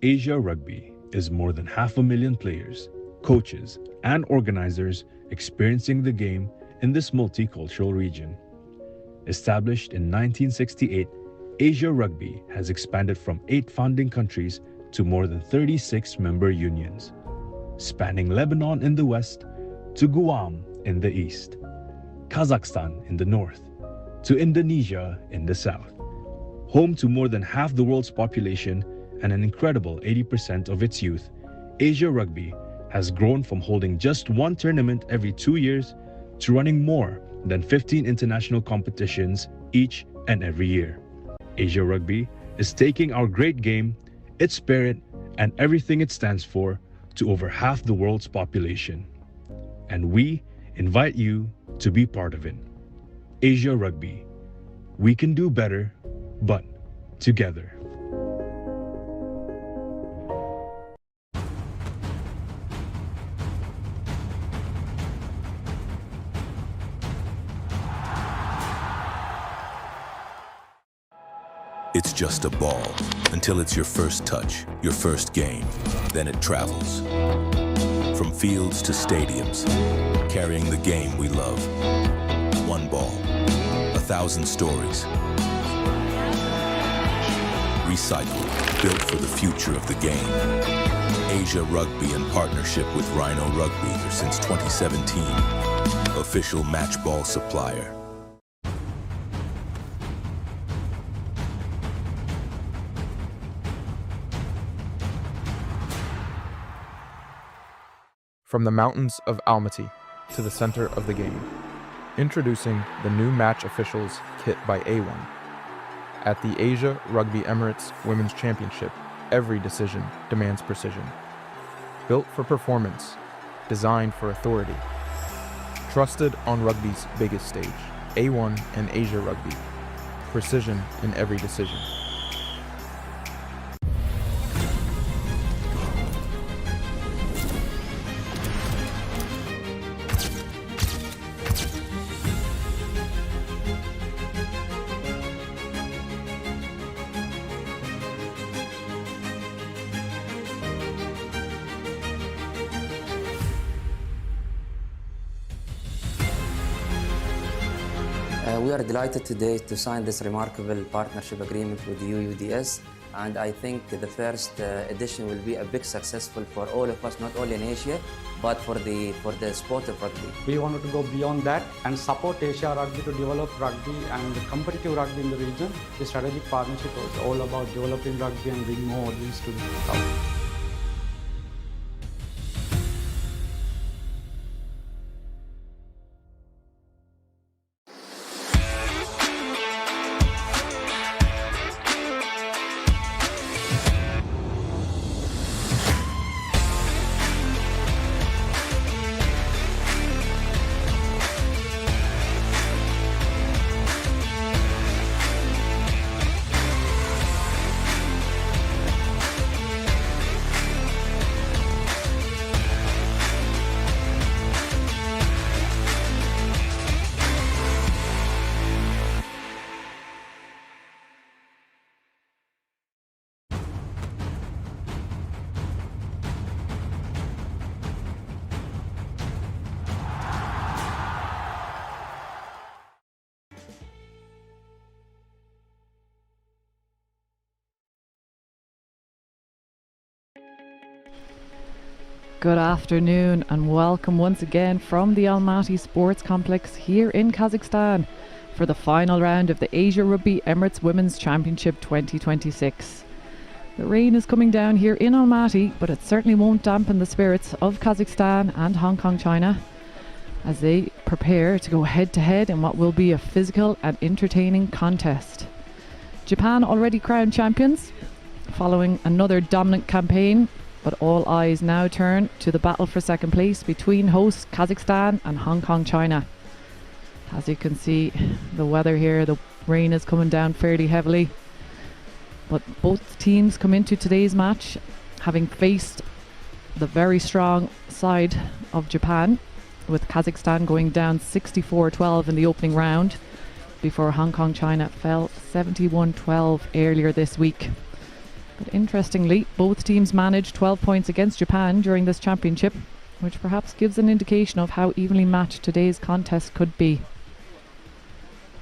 Asia Rugby is more than 500,000 players, coaches, and organizers experiencing the game in this multicultural region. Established in 1968, Asia Rugby has expanded from 8 founding countries to more than 36 member unions, spanning Lebanon in the west to Guam in the east, Kazakhstan in the north, to Indonesia in the south. Home to more than half the world's population and an incredible 80% of its youth, Asia Rugby has grown from holding just one tournament every 2 years to running more than 15 international competitions each and every year. Asia Rugby is taking our great game, its spirit, and everything it stands for to over half the world's population. And we invite you to be part of it. Asia Rugby. We can do better, but together. It's just a ball until it's your first touch, your first game. Then it travels. From fields to stadiums, carrying the game we love. One ball, 1,000 stories. Recycled, built for the future of the game. Asia Rugby in partnership with Rhino Rugby since 2017. Official match ball supplier. From the mountains of Almaty to the center of the game, introducing the new match officials kit by A1. At the Asia Rugby Emirates Women's Championship, every decision demands precision. Built for performance, designed for authority. Trusted on rugby's biggest stage, A1 and Asia Rugby. Precision in every decision. We are delighted today to sign this remarkable partnership agreement with UUDS, and I think the first edition will be a big successful for all of us, not only in Asia, but for the sport of rugby. We wanted to go beyond that and support Asia Rugby to develop rugby and competitive rugby in the region. The strategic partnership was all about developing rugby and bringing more audience to the south. Good afternoon and welcome once again from the Almaty Sports Complex here in Kazakhstan for the final round of the Asia Rugby Emirates Women's Championship 2026. The rain is coming down here in Almaty, but it certainly won't dampen the spirits of Kazakhstan and Hong Kong, China, as they prepare to go head to head in what will be a physical and entertaining contest. Japan already crowned champions following another dominant campaign, but all eyes now turn to the battle for second place between hosts Kazakhstan and Hong Kong, China. As you can see, the weather here, the rain is coming down fairly heavily, but both teams come into today's match having faced the very strong side of Japan, with Kazakhstan going down 64-12 in the opening round before Hong Kong, China fell 71-12 earlier this week. But interestingly, both teams managed 12 points against Japan during this championship, which perhaps gives an indication of how evenly matched today's contest could be.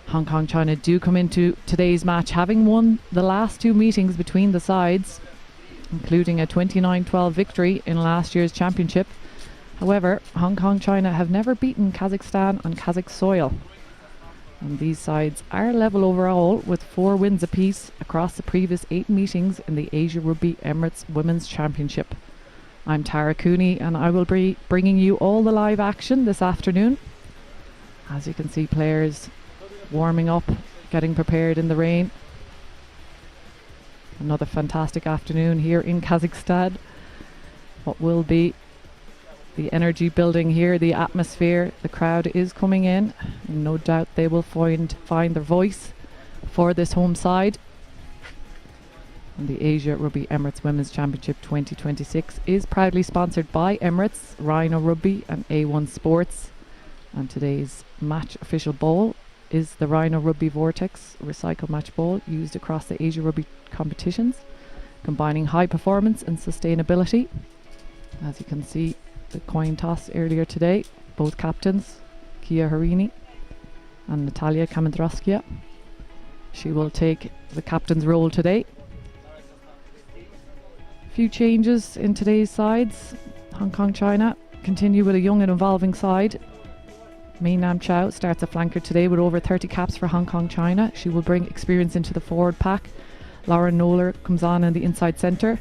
Hong Kong China do come into today's match having won the last two meetings between the sides, including a 29-12 victory in last year's championship. However, Hong Kong China have never beaten Kazakhstan on Kazakh soil. And these sides are level overall with 4 wins apiece across the previous 8 meetings in the Asia Rugby Emirates Women's Championship. I'm Tara Cooney and I will be bringing you all the live action this afternoon. As you can see, players warming up, getting prepared in the rain. Another fantastic afternoon here in Kazakhstan. What will be the energy building here, the atmosphere, the crowd is coming in. And no doubt they will find their voice for this home side. And the Asia Rugby Emirates Women's Championship 2026 is proudly sponsored by Emirates, Rhino Rugby and A1 Sports. And today's match official ball is the Rhino Rugby Vortex recycled match ball used across the Asia Rugby competitions, combining high performance and sustainability. As you can see, the coin toss earlier today, both captains, Kia Harini and Natalia Kamendraskia. She will take the captain's role today. Few changes in today's sides. Hong Kong China continue with a young and evolving side. Mei Nam Chow starts a flanker today with over 30 caps for Hong Kong China. She will bring experience into the forward pack. Lauren Noller comes on in the inside centre.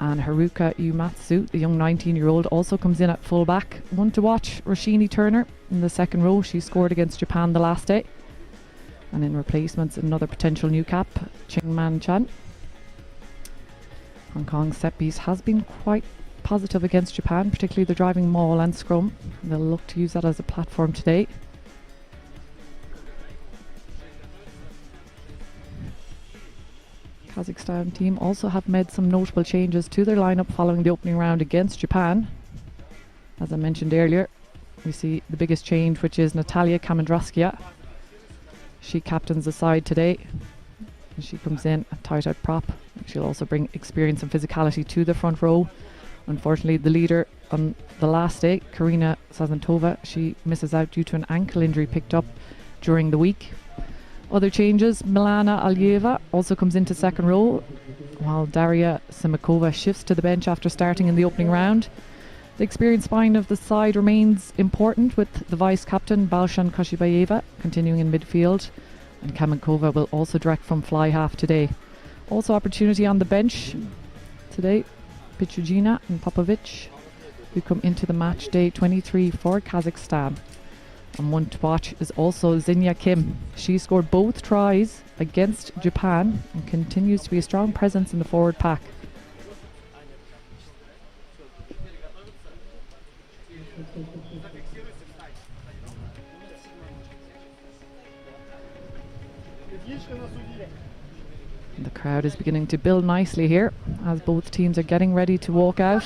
And Haruka Uematsu, the young 19-year-old, also comes in at full-back. One to watch, Roshini Turner in the second row. She scored against Japan the last day. And in replacements, another potential new cap, Ching Man Chan. Hong Kong's set piece has been quite positive against Japan, particularly the driving maul and scrum. They'll look to use that as a platform today. Kazakhstan team also have made some notable changes to their lineup following the opening round against Japan. As I mentioned earlier, we see the biggest change, which is Natalia Kamendraskia. She captains the side today. And she comes in a tight out prop. She'll also bring experience and physicality to the front row. Unfortunately, the leader on the last day, Karina Sazantova, she misses out due to an ankle injury picked up during the week. Other changes, Milana Alieva also comes into second row, while Daria Simakova shifts to the bench after starting in the opening round. The experienced spine of the side remains important, with the vice-captain Balshan Koshibayeva continuing in midfield, and Kamenkova will also direct from fly half today. Also opportunity on the bench today, Pichugina and Popovic, who come into the match day 23 for Kazakhstan. And one to watch is also Zinya Kim. She scored both tries against Japan and continues to be a strong presence in the forward pack. And the crowd is beginning to build nicely here as both teams are getting ready to walk out.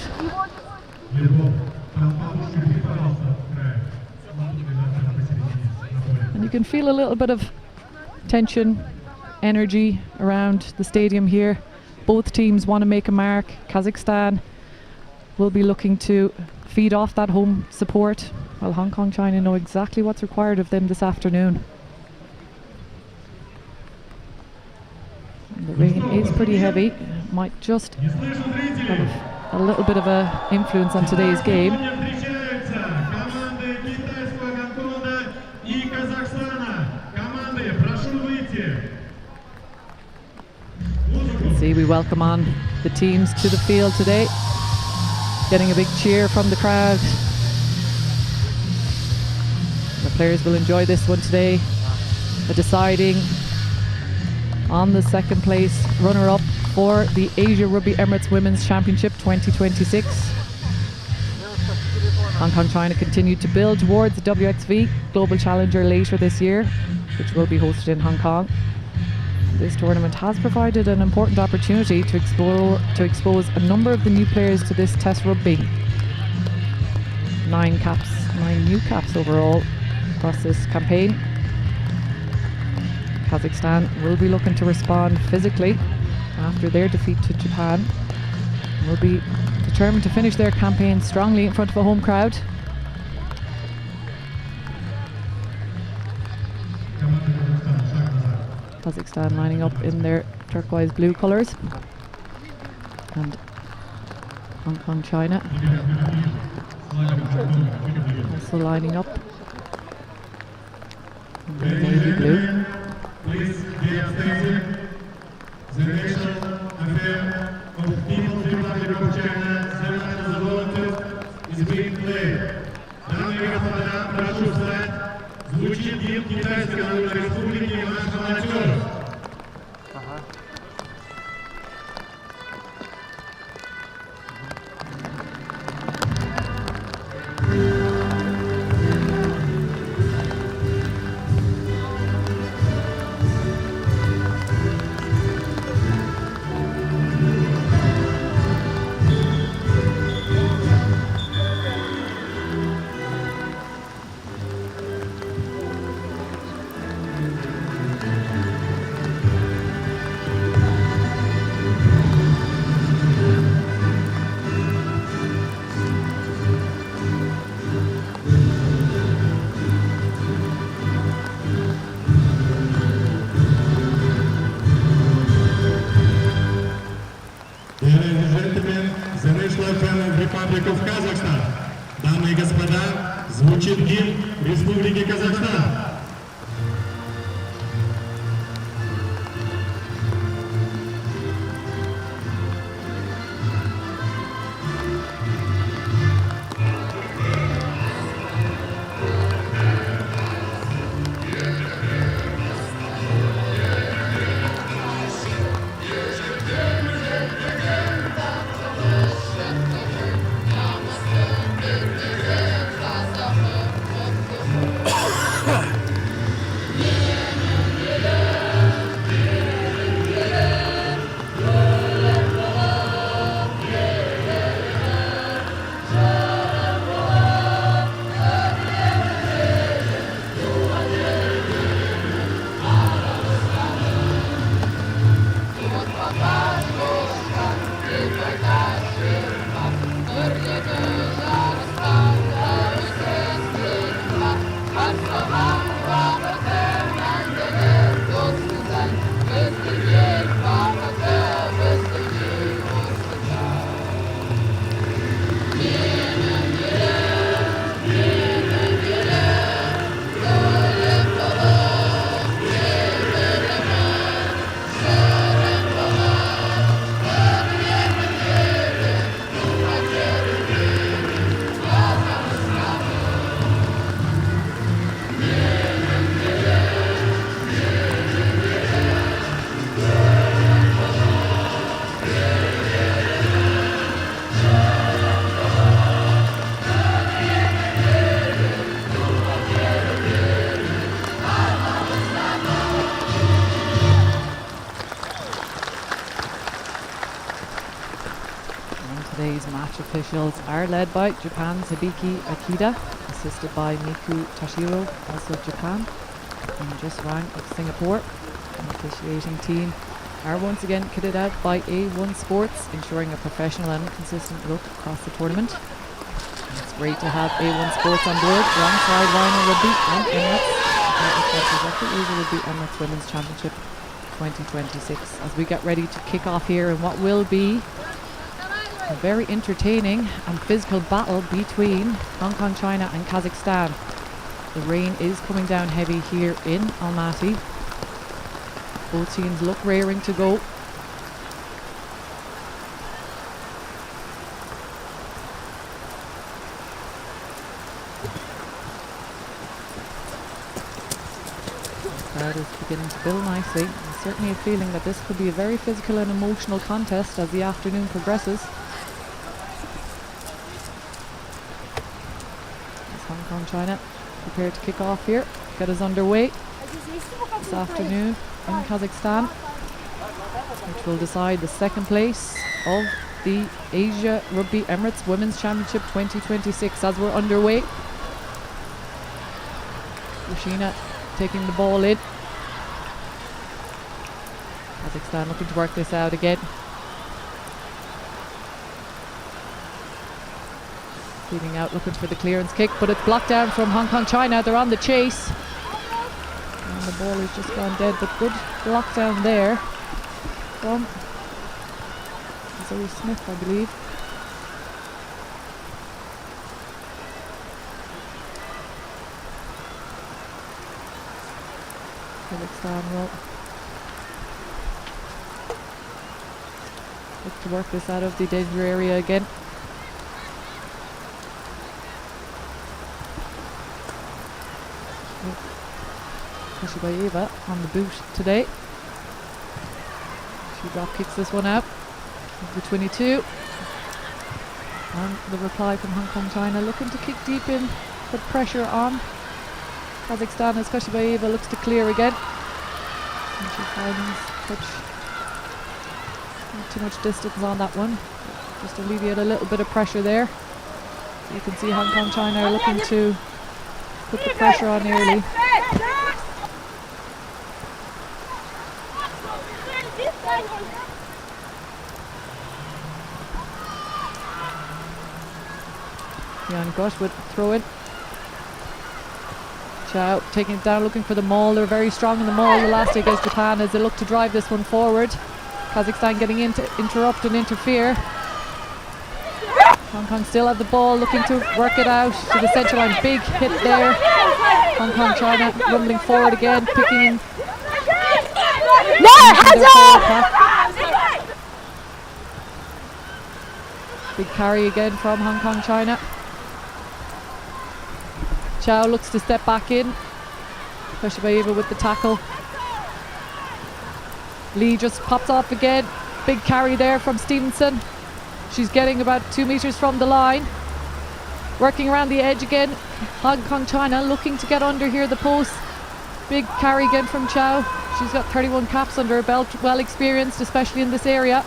And you can feel a little bit of tension, energy around the stadium here. Both teams want to make a mark. Kazakhstan will be looking to feed off that home support, while Hong Kong China know exactly what's required of them this afternoon. And the rain is pretty heavy. Might just have a little bit of an influence on today's game. We welcome on the teams to the field today, getting a big cheer from the crowd. The players will enjoy this one today, deciding on the second place runner-up for the Asia Rugby Emirates Women's Championship 2026. Hong Kong China continued to build towards the WXV Global Challenger later this year, which will be hosted in Hong Kong. This tournament has provided an important opportunity to expose a number of the new players to this Test Rugby. 9 new caps overall across this campaign. Kazakhstan will be looking to respond physically after their defeat to Japan, will be determined to finish their campaign strongly in front of a home crowd. Kazakhstan lining up in their turquoise blue colours, and Hong Kong, China also lining up in the navy blue. Please be attentive. The national anthem of the People's Republic of China, Seven of the Volunteers, is being played. Дамы и господа, прошу встать. Звучит гимн Китайской Народной Республики и наша молодежь. Republic of Kazakhstan. Дамы и господа, звучит гимн Республики Казахстан. Today's match officials are led by Japan's Hibiki Akida, assisted by Miku Tashiro, also Japan, and just Wang of Singapore. The officiating team are once again kitted out by A1 Sports, ensuring a professional and consistent look across the tournament. And it's great to have A1 Sports on board alongside Rhino Rugby and Emirates. Asia Rugby Emirates Women's Championship 2026, as we get ready to kick off here in what will be a very entertaining and physical battle between Hong Kong, China and Kazakhstan. The rain is coming down heavy here in Almaty. Both teams look raring to go. The crowd is beginning to build nicely. There's certainly a feeling that this could be a very physical and emotional contest as the afternoon progresses. Hong Kong, China prepared to kick off here, get us underway this afternoon in Kazakhstan, which will decide the second place of the Asia Rugby Emirates Women's Championship 2026 as we're underway. Rashina taking the ball in. Kazakhstan looking to work this out again. Feeding out, looking for the clearance kick, but it's blocked down from Hong Kong China. They're on the chase. And the ball has just gone dead, but good block down there from Zoe Smith, I believe. Kazakhstan will look to work this out of the danger area again. Kashibayeva on the boot today. She drop kicks this one out of the 22. And the reply from Hong Kong China looking to kick deep in, put pressure on Kazakhstan as Kashibayeva looks to clear again. And she finds touch. Not too much distance on that one. Just alleviate a little bit of pressure there. So you can see Hong Kong China are looking to put the pressure on early. Jan Gosh would throw it. Chow taking it down, looking for the maul. They're very strong in the maul, the last day against Japan, as they look to drive this one forward. Kazakhstan getting in to interrupt and interfere. Hong Kong still have the ball, looking to work it out to the centre line. Big hit there. Hong Kong China rumbling forward again, picking in. Big carry again from Hong Kong China. Chow looks to step back in. Kashibayeva with the tackle. Lee just pops off again. Big carry there from Stevenson. She's getting about 2 meters from the line. Working around the edge again. Hong Kong China looking to get under here, the post. Big carry again from Chow. She's got 31 caps under her belt, well experienced, especially in this area.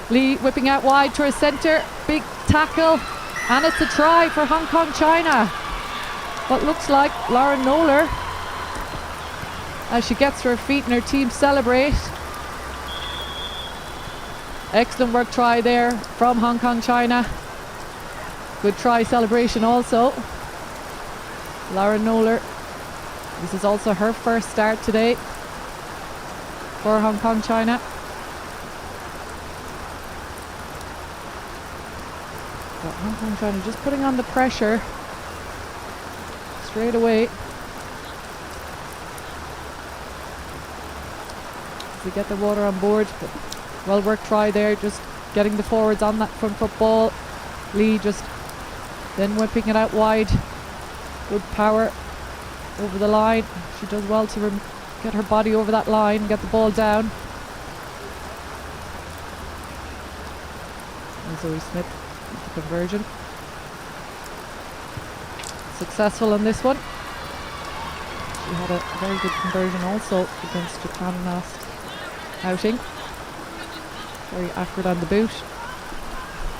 Lee whipping out wide to her centre. Big tackle. And it's a try for Hong Kong China. What looks like Lauren Noller, as she gets to her feet and her team celebrate. Excellent work try there from Hong Kong China. Good try celebration also. Lauren Noller, this is also her first start today for Hong Kong China. But Hong Kong China just putting on the pressure straight away. As they get the water on board. But well worked try there, just getting the forwards on that front foot ball. Lee just then whipping it out wide. Good power over the line. She does well to get her body over that line and get the ball down. And Zoe Smith with the conversion. Successful on this one. She had a very good conversion also against Japan last outing. Very accurate on the boot.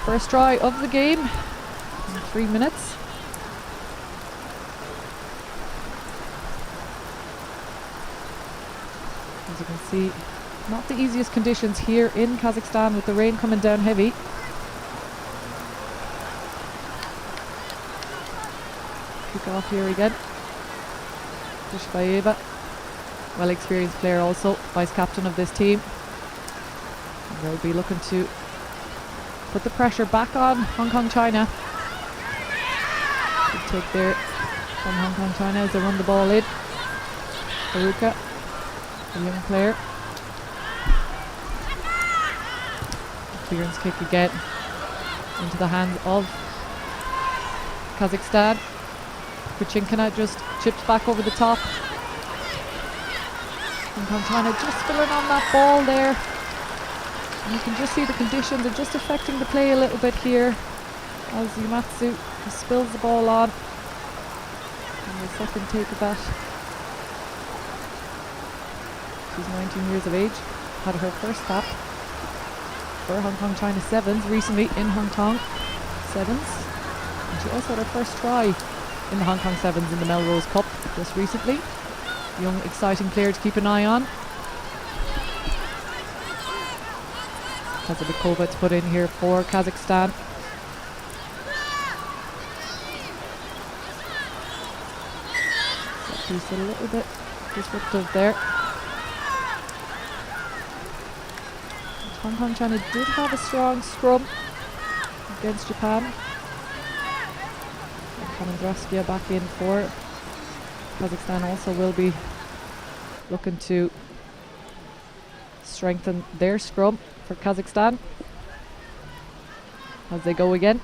First try of the game in 3 minutes. As you can see, not the easiest conditions here in Kazakhstan with the rain coming down heavy. Kick off here again. Kashibayeva, well experienced player also, vice captain of this team. And they'll be looking to put the pressure back on Hong Kong China. Good take there from Hong Kong China as they run the ball in. Haruka, a young player. Clearance kick again into the hands of Kazakhstan. Kuchinkina just chips back over the top. Hong Kong China just filling on that ball there. And you can just see the conditions are just affecting the play a little bit here as Yumatsu spills the ball on. And the second take of that. She's 19 years of age. Had her first cap for Hong Kong China Sevens recently in Hong Kong Sevens. And she also had her first try in the Hong Kong Sevens in the Melrose Cup just recently. Young, exciting player to keep an eye on. Kazabekova to put in here for Kazakhstan. Set piece a little bit disruptive there. Hong Kong China did have a strong scrum against Japan. Kanandraskia back in for Kazakhstan also will be looking to strengthen their scrum for Kazakhstan as they go again.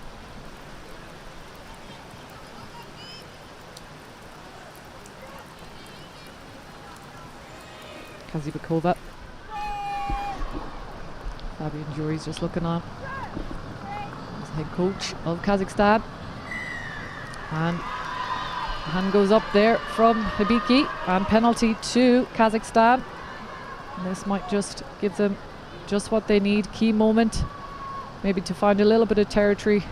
Kazibekova. Fabian Jury's just looking on as head coach of Kazakhstan. And hand goes up there from Habiki, and penalty to Kazakhstan. And this might just give them just what they need. Key moment, maybe to find a little bit of territory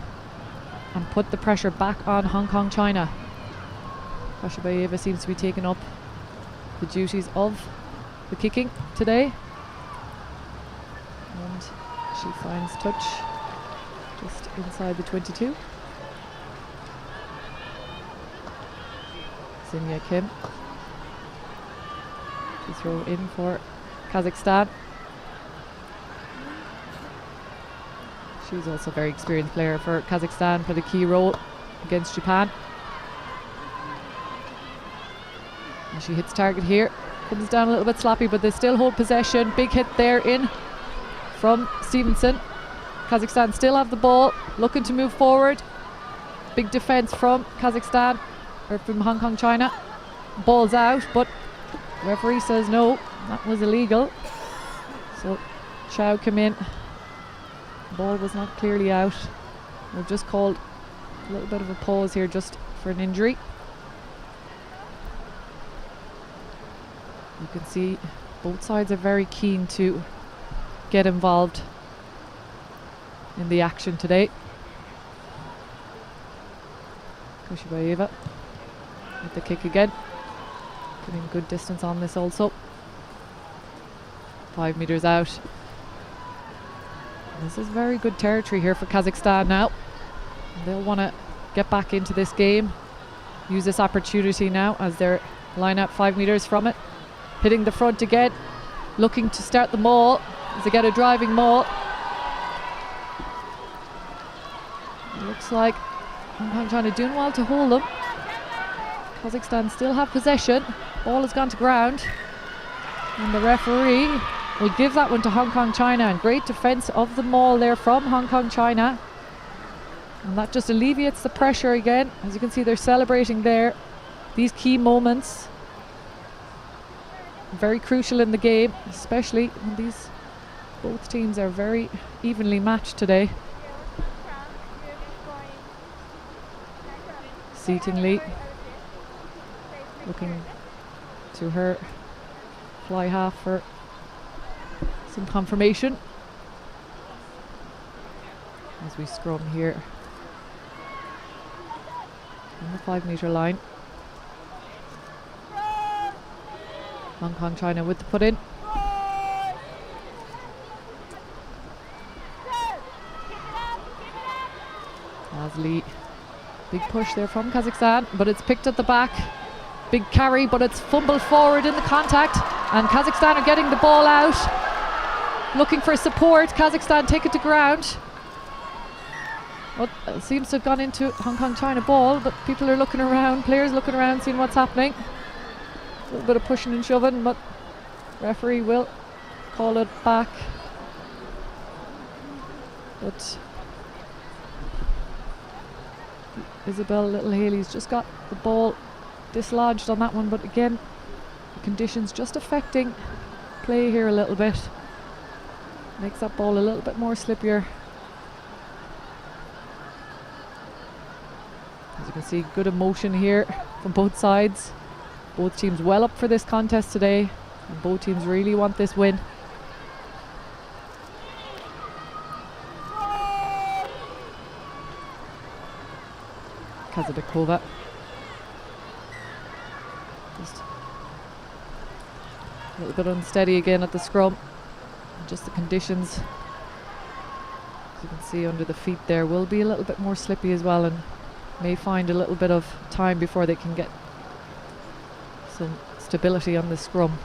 and put the pressure back on Hong Kong China. Kashibayeva seems to be taking up the duties of the kicking today. And she finds touch just inside the 22. Zinya Kim to throw in for Kazakhstan. She's also a very experienced player for Kazakhstan, played a key role against Japan. And she hits target here, comes down a little bit sloppy, but they still hold possession. Big hit there in from Stevenson. Kazakhstan still have the ball, looking to move forward. Big defense from Kazakhstan, or from Hong Kong China. Ball's out, but referee says no, that was illegal. So Chow came in. Ball was not clearly out. We've just called a little bit of a pause here just for an injury. You can see both sides are very keen to get involved in the action today. Kushibayeva with the kick again. Getting good distance on this also. 5 meters out. This is very good territory here for Kazakhstan now. They'll want to get back into this game. Use this opportunity now as they're line out 5 meters from it. Hitting the front again. Looking to start the maul as they get a driving maul. It looks like Hong Kong China doing well to hold them. Kazakhstan still have possession. Ball has gone to ground. And the referee will give that one to Hong Kong China, and great defense of the maul there from Hong Kong China. And that just alleviates the pressure again. As you can see, they're celebrating there. These key moments, very crucial in the game, especially when these both teams are very evenly matched today. Seatingly looking to her fly half for some confirmation as we scrum here on the 5 meter line. Hong Kong China with the put in. Lee, big push there from Kazakhstan, but it's picked at the back. Big carry, but it's fumbled forward in the contact, and Kazakhstan are getting the ball out, looking for support. Kazakhstan take it to ground. Well, it seems to have gone into Hong Kong China ball, but people are looking around, players looking around, seeing what's happening. A little bit of pushing and shoving, but referee will call it back. But Isabel Little Haley's just got the ball dislodged on that one, but again, the conditions just affecting play here a little bit. Makes that ball a little bit more slippier. As you can see, good emotion here from both sides. Both teams well up for this contest today, and both teams really want this win. Kazabekova. Just a little bit unsteady again at the scrum. Just the conditions As you can see under the feet there, will be a little bit more slippy as well, and may find a little bit of time before they can get some stability on the scrum.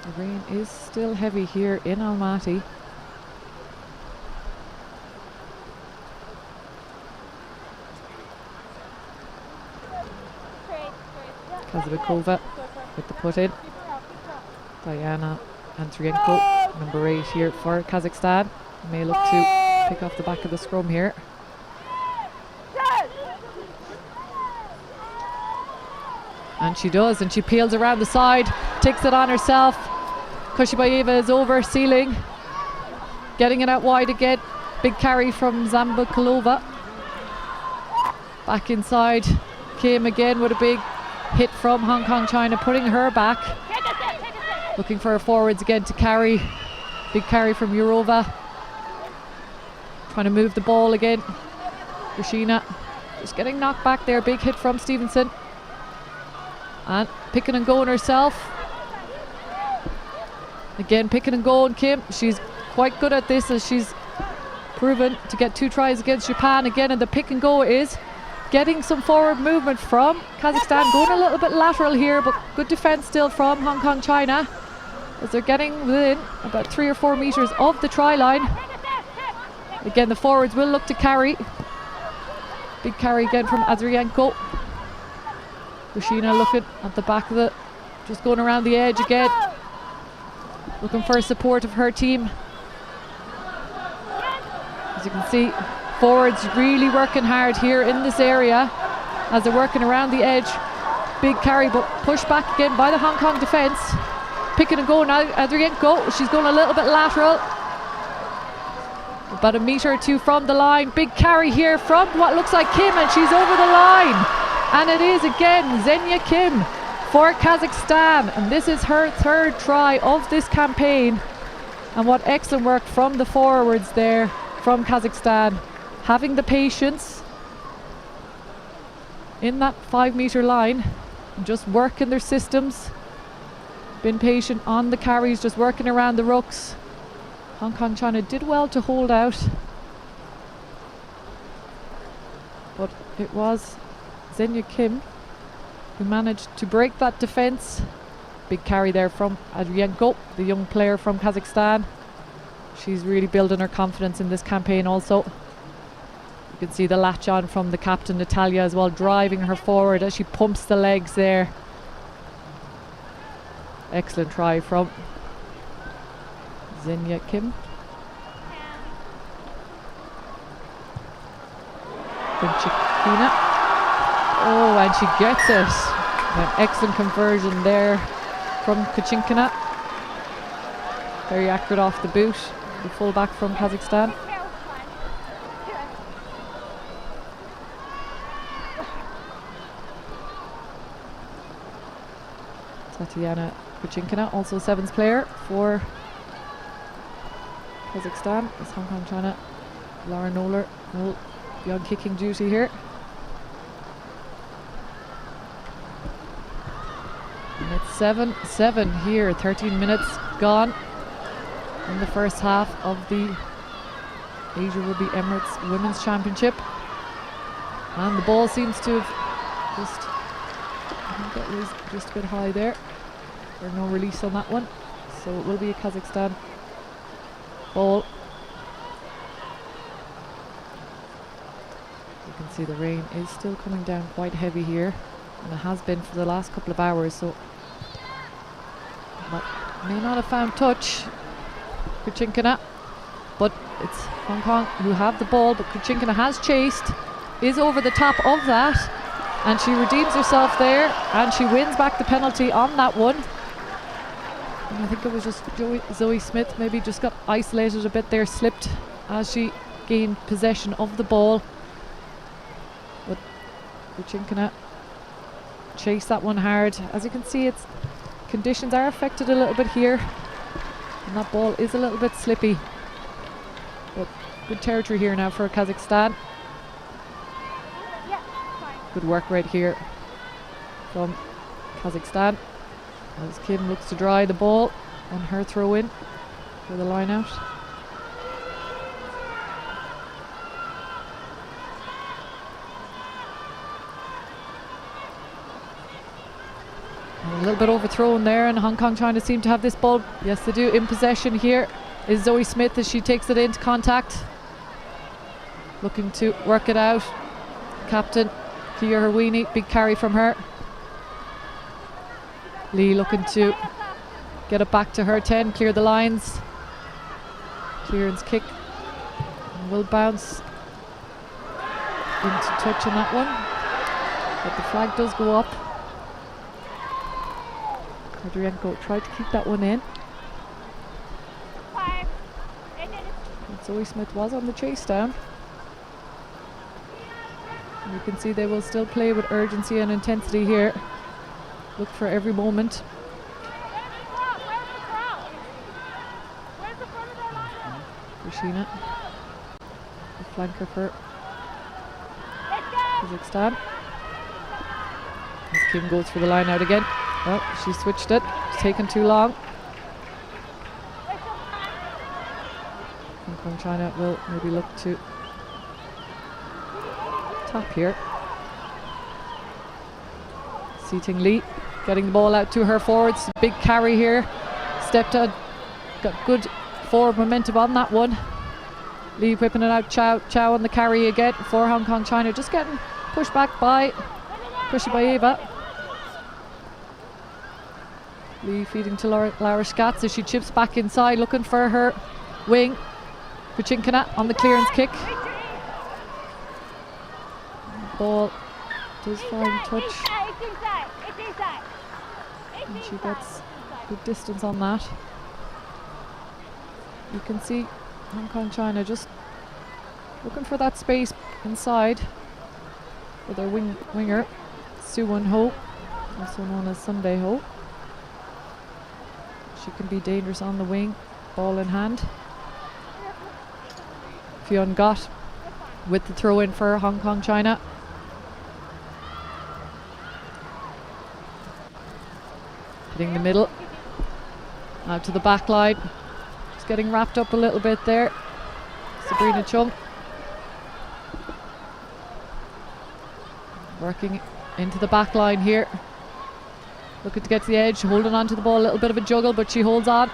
The rain is still heavy here in Almaty. Kazakhstan with the put in. Diana Andrienko, number 8 here for Kazakhstan. May look to pick off the back of the scrum here. And she does, and she peels around the side, takes it on herself. Kushibayeva is over, sealing, getting it out wide again. Big carry from Zambakalova. Back inside, Kim again with a big hit from Hong Kong China, putting her back. Looking for her forwards again to carry. Big carry from Yurova. Trying to move the ball again. Rashina just getting knocked back there. Big hit from Stevenson. And picking and going herself. Again, picking and going, Kim. She's quite good at this, as she's proven to get 2 tries against Japan again. And the pick and go is getting some forward movement from Kazakhstan. Going a little bit lateral here, but good defense still from Hong Kong China, as they're getting within about 3 or 4 meters of the try line. Again, the forwards will look to carry. Big carry again from Adrienko. Kushina looking at the back of it, just going around the edge again, looking for support of her team. As you can see, forwards really working hard here in this area as they're working around the edge. Big carry, but pushed back again by the Hong Kong defence. Picking and going now, Adrienko. She's going a little bit lateral, about 1 meter or 2 from the line. Big carry here from what looks like Kim, and she's over the line. And it is again Xenia Kim for Kazakhstan, and this is her 3rd try of this campaign. And what excellent work from the forwards there from Kazakhstan, having the patience in that 5 meter line, just working their systems, been patient on the carries, just working around the rucks. Hong Kong China did well to hold out, but it was Xenia Kim who managed to break that defence. Big carry there from Adrienko, the young player from Kazakhstan. She's really building her confidence in this campaign also. You can see the latch on from the captain Natalia as well, driving her forward as she pumps the legs there. Excellent try from Xenia Kim. Pinchikina. Oh, and she gets it. An excellent conversion there from Kuchinkina. Very accurate off the boot. The fullback from Kazakhstan. Tatiana Kuchinkina, also 7th player for Kazakhstan. It's Hong Kong China. Laura Noller will be on kicking duty here. And it's 7-7 here, 13 minutes gone in the first half of the Asia Rugby Emirates Women's Championship. And the ball seems to have just, I think that was just a bit high there. There's no release on that one. So it will be a Kazakhstan ball. You can see the rain is still coming down quite heavy here, and it has been for the last couple of hours, so may not have found touch, Kuchinkina, but it's Hong Kong who have the ball, but Kuchinkina has chased, is over the top of that, and she redeems herself there, and she wins back the penalty on that one. And I think it was just Zoe Smith maybe just got isolated a bit there, slipped as she gained possession of the ball. But Kuchinkina chased that one hard. As you can see, its conditions are affected a little bit here, and that ball is a little bit slippy. But good territory here now for Kazakhstan. Good work right here from Kazakhstan. as Kim looks to dry the ball on her throw in for the line out. A little bit overthrown there, and Hong Kong trying to seem to have this ball. Yes, they do. In possession here is Zoe Smith as she takes it into contact. Looking to work it out. Captain Kia Herwini, big carry from her. Lee looking to get it back to her 10, clear the lines. Clearance kick. And will bounce into touch on that one. But the flag does go up. Adrienko tried to keep that one in. And Zoe Smith was on the chase down. And you can see they will still play with urgency and intensity here. Look for every moment. Sheena, the flanker for Kazakhstan. As Kim goes for the line out again. Oh, she switched it. It's taken too long. Hong Kong China will maybe look to tap here. Seating Lee, getting the ball out to her forwards. Big carry here. Stepped out, got good forward momentum on that one. Lee whipping it out. Chow on the carry again for Hong Kong China. Just getting pushed back by Eva. Lee feeding to Lara Scatz as she chips back inside, looking for her wing. Puchinkina on the clearance kick. Ball does find touch. And she gets good distance on that. You can see Hong Kong China just looking for that space inside for their winger, Suwon Ho, also known as Sunday Ho. She can be dangerous on the wing, ball in hand. Fionn Gott with the throw in for Hong Kong China. Hitting the middle, out to the back line. Just getting wrapped up a little bit there. Sabrina Chung working into the back line here. Looking to get to the edge, holding on to the ball, a little bit of a juggle, but she holds on.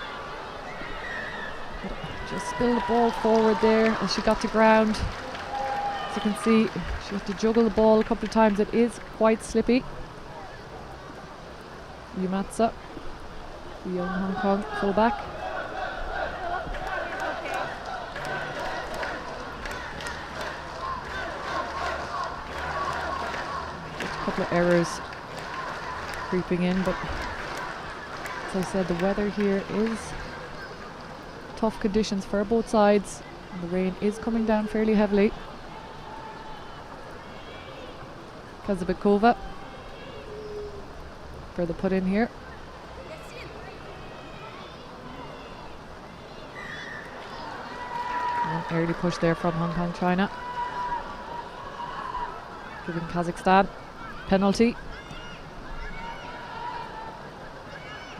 Just spilled the ball forward there as she got to ground. As you can see, she has to juggle the ball a couple of times. It is quite slippy. Yumatsa, the young Hong Kong fullback. Just a couple of errors creeping in, but as I said, the weather here is tough conditions for both sides. And the rain is coming down fairly heavily. Kazabekova for the put in here. An early push there from Hong Kong China, giving Kazakhstan penalty.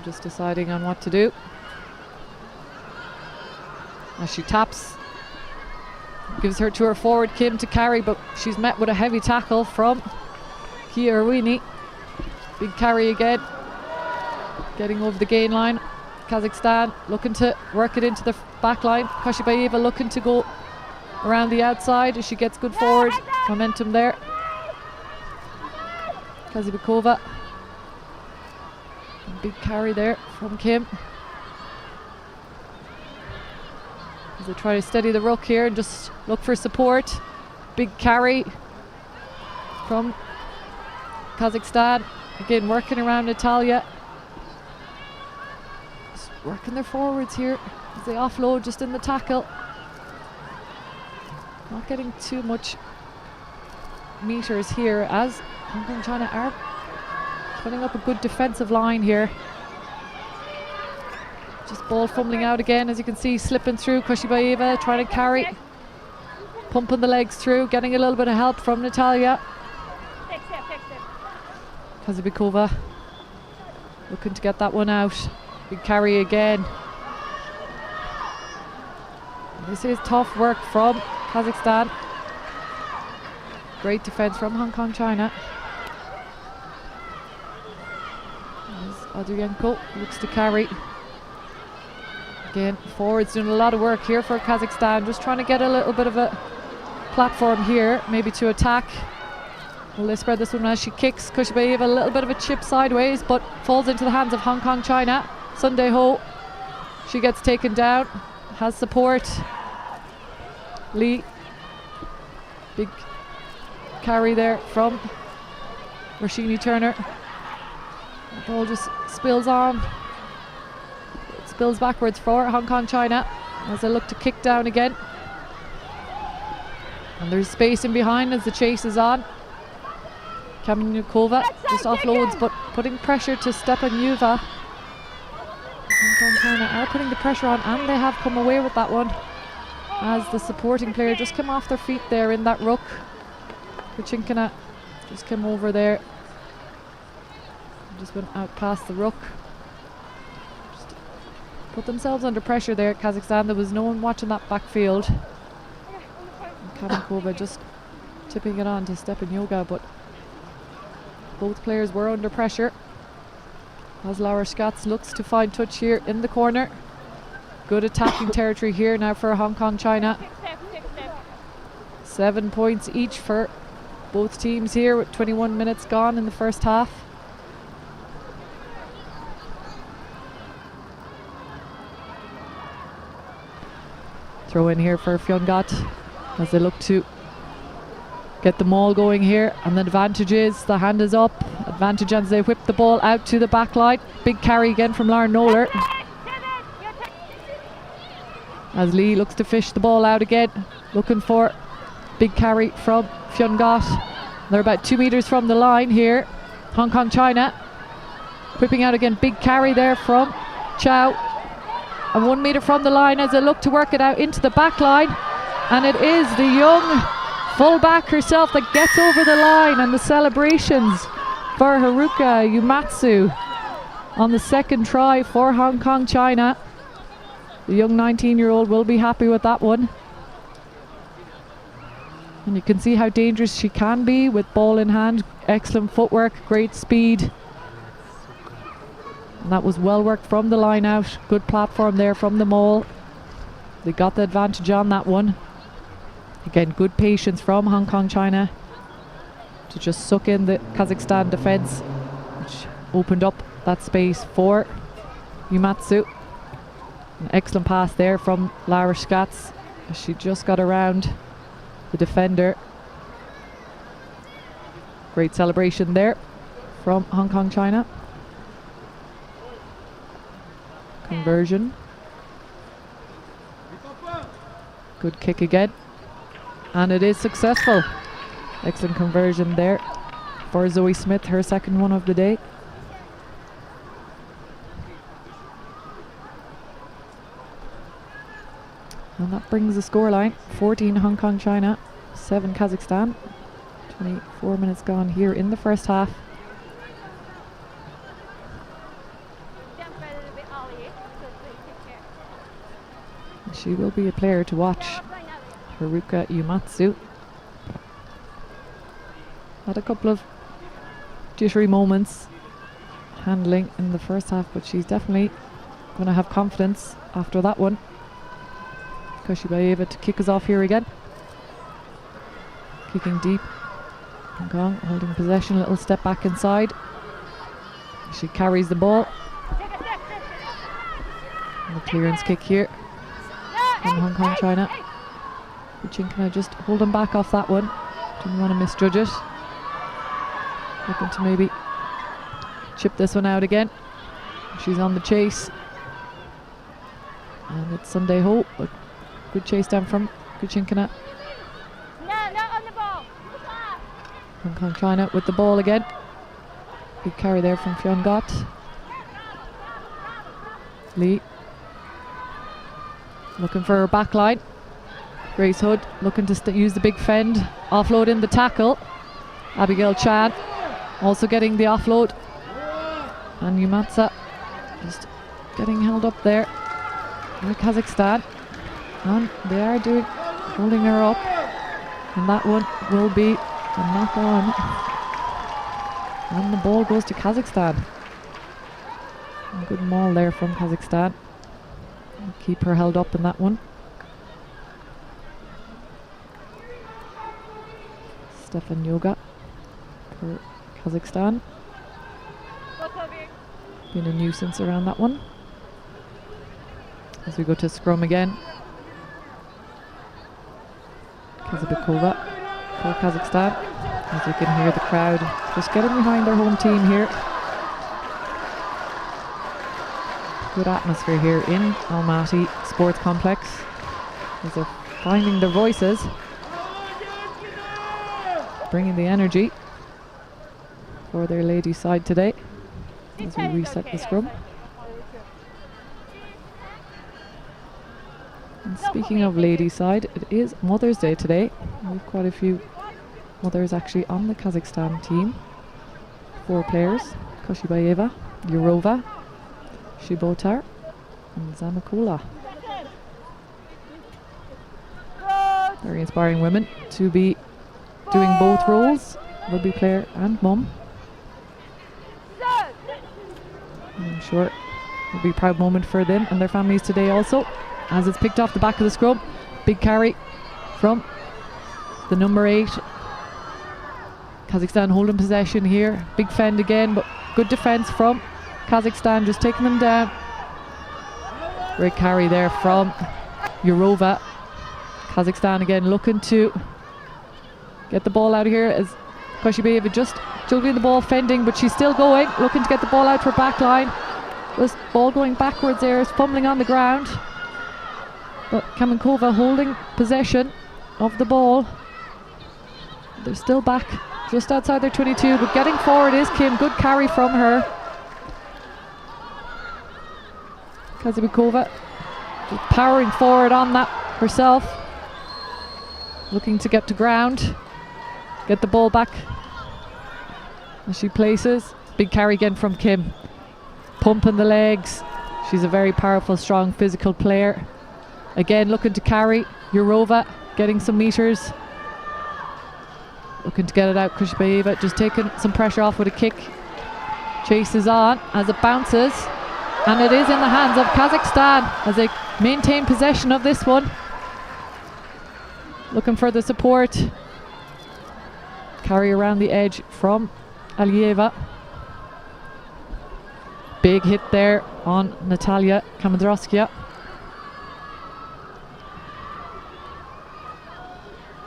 Just deciding on what to do. As she taps, gives her to her forward Kim to carry, but she's met with a heavy tackle from Kia Herwini. Big carry again, getting over the gain line. Kazakhstan looking to work it into the back line. Koshibayeva looking to go around the outside as she gets good forward momentum there. Kazibekova, big carry there from Kim as they try to steady the ruck here and just look for support. Big carry from Kazakhstan, again working around Natalia, just working their forwards here as they offload just in the tackle. Not getting too much meters here as Hong Kong China are putting up a good defensive line here. Just ball fumbling out again, as you can see, slipping through. Koshibayeva trying to carry, pumping the legs through, getting a little bit of help from Natalia. Kazabekova looking to get that one out. Big carry again. This is tough work from Kazakhstan. Great defense from Hong Kong, China. Adrienko looks to carry. Again, forwards doing a lot of work here for Kazakhstan, just trying to get a little bit of a platform here, maybe to attack. Will they spread this one as she kicks? Kushibayev a little bit of a chip sideways, but falls into the hands of Hong Kong, China. Sundae Ho, she gets taken down, has support. Lee, big carry there from Rashini Turner. The ball just spills on. It spills backwards for Hong Kong, China as they look to kick down again. And there's space in behind as the chase is on. Kamenyukova just offloads, but putting pressure to Stepanuva. Hong Kong, China are putting the pressure on, and they have come away with that one as the supporting player just came off their feet there in that ruck. Kuchinkina just came over there. Just went out past the ruck. Just put themselves under pressure there at Kazakhstan. There was no one watching that backfield. Kamenyukova just tipping it on to Stepanuva, but both players were under pressure as Laura Schatz looks to find touch here in the corner. Good attacking territory here now for Hong Kong, China. 7 points each for both teams here with 21 minutes gone in the first half. Throw in here for Fiongat as they look to get the maul going here, and the advantage is the hand is up. Advantage as they whip the ball out to the back line. Big carry again from Lauren Noller as Lee looks to fish the ball out again, looking for big carry from Fiongat. They're about 2 meters from the line here. Hong Kong, China whipping out again. Big carry there from Chow, and 1 meter from the line as they look to work it out into the back line, and it is the young fullback herself that gets over the line, and the celebrations for Haruka Uematsu on the second try for Hong Kong, China. The young 19-year-old will be happy with that one. And you can see how dangerous she can be with ball in hand. Excellent footwork, great speed. And that was well worked from the line out. Good platform there from the maul. They got the advantage on that one. Again, good patience from Hong Kong, China to just suck in the Kazakhstan defense, which opened up that space for Uematsu. An excellent pass there from Laura Schatz. She just got around the defender. Great celebration there from Hong Kong, China. Conversion. Good kick again. And it is successful. Excellent conversion there for Zoe Smith, her second one of the day. And that brings the scoreline 14 Hong Kong, China, 7 Kazakhstan. 24 minutes gone here in the first half. She will be a player to watch, Haruka Uematsu. Had a couple of jittery moments handling in the first half, but she's definitely going to have confidence after that one. Kushibaeva to kick us off here again. Kicking deep. Hong Kong holding possession, a little step back inside. She carries the ball. And the clearance kick here from Hong Kong, China. Kuchinkina just holding back off that one. Didn't want to misjudge it. Looking to maybe chip this one out again. She's on the chase. And it's Sundae Ho, but good chase down from Kuchinkina. Hong Kong, China with the ball again. Big carry there from Fiongat. Lee looking for her back line. Grace Hood looking to use the big fend. Offload in the tackle. Abigail Chan also getting the offload. And Yumatsa just getting held up there by Kazakhstan. And they are holding her up. And that one will be a knock on. And the ball goes to Kazakhstan. A good maul there from Kazakhstan. Keep her held up in that one. Stefan Yoga for Kazakhstan. Been a nuisance around that one. As we go to scrum again. Kazabekova for Kazakhstan. As you can hear the crowd just getting behind their home team here. Good atmosphere here in Almaty Sports Complex. As they're finding their voices. Bringing the energy for their ladies' side today. As we reset the scrum. And speaking of ladies' side, it is Mother's Day today. We have quite a few mothers actually on the Kazakhstan team. 4 players: Koshibayeva, Yurova, Shibotar, and Zamakula. Very inspiring women to be doing both roles, rugby player and mum. I'm sure it'll be a proud moment for them and their families today also, as it's picked off the back of the scrum. Big carry from the number 8. Kazakhstan holding possession here. Big fend again, but good defence from Kazakhstan, just taking them down. Great carry there from Yurova. Kazakhstan again looking to get the ball out of here as Koshibayeva just juggling the ball, fending, but she's still going, looking to get the ball out for back line. This ball going backwards there, is fumbling on the ground. But Kamenkova holding possession of the ball. They're still back just outside their 22, but getting forward is Kim. Good carry from her. Kazabekova just powering forward on that herself. Looking to get to ground. Get the ball back as she places. Big carry again from Kim. Pumping the legs. She's a very powerful, strong, physical player. Again looking to carry. Yurova getting some meters. Looking to get it out. Koshibayeva just taking some pressure off with a kick. Chases on as it bounces. And it is in the hands of Kazakhstan as they maintain possession of this one. Looking for the support. Carry around the edge from Alieva. Big hit there on Natalia Kamendroskia.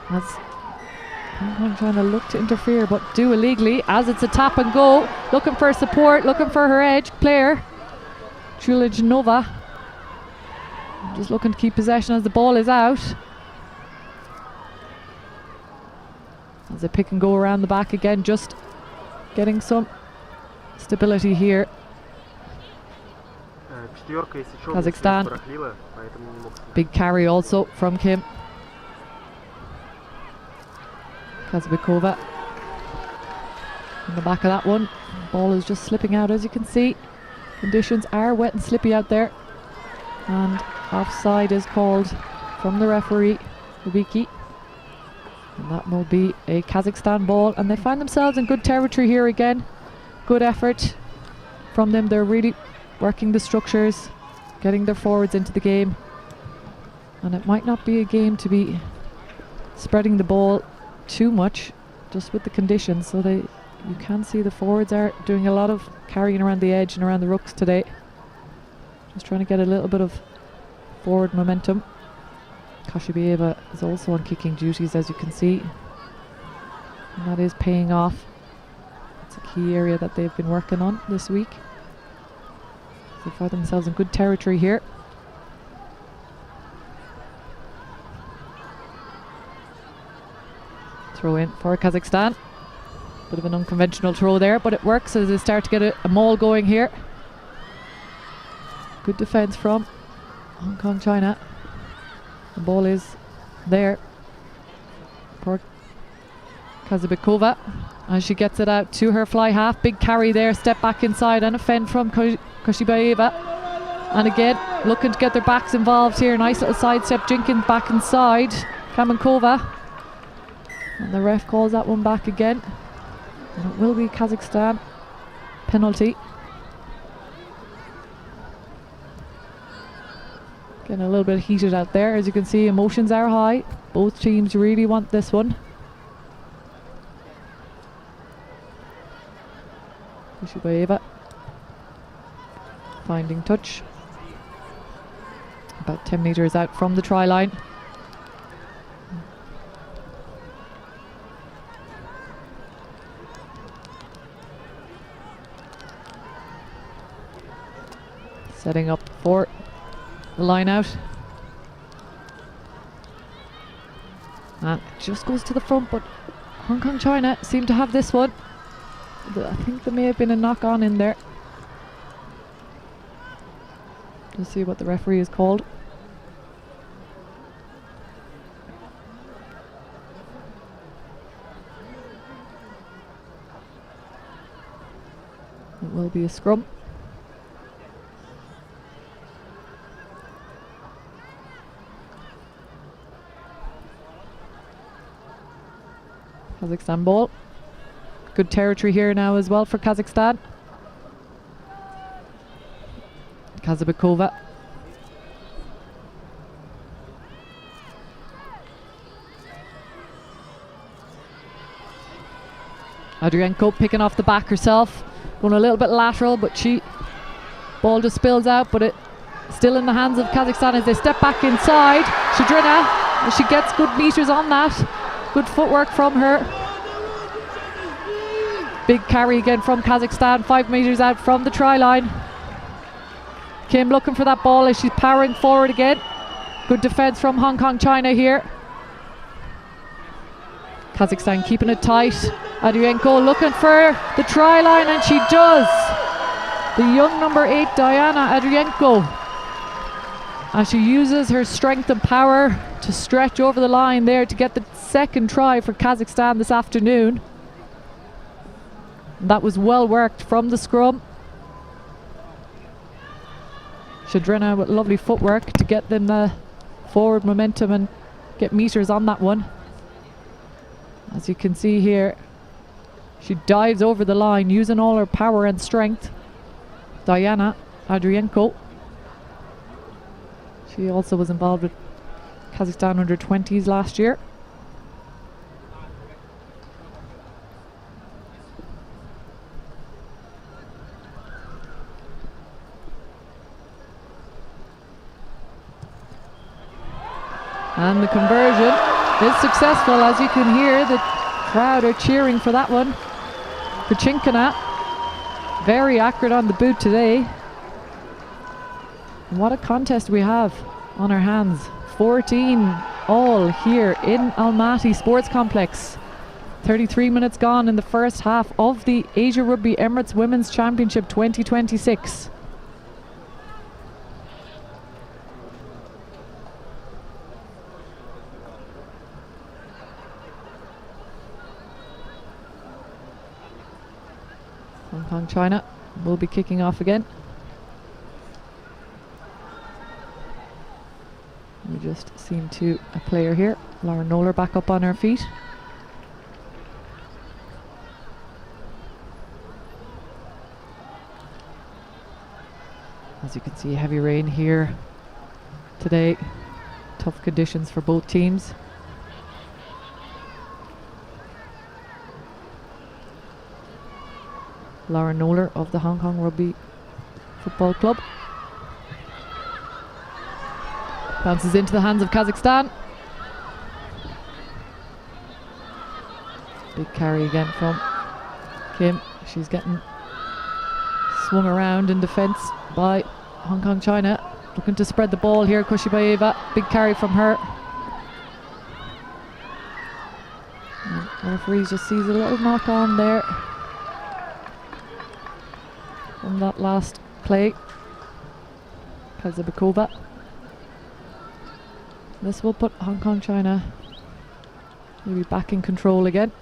As Hong Kong trying to look to interfere, but do illegally as it's a tap and go. Looking for support, looking for her edge player, Chulijnova. Just looking to keep possession as the ball is out. As they pick and go around the back again, just getting some stability here. Kazakhstan. Big carry also from Kim. Kazabekova in the back of that one. Ball is just slipping out, as you can see. Conditions are wet and slippy out there. And offside is called from the referee, Ubiki. And that will be a Kazakhstan ball, and they find themselves in good territory here again. Good effort from them. They're really working the structures, getting their forwards into the game. And it might not be a game to be spreading the ball too much, just with the conditions. So you can see the forwards are doing a lot of carrying around the edge and around the rucks today. Just trying to get a little bit of forward momentum. Koshibayeva is also on kicking duties, as you can see, and that is paying off. It's a key area that they've been working on this week. They find themselves in good territory here. Throw in for Kazakhstan. Bit of an unconventional throw there, but it works as they start to get a maul going here. Good defense from Hong Kong, China. The ball is there for Kazakhstan as she gets it out to her fly half. Big carry there, step back inside and a fend from Koshibaeva. And again, looking to get their backs involved here. Nice little sidestep. Jenkins back inside. Kamenkova. And the ref calls that one back again. And it will be Kazakhstan. Penalty. Getting a little bit heated out there. As you can see, emotions are high. Both teams really want this one. Koshibaeva finding touch. About 10 metres out from the try line. Setting up for the line out. And it just goes to the front, but Hong Kong China seem to have this one. I think there may have been a knock on in there. Let's see what the referee has called. It will be a scrum. Kazakhstan ball. Good territory here now as well for Kazakhstan. Kazakhstan. Adrienko picking off the back herself. Going a little bit lateral, but ball just spills out, but it still in the hands of Kazakhstan as they step back inside. Shadrina, she gets good meters on that. Good footwork from her. Big carry again from Kazakhstan, 5 metres out from the try line. Kim looking for that ball as she's powering forward again. Good defence from Hong Kong China here. Kazakhstan keeping it tight. Adrienko looking for the try line, and she does. The young number 8 Diana Adrienko, as she uses her strength and power to stretch over the line there to get the second try for Kazakhstan this afternoon. That was well worked from the scrum. Shadrina with lovely footwork to get them the forward momentum and get meters on that one. As you can see here, she dives over the line using all her power and strength. Diana Adrienko. She also was involved with Kazakhstan under 20s last year. And the conversion is successful. As you can hear, the crowd are cheering for that one. Kuchinkina, very accurate on the boot today. And what a contest we have on our hands. 14 all here in Almaty Sports Complex. 33 minutes gone in the first half of the Asia Rugby Emirates Women's Championship 2026. Hong Kong China will be kicking off again. We just seen a player here, Lauren Noller, back up on her feet. As you can see, heavy rain here today. Tough conditions for both teams. Lauren Noller of the Hong Kong Rugby Football Club. Bounces into the hands of Kazakhstan. Big carry again from Kim. She's getting swung around in defence by Hong Kong China. Looking to spread the ball here, Koshibaeva. Big carry from her. And the referee just sees a little knock on there from that last play. Kazakhstan. This will put Hong Kong China maybe back in control again.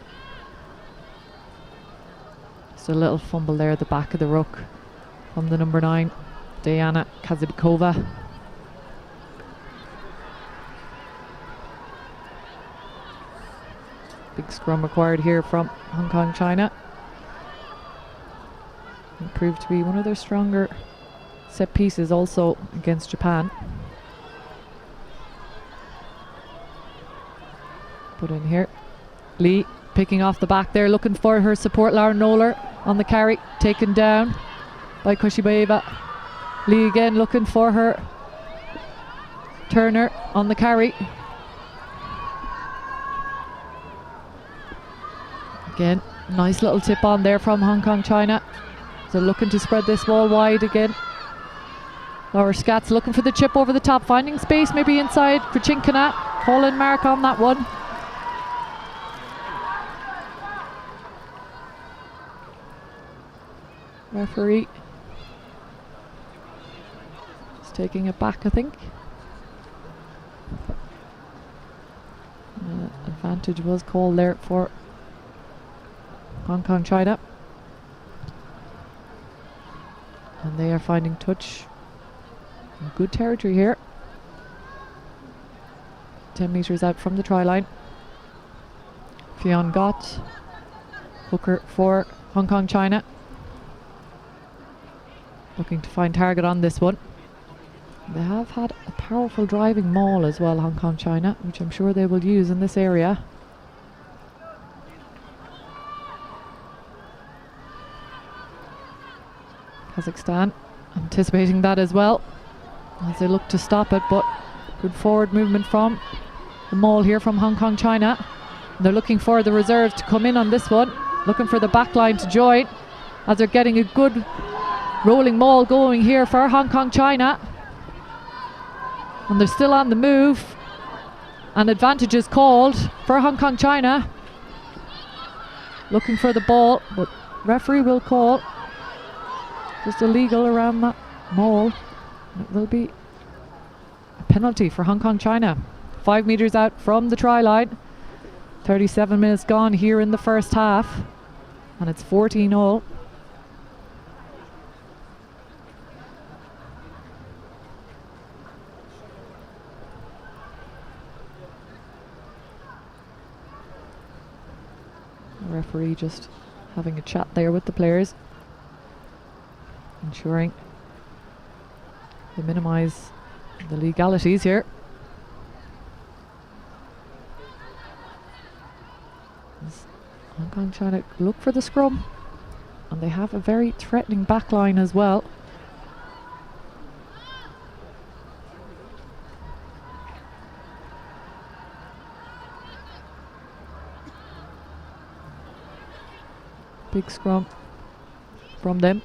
Just a little fumble there at the back of the ruck from the number 9, Diana Kazibikova. Big scrum required here from Hong Kong, China. It proved to be one of their stronger set pieces also against Japan. Put in here. Lee picking off the back there, looking for her support. Lauren Noller on the carry, taken down by Kushibaeva. Lee again looking for her. Turner on the carry. Again, nice little tip on there from Hong Kong, China. So looking to spread this ball wide again. Laura Scatz looking for the chip over the top, finding space maybe inside for Chinkana. Call-in mark on that one. Referee is taking it back, I think. Advantage was called there for Hong Kong, China. And they are finding touch in good territory here. 10 metres out from the try line. Fionn Gott, hooker for Hong Kong, China. Looking to find target on this one. They have had a powerful driving maul as well, Hong Kong, China, which I'm sure they will use in this area. Kazakhstan anticipating that as well as they look to stop it, but good forward movement from the maul here from Hong Kong, China. They're looking for the reserves to come in on this one, looking for the back line to join as they're getting a good rolling maul going here for Hong Kong, China. And they're still on the move, and advantage is called for Hong Kong, China. Looking for the ball, but referee will call just illegal around that maul. It will be a penalty for Hong Kong, China. 5 metres out from the try line. 37 minutes gone here in the first half, and it's 14-all. The referee just having a chat there with the players, ensuring they minimise the legalities here. As Hong Kong trying to look for the scrum, and they have a very threatening back line as well. Big scrum from them.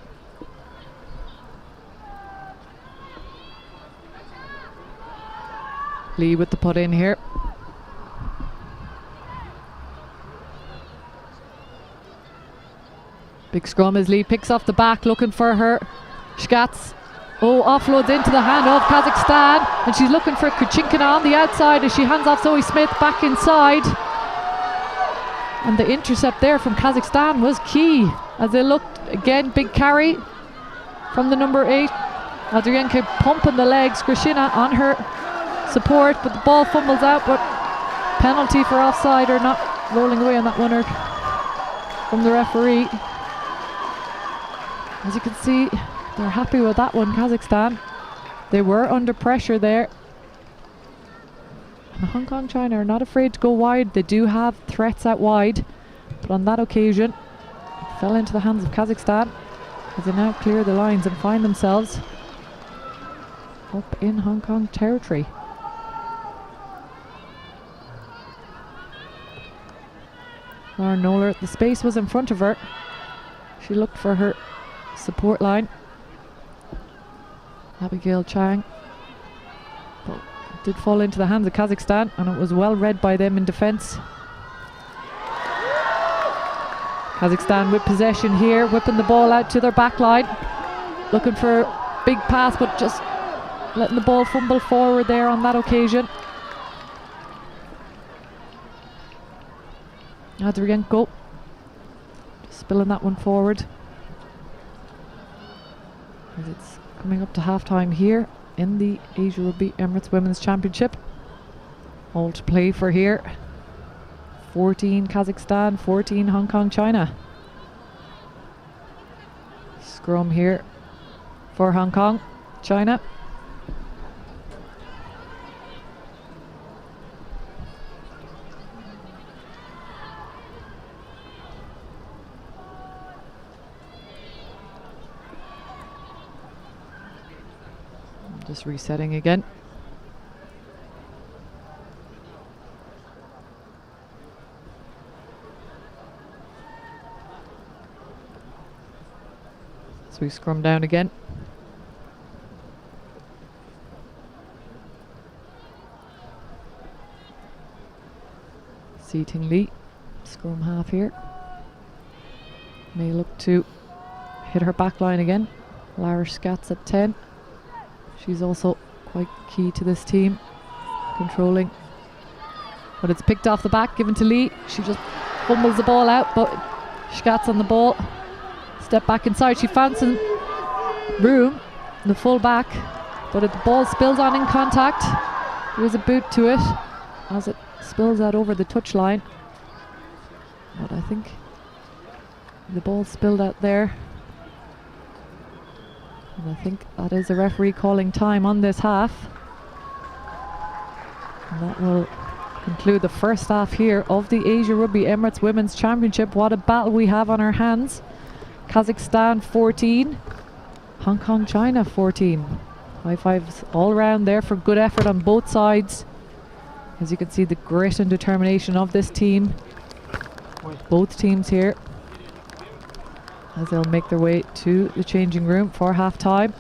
Lee with the put in here. Big scrum as Lee picks off the back, looking for her. Schatz. Oh, offloads into the hand of Kazakhstan, and she's looking for Kuchinkina on the outside as she hands off Zoe Smith back inside. And the intercept there from Kazakhstan was key as they looked again. Big carry from the number 8. Adrienke pumping the legs. Krishina on her support, but the ball fumbles out. But penalty for offside, or not rolling away on that one, or from the referee. As you can see, they're happy with that one, Kazakhstan. They were under pressure there. And Hong Kong, China are not afraid to go wide. They do have threats out wide, but on that occasion it fell into the hands of Kazakhstan as they now clear the lines and find themselves up in Hong Kong territory. Lauren Noller, the space was in front of her. She looked for her support line. Abigail Chang, but it did fall into the hands of Kazakhstan, and it was well read by them in defence. Kazakhstan with possession here, whipping the ball out to their back line, looking for a big pass, but just letting the ball fumble forward there on that occasion. Adrienko just spilling that one forward. As it's coming up to half-time here in the Asia Rugby Emirates Women's Championship. All to play for here. 14 Kazakhstan, 14 Hong Kong, China. Scrum here for Hong Kong, China. Just resetting again. So we scrum down again. Seating Lee, scrum half here. May look to hit her back line again. Lara Scats at 10. She's also quite key to this team, controlling. But it's picked off the back, given to Lee. She just fumbles the ball out, but Scats on the ball. Step back inside. She found some room in the full back, but the ball spills on in contact. There was a boot to it as it spills out over the touchline. But I think the ball spilled out there. And I think that is the referee calling time on this half. And that will conclude the first half here of the Asia Rugby Emirates Women's Championship. What a battle we have on our hands. Kazakhstan 14, Hong Kong, China 14. High fives all around there for good effort on both sides. As you can see, the grit and determination of this team. Both teams here, as they'll make their way to the changing room for half-time.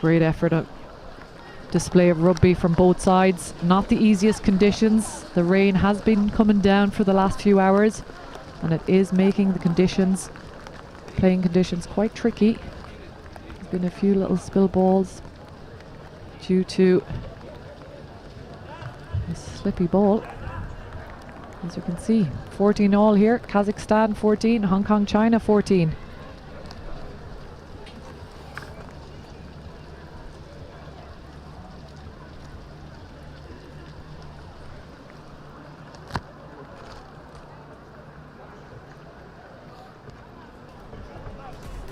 Great effort, a display of rugby from both sides. Not the easiest conditions. The rain has been coming down for the last few hours, and it is making the conditions, playing conditions, quite tricky. There's been a few little spill balls due to a slippy ball. As you can see, 14 all here. Kazakhstan 14, Hong Kong, China 14.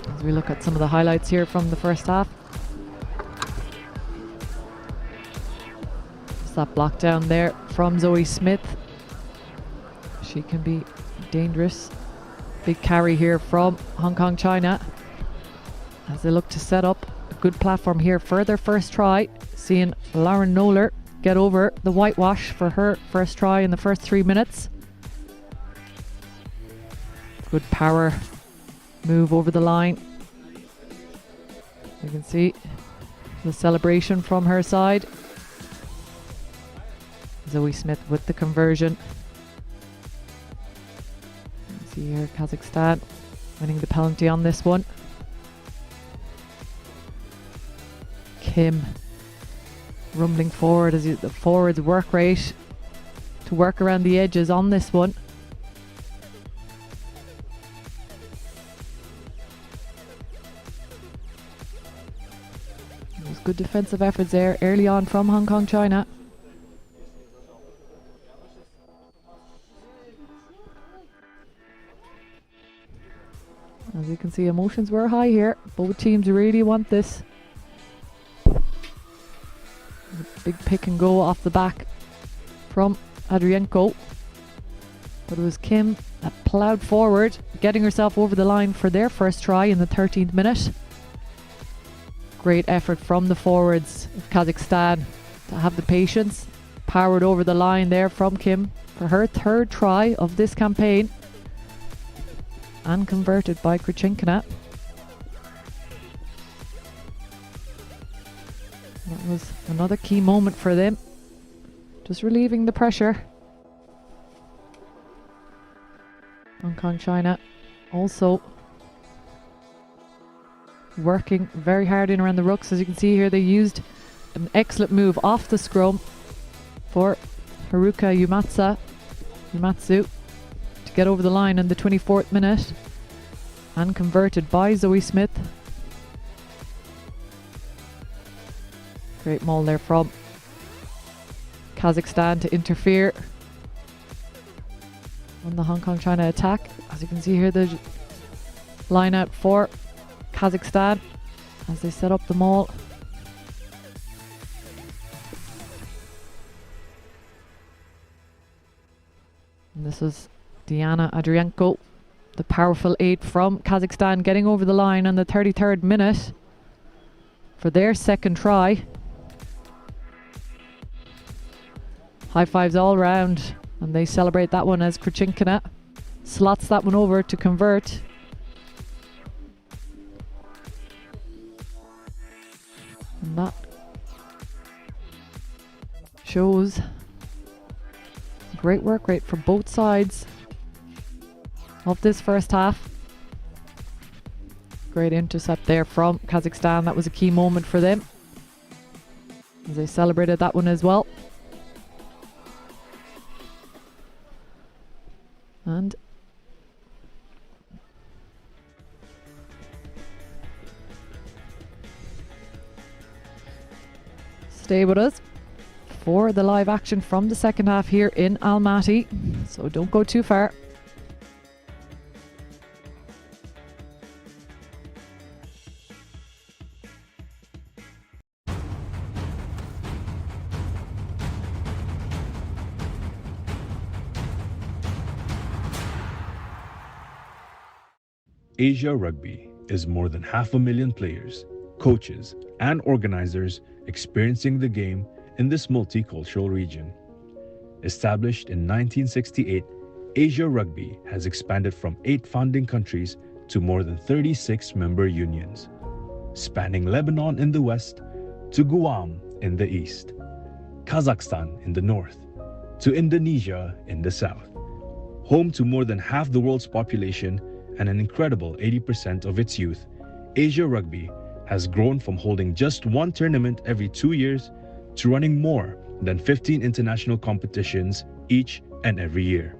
As we look at some of the highlights here from the first half. It's that block down there from Zoe Smith. She can be dangerous. Big carry here from Hong Kong, China, as they look to set up a good platform here for their first try. Seeing Lauren Noller get over the whitewash for her first try in the first 3 minutes. Good power move over the line. You can see the celebration from her side. Zoe Smith with the conversion. See here, Kazakhstan winning the penalty on this one. Kim rumbling forward as the forwards work rate to work around the edges on this one. There's good defensive efforts there early on from Hong Kong, China. As you can see, emotions were high here. Both teams really want this. Big pick and go off the back from Adrienko. But it was Kim that ploughed forward, getting herself over the line for their first try in the 13th minute. Great effort from the forwards of Kazakhstan to have the patience. Powered over the line there from Kim for her third try of this campaign. And converted by Krichinkina. That was another key moment for them. Just relieving the pressure. Hong Kong, China also working very hard in around the rucks. As you can see here, they used an excellent move off the scrum for Haruka Yumatsa Matsu to get over the line in the 24th minute and converted by Zoe Smith. Great maul there from Kazakhstan to interfere on the Hong Kong China attack. As you can see here, the line out for Kazakhstan as they set up the maul. And this is Diana Adrienko, the powerful 8 from Kazakhstan, getting over the line on the 33rd minute for their second try. High fives all round, and they celebrate that one as Krchinkina slots that one over to convert. And that shows great work rate for both sides of this first half. Great intercept there from Kazakhstan. That was a key moment for them as they celebrated that one as well. And stay with us for the live action from the second half here in Almaty, so don't go too far. Asia Rugby is more than 500,000 players, coaches, and organizers experiencing the game in this multicultural region. Established in 1968, Asia Rugby has expanded from 8 founding countries to more than 36 member unions, spanning Lebanon in the west to Guam in the east, Kazakhstan in the north, to Indonesia in the south. Home to more than half the world's population and an incredible 80% of its youth, Asia Rugby has grown from holding just one tournament every 2 years to running more than 15 international competitions each and every year.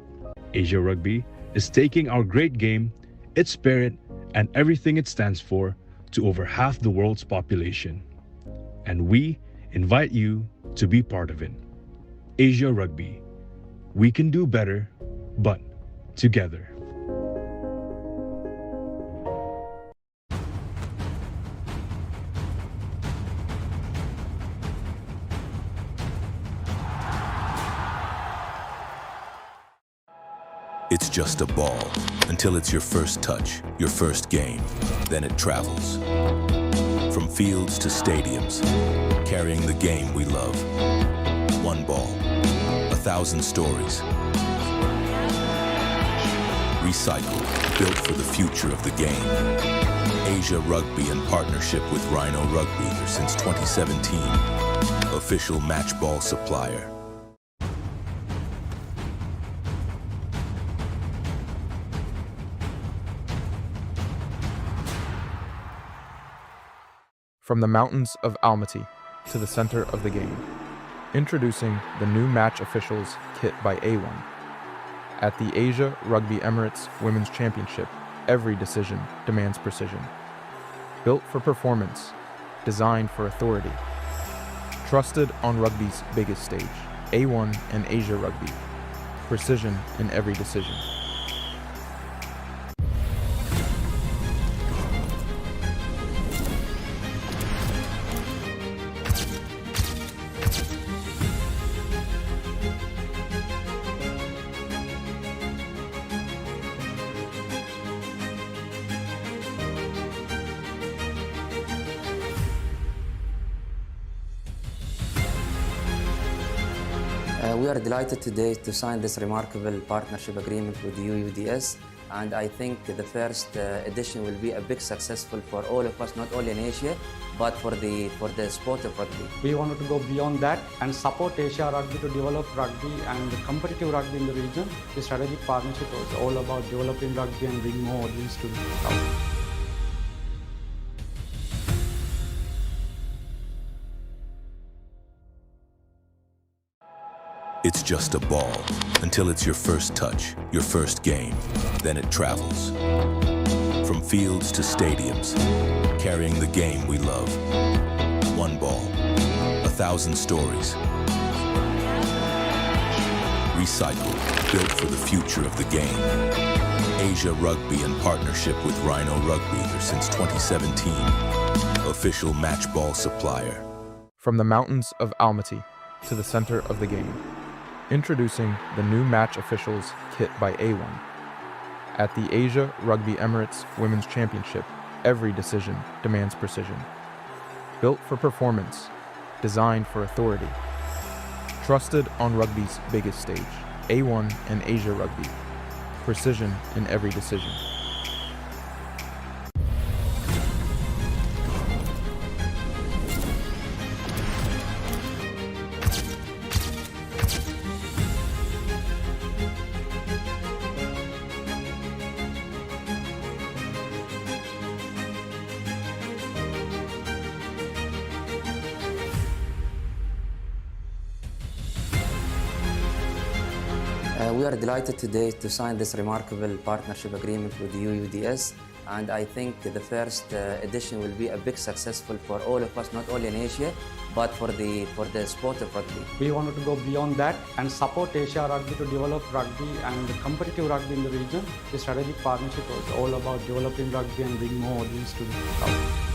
Asia Rugby is taking our great game, its spirit, and everything it stands for to over half the world's population. And we invite you to be part of it. Asia Rugby. We can do better, but together. It's just a ball until it's your first touch, your first game. Then it travels. From fields to stadiums, carrying the game we love. One ball, 1,000 stories. Recycled, built for the future of the game. Asia Rugby in partnership with Rhino Rugby since 2017. Official match ball supplier. From the mountains of Almaty to the center of the game. Introducing the new match officials kit by A1. At the Asia Rugby Emirates Women's Championship, every decision demands precision. Built for performance, designed for authority. Trusted on rugby's biggest stage, A1 and Asia Rugby. Precision in every decision. We are delighted today to sign this remarkable partnership agreement with UUDS, and I think the first edition will be a big successful for all of us, not only in Asia, but for the sport of rugby. We wanted to go beyond that and support Asia Rugby to develop rugby and competitive rugby in the region. The strategic partnership was all about developing rugby and bring more audience to the south. It's just a ball until it's your first touch, your first game. Then it travels. From fields to stadiums, carrying the game we love. One ball, 1,000 stories. Recycled, built for the future of the game. Asia Rugby in partnership with Rhino Rugby since 2017. Official match ball supplier. From the mountains of Almaty to the center of the game. Introducing the new match officials kit by A1. At the Asia Rugby Emirates Women's Championship, every decision demands precision. Built for performance, designed for authority. Trusted on rugby's biggest stage, A1 and Asia Rugby. Precision in every decision. We are delighted today to sign this remarkable partnership agreement with UUDS, and I think the first edition will be a big successful for all of us, not only in Asia, but for the sport of rugby. We wanted to go beyond that and support Asia Rugby to develop rugby and competitive rugby in the region. The strategic partnership was all about developing rugby and bring more audience to the south.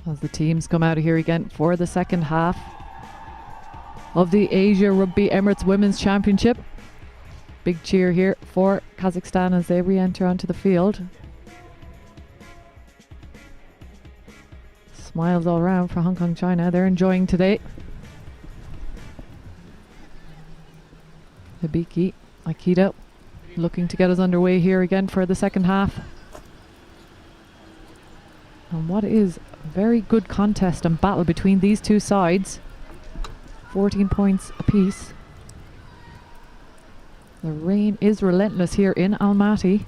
As the teams come out of here again for the second half of the Asia Rugby Emirates Women's Championship. Big cheer here for Kazakhstan as they re-enter onto the field. Smiles all around for Hong Kong China. They're enjoying today. Hibiki, Aikido looking to get us underway here again for the second half. And what is a very good contest and battle between these two sides. 14 points apiece. The rain is relentless here in Almaty.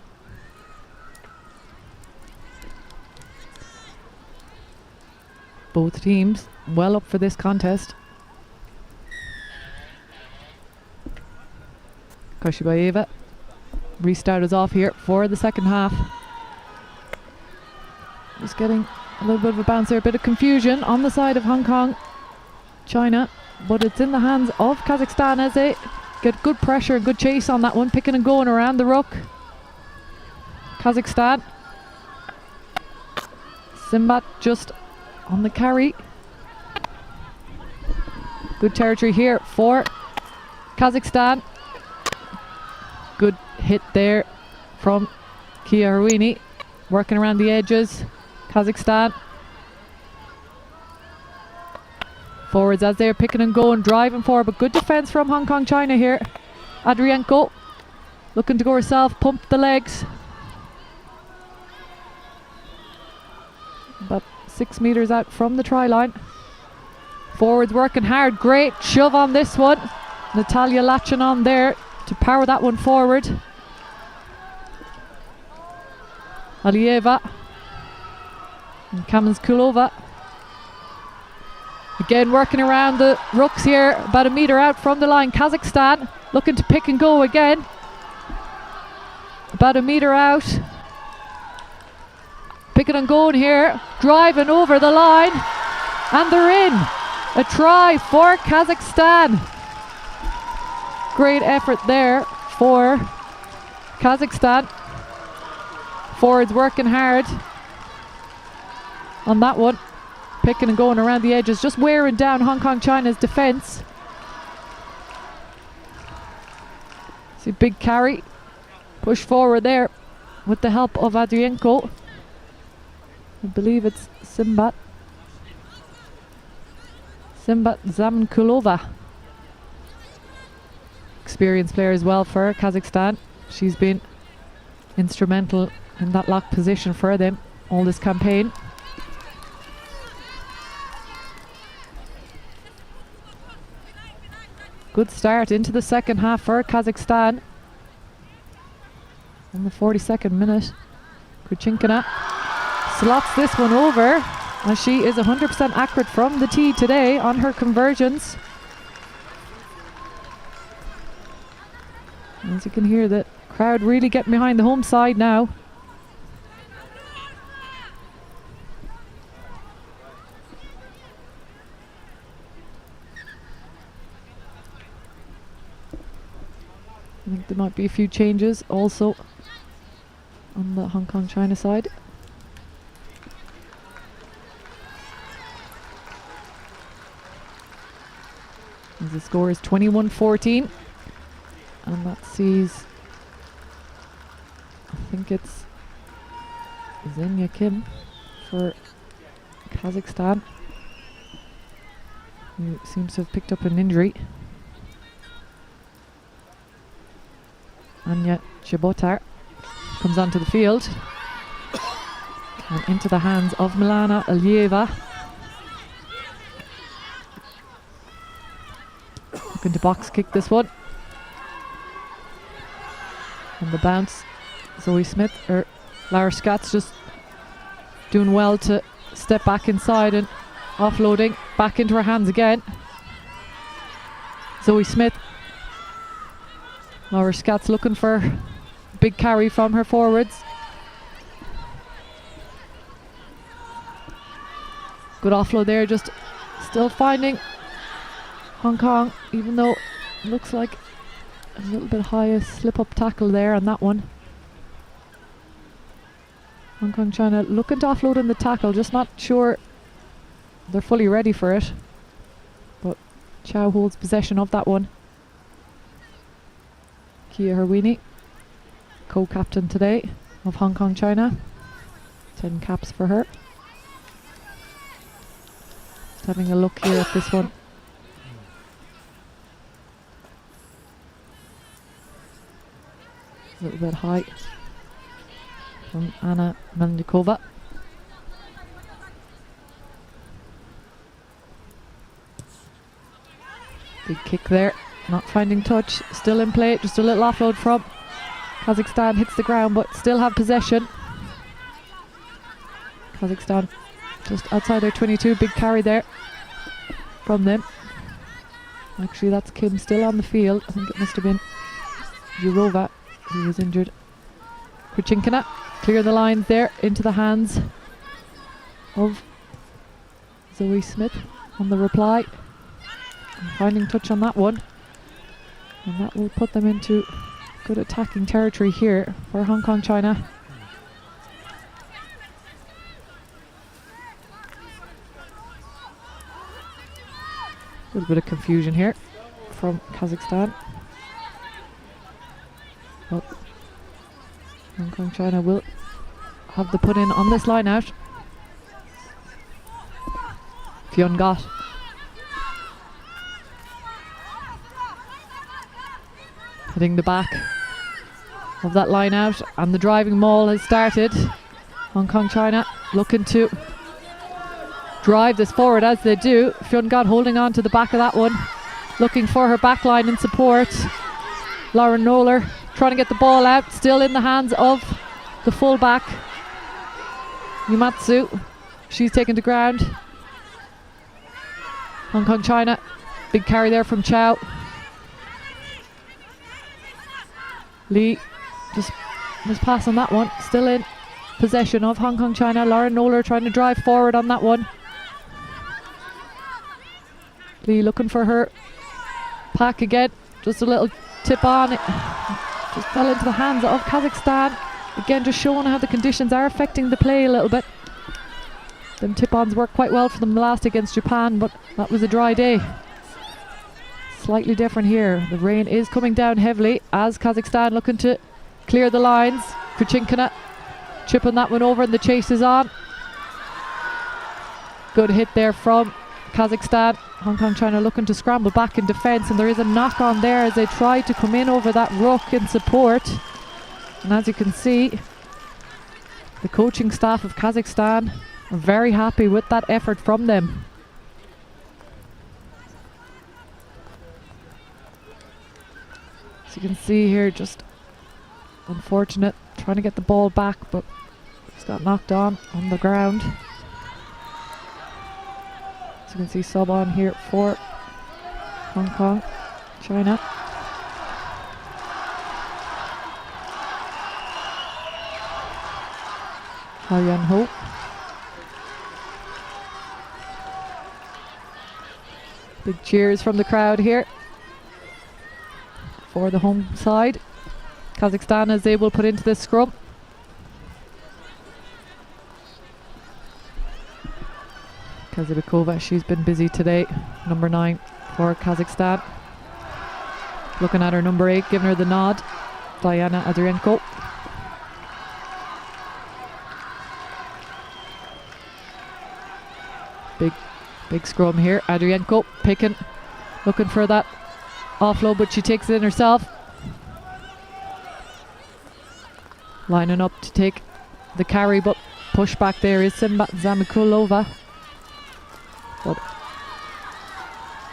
Both teams well up for this contest. Koshibaeva restart us off here for the second half. Just getting a little bit of a bounce there, a bit of confusion on the side of Hong Kong China, but it's in the hands of Kazakhstan as they get good pressure, good chase on that one, picking and going around the ruck. Kazakhstan. Simbat just on the carry. Good territory here for Kazakhstan. Good hit there from Kia Haruini, working around the edges. Kazakhstan. Forwards as they're picking and going, driving forward, but good defence from Hong Kong China here. Adrienko looking to go herself, pump the legs. 6 meters out from the try line. Forwards working hard. Great shove on this one. Natalia latching on there to power that one forward. Alieva and Kamenskulova. Again working around the rooks here, about a metre out from the line. Kazakhstan looking to pick and go again. About a metre out. Picking and going here, driving over the line, and they're in. A try for Kazakhstan. Great effort there for Kazakhstan. Forwards working hard on that one. Picking and going around the edges, just wearing down Hong Kong China's defence. See, big carry. Push forward there with the help of Adrienko. I believe it's Simbat Zamkulova. Experienced player as well for Kazakhstan. She's been instrumental in that lock position for them all this campaign. Good start into the second half for Kazakhstan. In the 42nd minute, Kurchinkina slots this one over, as she is 100% accurate from the tee today on her conversions. As you can hear, the crowd really getting behind the home side now. I think there might be a few changes also on the Hong Kong China side. As the score is 21-14, and that sees, I think it's Zhenya Kim for Kazakhstan, who seems to have picked up an injury. Anya Chibotar comes onto the field and into the hands of Milana Alieva. Looking to box kick this one. And the bounce, Zoe Smith, or Lara Scott's just doing well to step back inside and offloading back into her hands again. Zoe Smith. Laura Scott's looking for big carry from her forwards. Good offload there, just still finding Hong Kong, even though it looks like a little bit high, a slip-up tackle there on that one. Hong Kong China looking to offload in the tackle, just not sure they're fully ready for it. But Chow holds possession of that one. Kia Herwini, co-captain today of Hong Kong China. 10 caps for her. Just having a look here at this one. A little bit high from Anna Melnikova. Big kick there. Not finding touch, still in play, just a little offload from Kazakhstan, hits the ground but still have possession. Kazakhstan just outside their 22, big carry there from them. Actually that's Kim still on the field, I think it must have been Yurova who was injured. Kurchinkina clear the lines there into the hands of Zoe Smith on the reply. And finding touch on that one. And that will put them into good attacking territory here for Hong Kong China. A little bit of confusion here from Kazakhstan. But Hong Kong China will have the put in on this line out. Fionn Gott. Hitting the back of that line out, and the driving maul has started. Hong Kong China looking to drive this forward as they do. Fiongat holding on to the back of that one, looking for her back line in support. Lauren Noller trying to get the ball out, still in the hands of the fullback Yumatsu. She's taken to ground. Hong Kong China, big carry there from Chow. Lee just pass on that one, still in possession of Hong Kong China. Lauren Noller trying to drive forward on that one. Lee looking for her pack again, just a little tip on it, just fell into the hands of Kazakhstan. Again, just showing how the conditions are affecting the play a little bit. Them tip-ons worked quite well for them last against Japan, but that was a dry day. Slightly different here. The rain is coming down heavily as Kazakhstan looking to clear the lines. Kuchinkina chipping that one over and the chase is on. Good hit there from Kazakhstan. Hong Kong China looking to scramble back in defence, and there is a knock on there as they try to come in over that ruck in support. And as you can see, the coaching staff of Kazakhstan are very happy with that effort from them. As you can see here, just unfortunate trying to get the ball back, but it's got knocked on the ground. As you can see, sub on here for Hong Kong China. Hao Yan Ho. Big cheers from the crowd here for the home side. Kazakhstan as they will put into this scrum. Kazibekova, she's been busy today. Number 9 for Kazakhstan. Looking at her number 8, giving her the nod. Diana Adrienko. Big scrum here. Adrienko picking, looking for that offload, but she takes it in herself. Lining up to take the carry, but push back there is Simba Zamikulova. But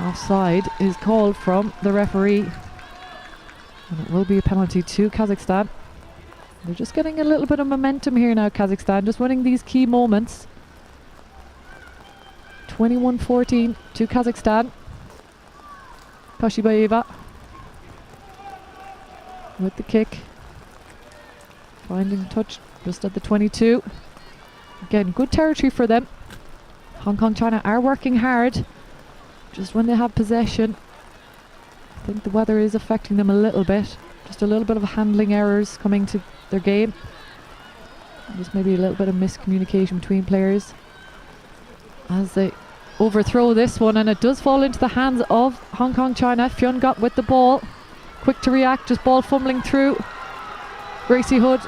offside is called from the referee, and it will be a penalty to Kazakhstan. They're just getting a little bit of momentum here now, Kazakhstan, just winning these key moments. 21-14 to Kazakhstan. Kashibaeva with the kick, finding touch just at the 22. Again, good territory for them. Hong Kong China are working hard just when they have possession. I think the weather is affecting them a little bit. Just a little bit of handling errors coming to their game. Just maybe a little bit of miscommunication between players as they overthrow this one, and it does fall into the hands of Hong Kong China. Fiongat with the ball, quick to react, just ball fumbling through. Gracie Hood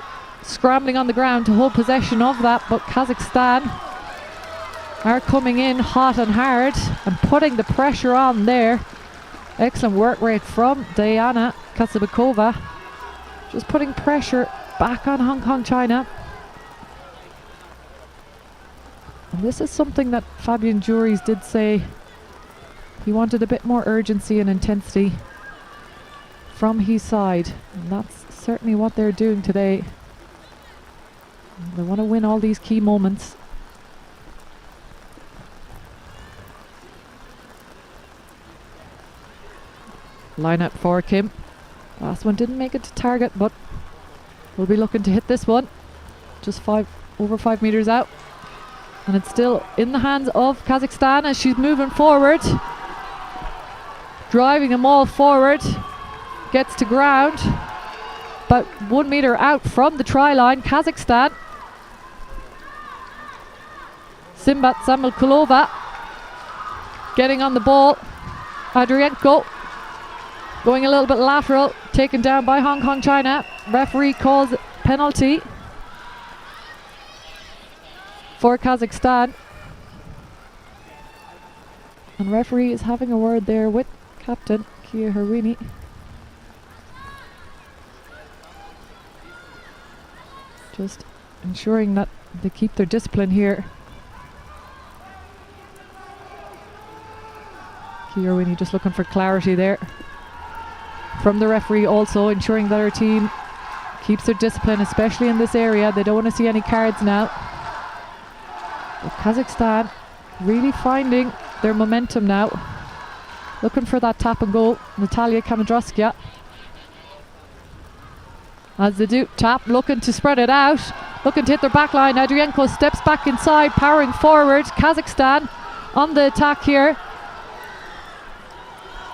scrambling on the ground to hold possession of that, but Kazakhstan are coming in hot and hard and putting the pressure on there. Excellent work rate from Diana Kazibekova, just putting pressure back on Hong Kong China. And this is something that Fabian Juries did say. He wanted a bit more urgency and intensity from his side, and that's certainly what they're doing today. They want to win all these key moments. Line up for Kim. Last one didn't make it to target, but we'll be looking to hit this one. Just over 5 meters out. And it's still in the hands of Kazakhstan as she's moving forward. Driving them all forward. Gets to ground. About 1 meter out from the try line. Kazakhstan. Simbat Zamikulova getting on the ball. Adrienko going a little bit lateral. Taken down by Hong Kong China. Referee calls penalty for Kazakhstan. And referee is having a word there with captain Kia Harini. Just ensuring that they keep their discipline here. Here Winnie just looking for clarity there from the referee, also ensuring that her team keeps their discipline, especially in this area. They don't want to see any cards now. But Kazakhstan really finding their momentum now. Looking for that tap and go. Natalia Kamendroskia. As they do, tap, looking to spread it out. Looking to hit their back line. Adrienko steps back inside, powering forward. Kazakhstan on the attack here.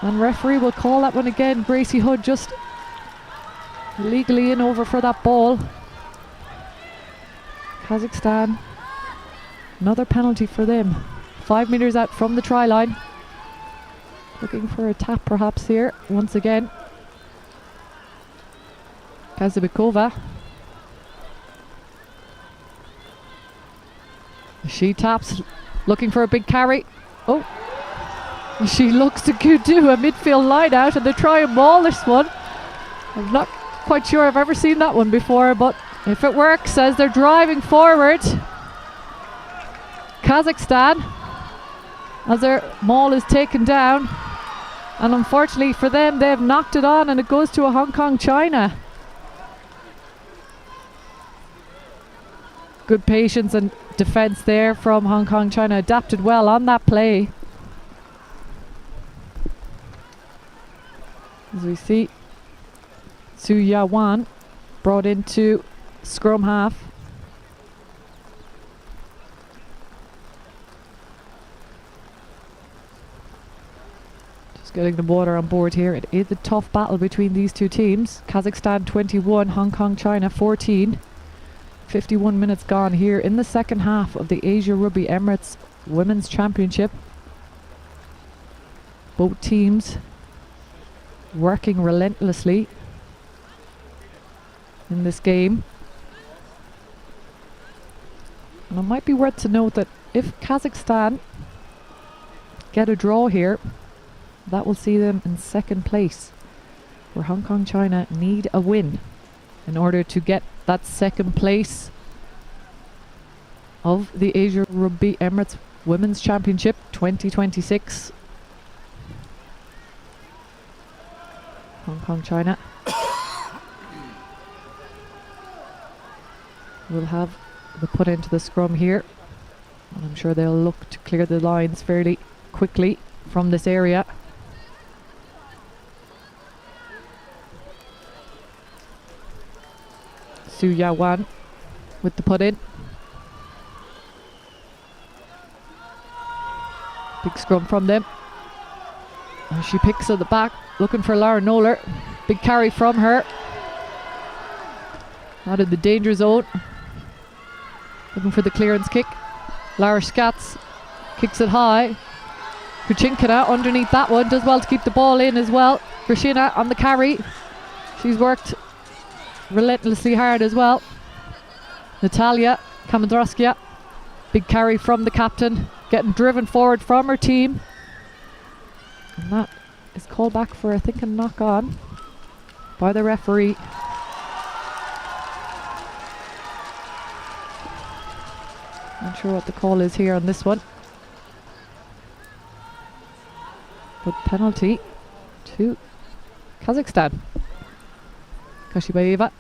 And referee will call that one again. Gracie Hood just legally in over for that ball. Kazakhstan, another penalty for them. 5 meters out from the try line. Looking for a tap perhaps here once again. Kazabekova. She taps, looking for a big carry. Oh, she looks to do a midfield line out, and they try and maul this one. I'm not quite sure I've ever seen that one before, but if it works, as they're driving forward, Kazakhstan, as their maul is taken down, and unfortunately for them, they've knocked it on, and it goes to a Hong Kong China. Good patience and defense there from Hong Kong China, adapted well on that play. As we see, Su Yawan brought into scrum half. Just getting the water on board here. It is a tough battle between these two teams. Kazakhstan 21, Hong Kong China 14. 51 minutes gone here in the second half of the Asia Rugby Emirates Women's Championship. Both teams working relentlessly in this game. And it might be worth to note that if Kazakhstan get a draw here, that will see them in second place, where Hong Kong China need a win in order to get that second place of the Asia Rugby Emirates Women's Championship 2026. Hong Kong China will have the put into the scrum here, and I'm sure they'll look to clear the lines fairly quickly from this area. Su Yawan with the put in. Big scrum from them. And she picks at the back, looking for Lara Noller. Big carry from her. Out of the danger zone. Looking for the clearance kick. Lara Scats kicks it high. Kuchinkina underneath that one, does well to keep the ball in as well. Krishina on the carry. She's worked relentlessly hard as well. Natalia Kamendroskia, big carry from the captain, getting driven forward from her team, and that is called back for, I think, a knock on by the referee. Not sure what the call is here on this one, but penalty to Kazakhstan. Kashibaeva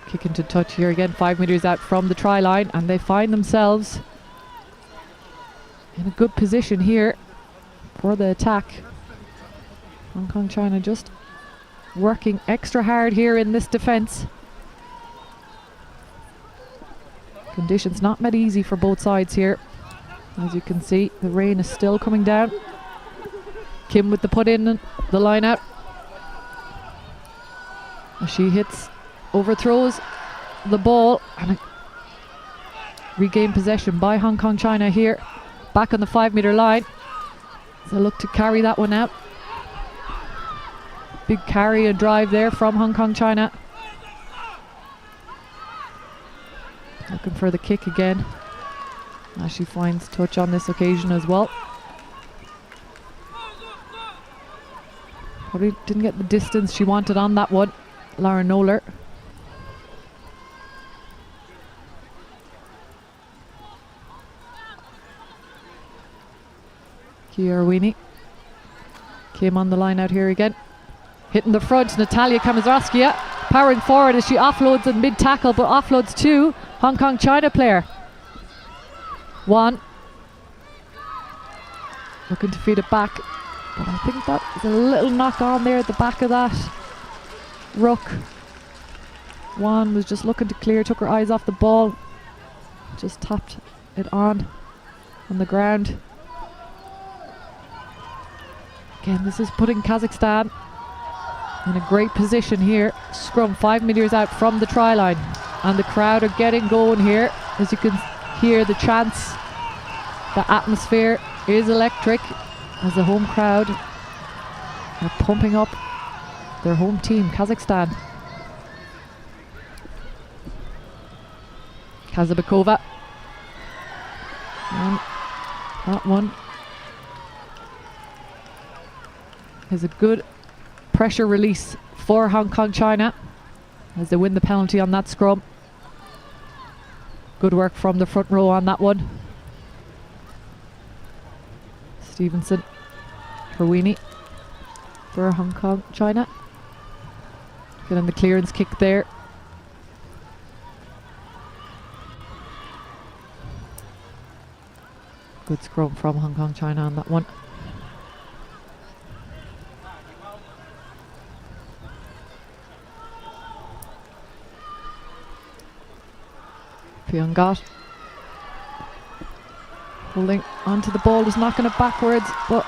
kick into touch here again, 5 meters out from the try line, and they find themselves in a good position here for the attack. Hong Kong China just working extra hard here in this defense. Conditions not made easy for both sides here. As you can see, the rain is still coming down. Kim with the put in, the line out. She hits, overthrows the ball, and regain possession by Hong Kong China here. Back on the 5 meter line. So look to carry that one out. Big carry and drive there from Hong Kong China. Looking for the kick again, as she finds touch on this occasion as well. Probably didn't get the distance she wanted on that one, Lara Noller. Kiarwini came on the line out here again. Hitting the front, Natalia Kamazraskia powering forward as she offloads in mid-tackle, but offloads to Hong Kong China player. One. Looking to feed it back. But I think that was a little knock on there at the back of that ruck. One was just looking to clear, took her eyes off the ball. Just tapped it on the ground. Again, this is putting Kazakhstan in a great position here. Scrum 5 metres out from the try line. And the crowd are getting going here. As you can hear the chants, the atmosphere is electric as the home crowd are pumping up their home team, Kazakhstan. Kazabekova. And that one is a good pressure release for Hong Kong China as they win the penalty on that scrum. Good work from the front row on that one. Stevenson, Herwini for Hong Kong China. Getting the clearance kick there. Good scrum from Hong Kong China on that one. Pyongyang holding onto the ball, just knocking it backwards, but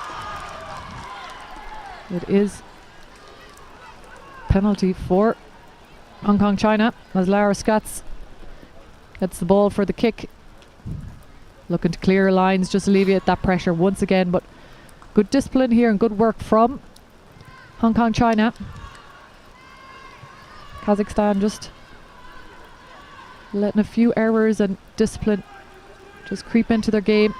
it is penalty for Hong Kong China as Lara Scats gets the ball for the kick. Looking to clear lines, just alleviate that pressure once again, but good discipline here and good work from Hong Kong China. Kazakhstan just letting a few errors and discipline just creep into their game.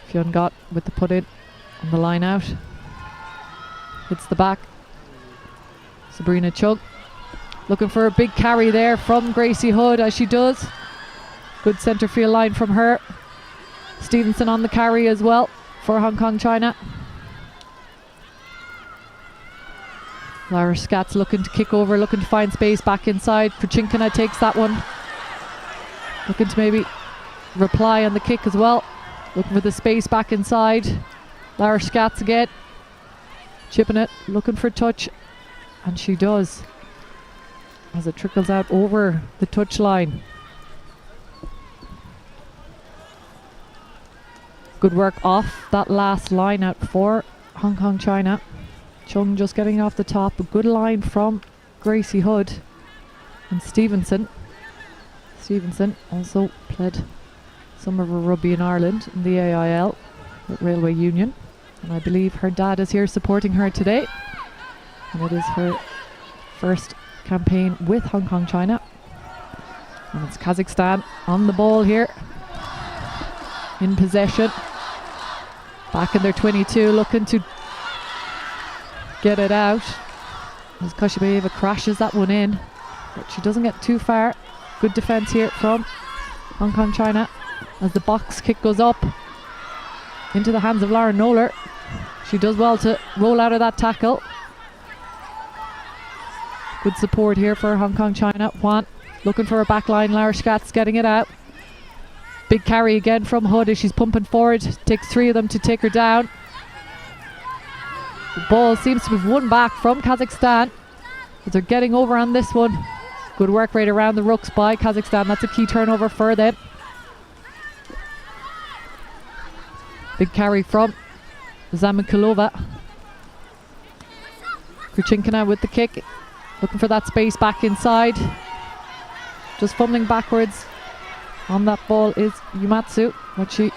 Pyongyang with the put in on the line out. Hits the back. Sabrina Chung looking for a big carry there from Gracie Hood as she does. Good centre field line from her. Stevenson on the carry as well for Hong Kong China. Lara Scats looking to kick over, looking to find space back inside. Kuchinkina takes that one. Looking to maybe reply on the kick as well. Looking for the space back inside. Lara Scats again. Chipping it, looking for a touch. And she does. As it trickles out over the touch line. Good work off that last line out for Hong Kong China. Chung just getting off the top. A good line from Gracie Hood and Stevenson. Stevenson also played some of her rugby in Ireland in the AIL at Railway Union. And I believe her dad is here supporting her today. And it is her first campaign with Hong Kong China. And it's Kazakhstan on the ball here. In possession. Back in their 22, looking to get it out as Koshibayeva crashes that one in, but she doesn't get too far. Good defense here from Hong Kong China as the box kick goes up into the hands of Lauren Noller. She does well to roll out of that tackle. Good support here for Hong Kong China. Juan looking for a back line. Lara Scats getting it out. Big carry again from Hood as she's pumping forward. Takes 3 of them to take her down. The ball seems to have won back from Kazakhstan as they're getting over on this one. Good work rate around the rucks by Kazakhstan. That's a key turnover for them. Big carry from Zamikulova. Kuchinkina with the kick. Looking for that space back inside. Just fumbling backwards on that ball is Yumatsu, but she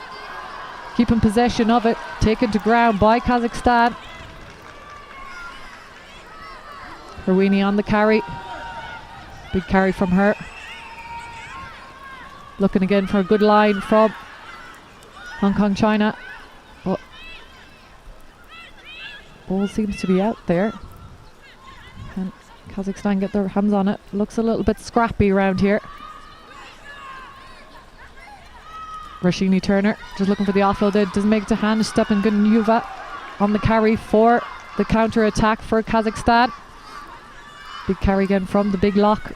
keeping possession of it. Taken to ground by Kazakhstan. Herwini on the carry. Big carry from her. Looking again for a good line from Hong Kong China. But ball seems to be out there. Can Kazakhstan get their hands on it? Looks a little bit scrappy around here. Rashini Turner just looking for the offload there, doesn't make it to hand. Stepan Gunyuva on the carry for the counter attack for Kazakhstan. Big carry again from the big lock.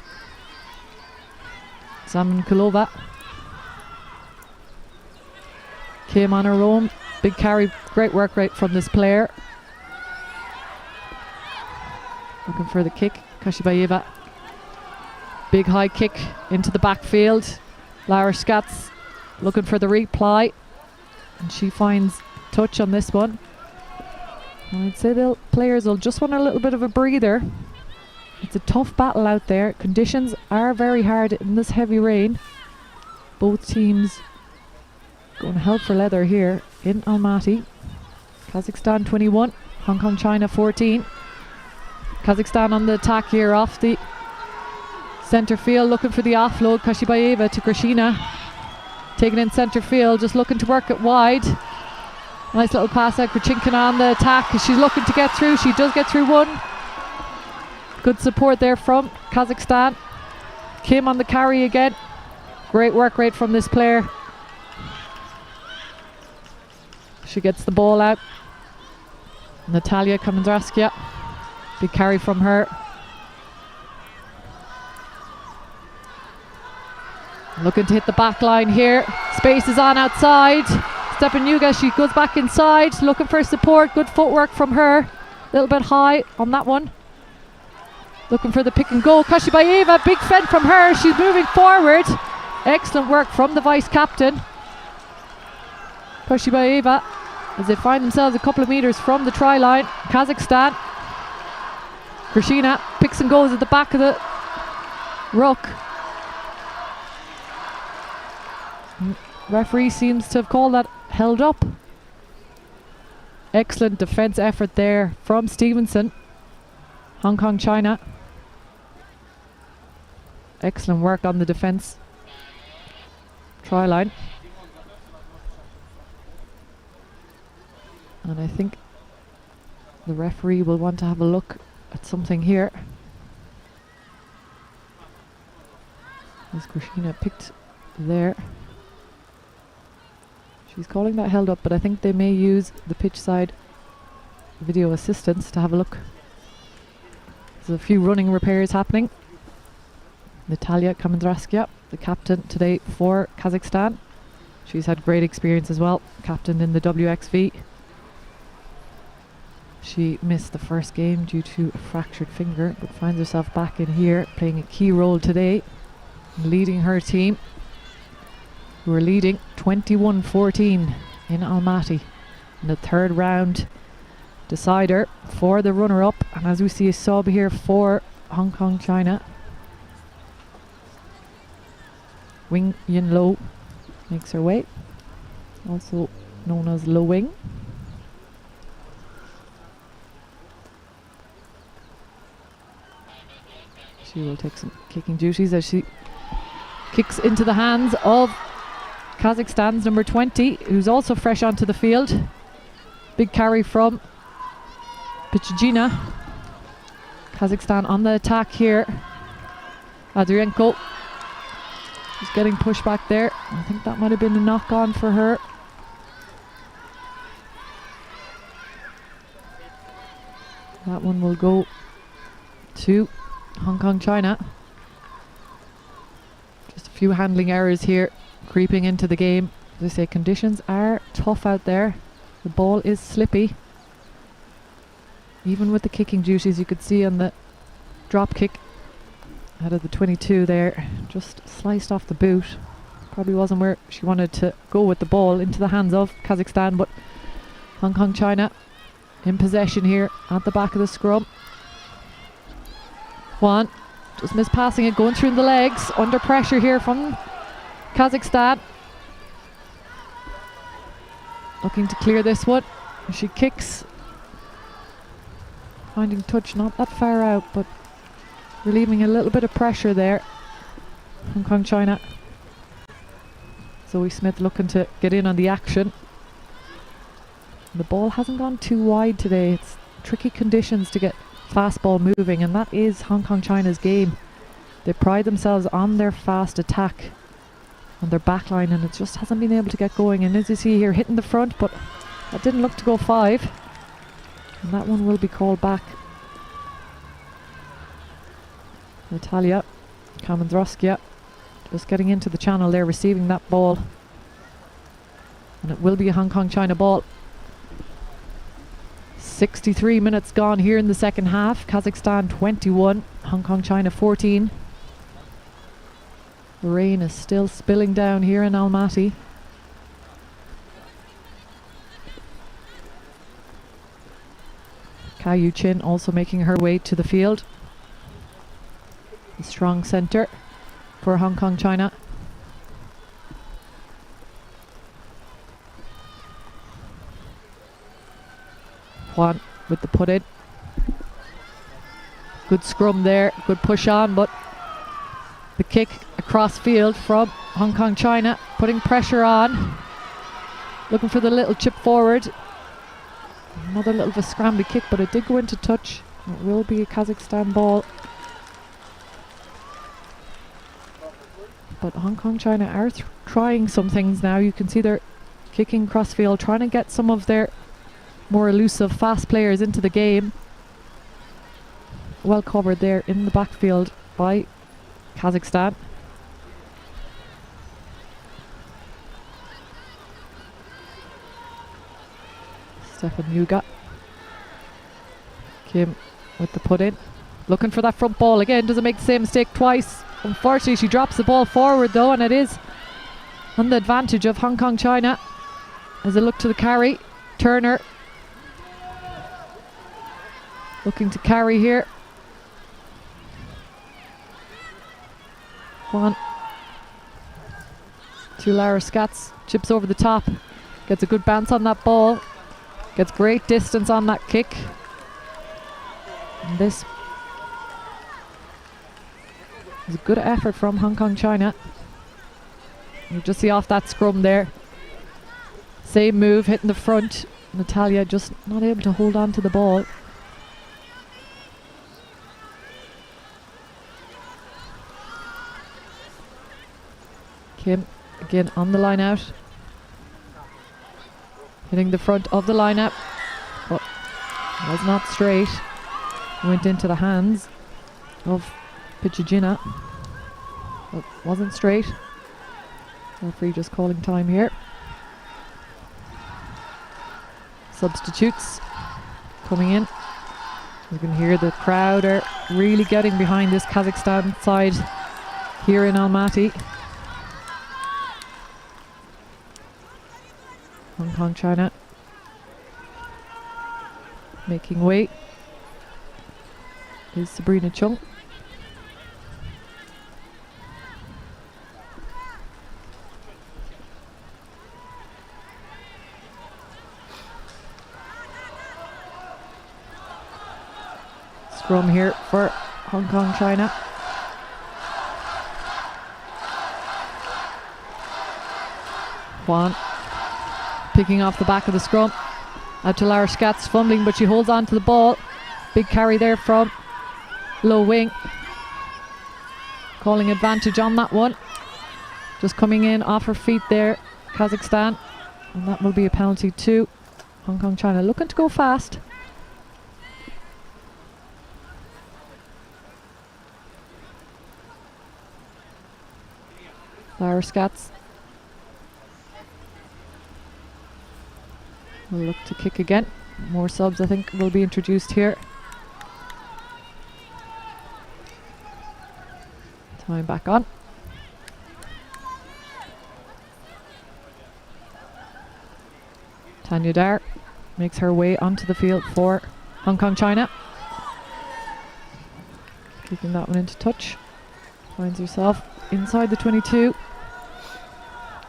Zaman Kulova came on her own. Big carry, great work rate from this player. Looking for the kick, Kashibayeva. Big high kick into the backfield. Lara Scats looking for the reply, and she finds touch on this one. I'd say the players will just want a little bit of a breather. It's a tough battle out there. Conditions are very hard in this heavy rain. Both teams going hell for leather here in Almaty. Kazakhstan 21, Hong Kong China 14. Kazakhstan on the attack here off the centre field, looking for the offload. Kashibayeva to Krishina, taking in centre field, just looking to work it wide. Nice little pass out. Krachinkin on the attack. She's looking to get through. She does get through one. Good support there from Kazakhstan. Kim on the carry again. Great work rate from this player. She gets the ball out. Natalia Kamandraskia. Big carry from her. Looking to hit the back line here. Space is on outside. Stepanuga, she goes back inside, looking for support. Good footwork from her. A little bit high on that one. Looking for the pick and go. Kashibayeva, big fend from her. She's moving forward. Excellent work from the vice captain. Kashibayeva, as they find themselves a couple of meters from the try line. Kazakhstan. Krishina picks and goes at the back of the ruck. Referee seems to have called that held up. Excellent defense effort there from Stevenson. Hong Kong China. Excellent work on the defense try line. And I think the referee will want to have a look at something here. As Krishina picked there. She's calling that held up, but I think they may use the pitch side video assistance to have a look. There's a few running repairs happening. Natalia Kamandraskia, the captain today for Kazakhstan. She's had great experience as well, captain in the WXV. She missed the first game due to a fractured finger, but finds herself back in here, playing a key role today, leading her team, who are leading 21-14 in Almaty in the third round decider for the runner-up. And as we see a sub here for Hong Kong China, Wing Yin Lo makes her way, also known as Lo Wing. She will take some kicking duties as she kicks into the hands of Kazakhstan's number 20, who's also fresh onto the field. Big carry from Pichigina. Kazakhstan on the attack here. Adrienko is getting pushed back there. I think that might have been a knock on for her. That one will go to Hong Kong China. Just a few handling errors here creeping into the game. As I say, conditions are tough out there. The ball is slippy. Even with the kicking duties, you could see on the drop kick out of the 22 there, just sliced off the boot. Probably wasn't where she wanted to go with the ball, into the hands of Kazakhstan, but Hong Kong China in possession here at the back of the scrum. Juan just missed passing it, going through the legs, under pressure here from Kazakhstan. Looking to clear this one. She kicks, finding touch not that far out, but relieving a little bit of pressure there. Hong Kong China. Zoe Smith looking to get in on the action. The ball hasn't gone too wide today. It's tricky conditions to get fast ball moving, and that is Hong Kong China's game. They pride themselves on their fast attack. on their back line, and it just hasn't been able to get going. And as you see here, hitting the front, but that didn't look to go 5. And that one will be called back. Natalia Kamendroskia just getting into the channel there, receiving that ball. And it will be a Hong Kong China ball. 63 minutes gone here in the second half. Kazakhstan 21, Hong Kong China 14. The rain is still spilling down here in Almaty. Kayu Chin also making her way to the field. A strong centre for Hong Kong China. Juan with the put in. Good scrum there, good push on, but the kick across field from Hong Kong China, putting pressure on. Looking for the little chip forward. Another little of a scrambly kick, but it did go into touch. It will be a Kazakhstan ball. But Hong Kong China are trying some things now. You can see they're kicking cross field, trying to get some of their more elusive, fast players into the game. Well covered there in the backfield by Kazakhstan. Stefan Yuga. Kim with the put in. Looking for that front ball again. Doesn't make the same mistake twice. Unfortunately, she drops the ball forward though, and it is on the advantage of Hong Kong China as they look to the carry. Turner looking to carry here. Juan to Lara Scats, chips over the top, gets a good bounce on that ball, gets great distance on that kick. And this is a good effort from Hong Kong China. You just see off that scrum there. Same move, hitting the front. Natalia just not able to hold on to the ball. Kim again on the line out. Hitting the front of the lineup, but was not straight. Went into the hands of Pichigina, but wasn't straight. Referee just calling time here. Substitutes coming in. You can hear the crowd are really getting behind this Kazakhstan side here in Almaty. Hong Kong China making way is Sabrina Chung. Scrum here for Hong Kong China. Juan picking off the back of the scrum. Out to Lara Scats, fumbling, but she holds on to the ball. Big carry there from Low Wing. Calling advantage on that one. Just coming in off her feet there, Kazakhstan. And that will be a penalty to Hong Kong China. Looking to go fast. Lara Scats will look to kick again. More subs I think will be introduced here. Time back on. Tanya Dar makes her way onto the field for Hong Kong China. Keeping that one into touch. Finds herself inside the 22.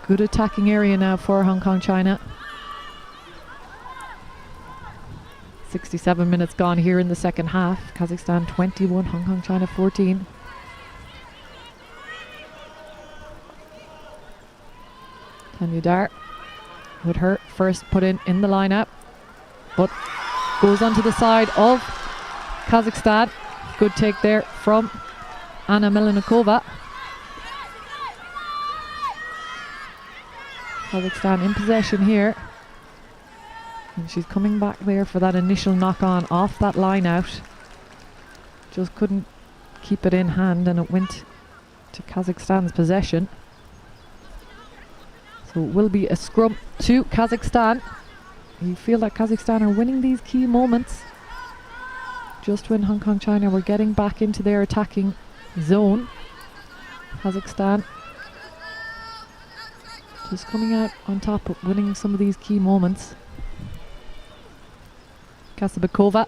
Good attacking area now for Hong Kong China. 67 minutes gone here in the second half. Kazakhstan 21, Hong Kong China 14. Tanya Dar with her first put in the lineup, but goes onto the side of Kazakhstan. Good take there from Anna Melinikova. Kazakhstan in possession here. And she's coming back there for that initial knock on off that line out. Just couldn't keep it in hand and it went to Kazakhstan's possession. So it will be a scrum to Kazakhstan. You feel that Kazakhstan are winning these key moments just when Hong Kong China were getting back into their attacking zone. Kazakhstan just coming out on top of winning some of these key moments. Kasabakova.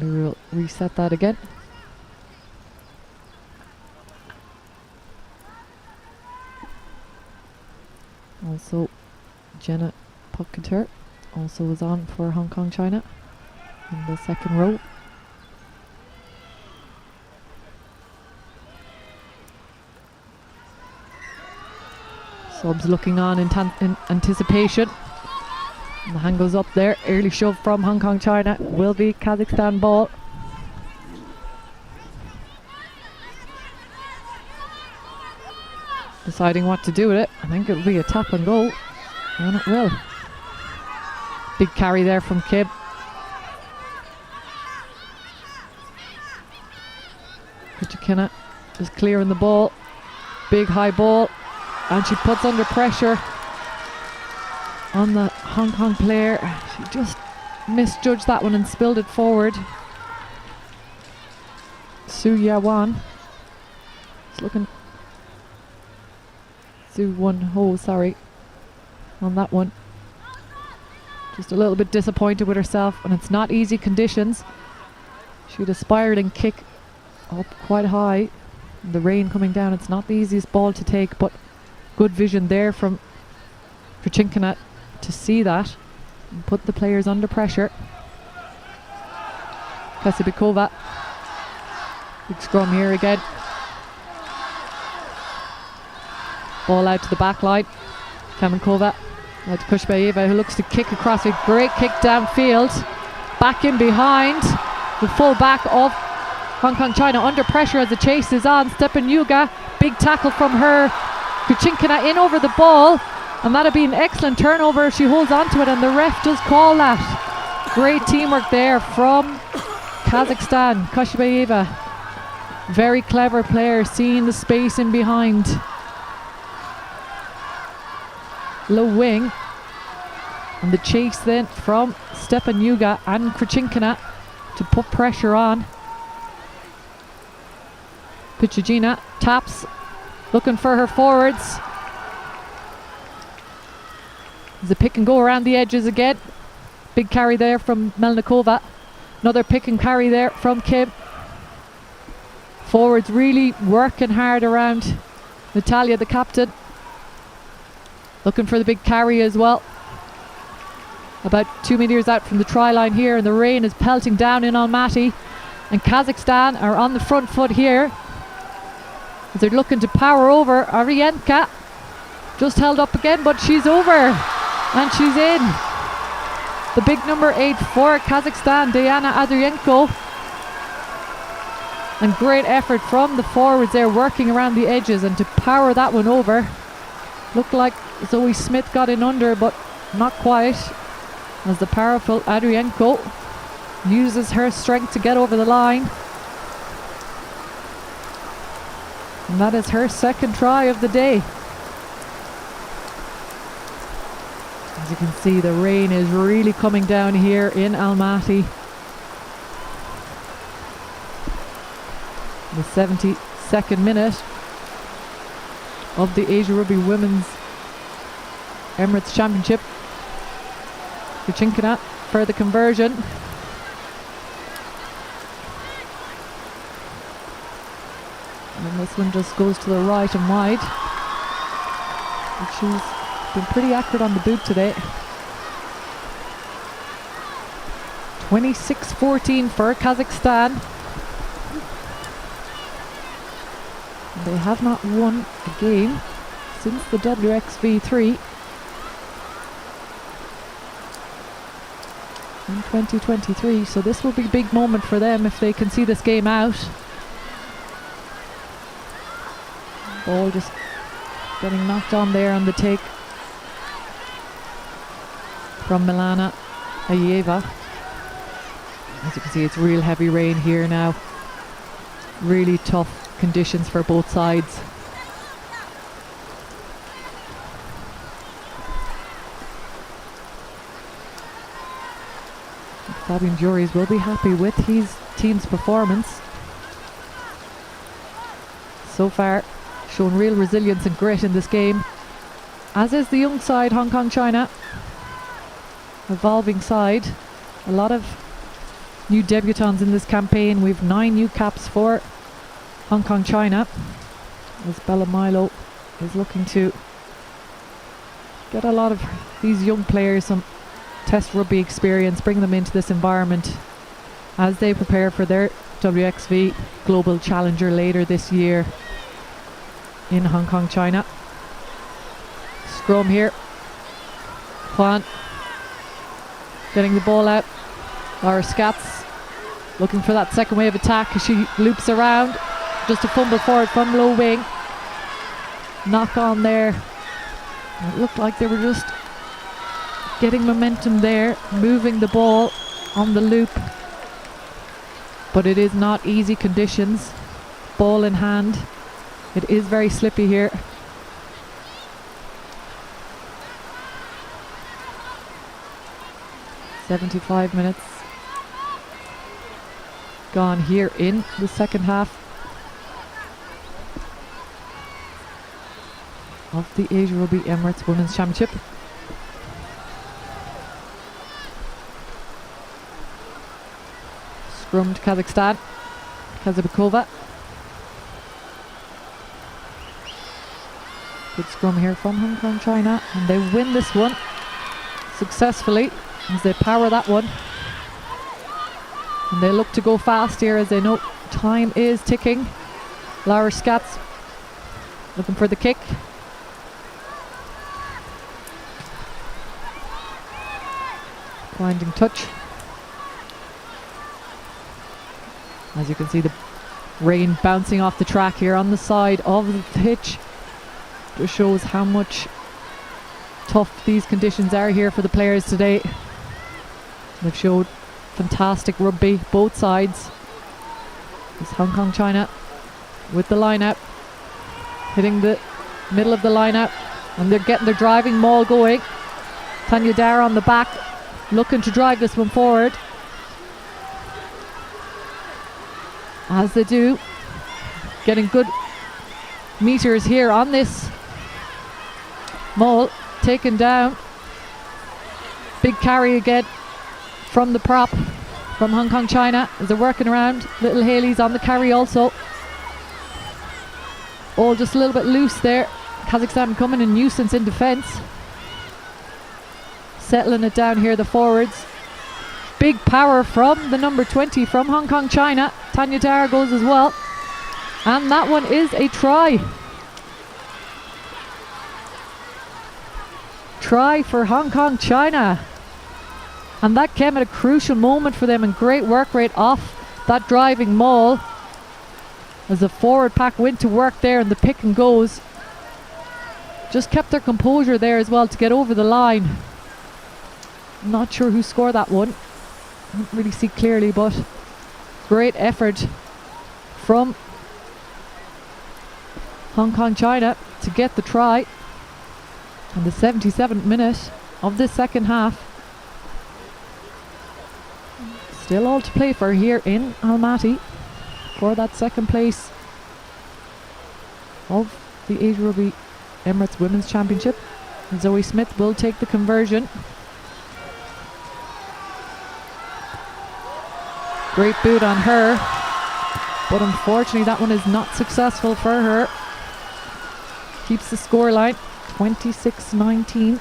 We will reset that again. Also, Jenna Pucketer also was on for Hong Kong China in the second row. Subs looking on in anticipation. And the hand goes up there. Early shove from Hong Kong China. Will be Kazakhstan ball. Deciding what to do with it. I think it'll be a tap and go. And it will. Big carry there from Kim. Kuchikina just clearing the ball. Big high ball. And she puts under pressure on the Hong Kong player. She just misjudged that one and spilled it forward. Su Yawan is looking. Su Won Ho, sorry, on that one. Just a little bit disappointed with herself, and it's not easy conditions. She'd aspired and kick up quite high. The rain coming down, it's not the easiest ball to take, but good vision there from Krichinkina to see that and put the players under pressure. Kasibikova. Big scrum here again. Ball out to the back line. Kamenkova out to Kushbayeva, who looks to kick across. A great kick downfield. Back in behind. The full back of Hong Kong China under pressure as the chase is on. Stepanuga. Big tackle from her. Kuchinkina in over the ball, and that'll be an excellent turnover if she holds on to it, and the ref does call that. Great teamwork there from Kazakhstan. Kashbayeva, very clever player, seeing the space in behind. Low wing, and the chase then from Stepanuga and Krichinkina to put pressure on. Pichigina taps, looking for her forwards. There's a pick and go around the edges again. Big carry there from Melnikova. Another pick and carry there from Kim. Forwards really working hard around Natalia, the captain. Looking for the big carry as well. About 2 meters out from the try line here, and the rain is pelting down in Almaty. And Kazakhstan are on the front foot here. They're looking to power over. Arienka just held up again, but she's over and she's in. The big number 8 for Kazakhstan, Diana Adrienko. And great effort from the forwards there, working around the edges and to power that one over. Looked like Zoe Smith got in under, but not quite, as the powerful Adrienko uses her strength to get over the line. And that is her second try of the day. As you can see, the rain is really coming down here in Almaty. The 72nd minute of the Asia Rugby Women's Emirates Championship. Kuchinkina for the conversion. And this one just goes to the right and wide. But she's been pretty accurate on the boot today. 26-14 for Kazakhstan. They have not won a game since the WXV3 in 2023, so this will be a big moment for them if they can see this game out. Ball just getting knocked on there on the take from Milana Ayeva. As you can see, it's real heavy rain here now. Really tough conditions for both sides. Fabian Juries will be happy with his team's performance. So far, shown real resilience and grit in this game, as is the young side, Hong Kong China. Evolving side. A lot of new debutants in this campaign. We've 9 new caps for Hong Kong China, as Bella Milo is looking to get a lot of these young players some test rugby experience, bring them into this environment as they prepare for their WXV Global Challenger later this year in Hong Kong, China. Scrum here. Juan getting the ball out. Laura Scatz looking for that second wave attack as she loops around. Just a fumble forward from low wing. Knock on there. It looked like they were just getting momentum there, moving the ball on the loop. But it is not easy conditions. Ball in hand. It is very slippy here. "75 minutes gone here in the second half of the Asia Rugby Emirates Women's Championship. Scrum to Kazakhstan. Kazabekova. Good scrum here from Hong Kong China, and they win this one successfully as they power that one. And they look to go fast here as they know time is ticking. Laura Scatz looking for the kick. Winding touch. As you can see, the rain bouncing off the track here on the side of the pitch just shows how much tough these conditions are here for the players today. They've showed fantastic rugby, both sides. It's Hong Kong China with the line out, hitting the middle of the line out, and they're getting their driving maul going. Tanya Dara on the back, looking to drive this one forward. As they do, getting good meters here on this maul, taken down. Big carry again from the prop from Hong Kong China as they're working around. Little Haley's on the carry also. All just a little bit loose there. Kazakhstan coming in nuisance in defence. Settling it down here, the forwards. Big power from the number 20 from Hong Kong China. Tanya Dara goes as well. And that one is a try. Try for Hong Kong China. And that came at a crucial moment for them, and great work rate off that driving maul as the forward pack went to work there, and the pick and goes. Just kept their composure there as well to get over the line. Not sure who scored that one. Can't really see clearly, but great effort from Hong Kong China to get the try. In the 77th minute of this second half. Still all to play for here in Almaty for that second place of the Asia Rugby Emirates Women's Championship. And Zoe Smith will take the conversion. Great boot on her, but unfortunately that one is not successful for her. Keeps the scoreline 26-19.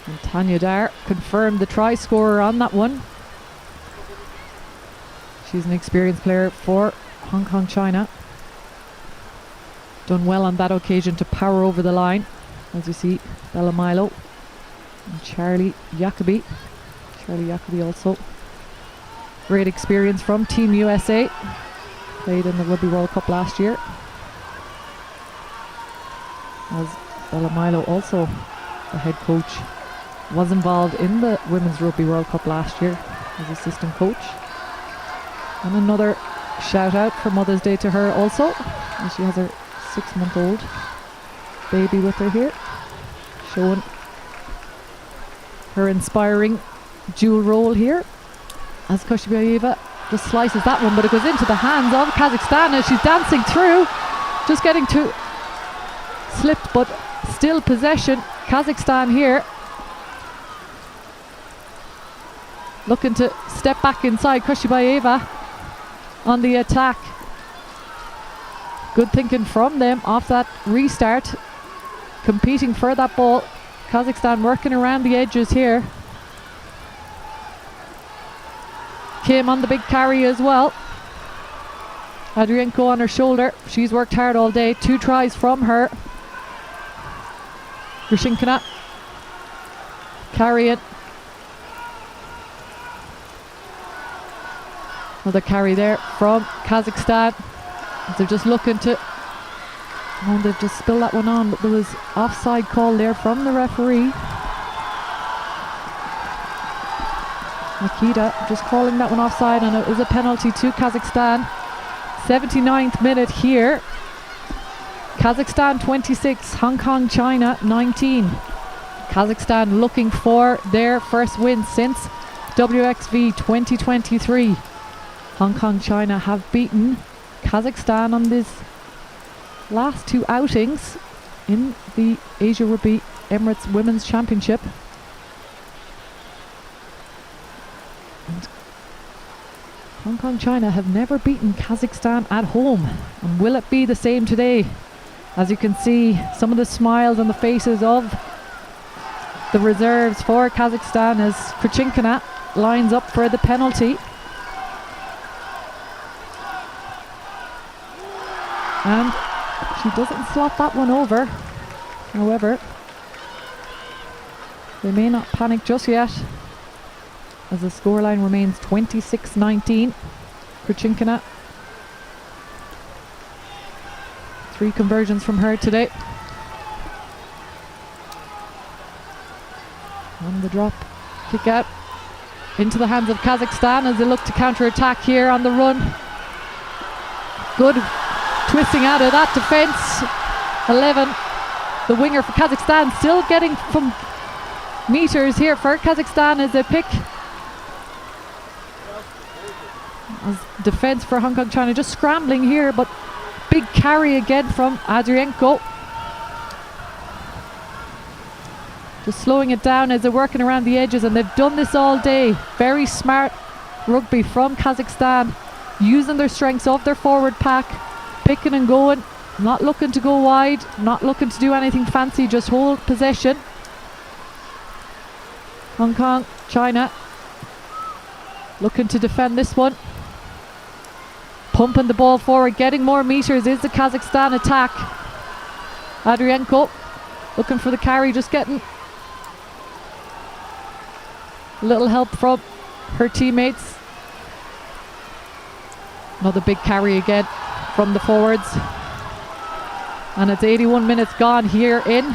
And Tanya Dar confirmed the try scorer on that one. She's an experienced player for Hong Kong China. Done well on that occasion to power over the line. As you see, Bella Milo And Charlie Jacobi also. Great experience from Team USA. Played in the Rugby World Cup last year. As Bella Milo, also the head coach, was involved in the Women's Rugby World Cup last year as assistant coach. And another shout out for Mother's Day to her also, as she has her 6-month-old baby with her here, showing her inspiring dual role here as Koshibayeva just slices that one, but it goes into the hands of Kazakhstan as she's dancing through, just getting to slipped, but still possession. Kazakhstan here looking to step back inside. Koshibayeva on the attack. Good thinking from them off that restart, competing for that ball. Kazakhstan working around the edges here. Kim on the big carry as well. Adrienko on her shoulder. She's worked hard all day. 2 tries from her. Grushinkina carrying. Another carry there from Kazakhstan. They're just looking to... Oh, they've just spilled that one on, but there was offside call there from the referee. Makita just calling that one offside, and it was a penalty to Kazakhstan. 79th minute here. Kazakhstan 26, Hong Kong, China 19. Kazakhstan looking for their first win since WXV 2023. Hong Kong, China have beaten Kazakhstan on this last 2 outings in the Asia Rugby Emirates Women's Championship. And Hong Kong, China have never beaten Kazakhstan at home. And will it be the same today? As you can see, some of the smiles on the faces of the reserves for Kazakhstan as Kurchinkina lines up for the penalty. And she doesn't slot that one over. However, they may not panic just yet, as the scoreline remains 26-19. Kurchinkina. 3 conversions from her today. On the drop, kick out into the hands of Kazakhstan as they look to counter-attack here on the run. Good twisting out of that defence. 11, the winger for Kazakhstan, still getting from meters here for Kazakhstan as they pick. As defence for Hong Kong, China just scrambling here, but big carry again from Adrienko. Just slowing it down as they're working around the edges, and they've done this all day. Very smart rugby from Kazakhstan, using their strengths of their forward pack, picking and going, not looking to go wide, not looking to do anything fancy, just hold possession. Hong Kong, China looking to defend this one. Pumping the ball forward, getting more meters is the Kazakhstan attack. Adrienko looking for the carry, just getting a little help from her teammates. Another big carry again from the forwards. And it's 81 minutes gone here in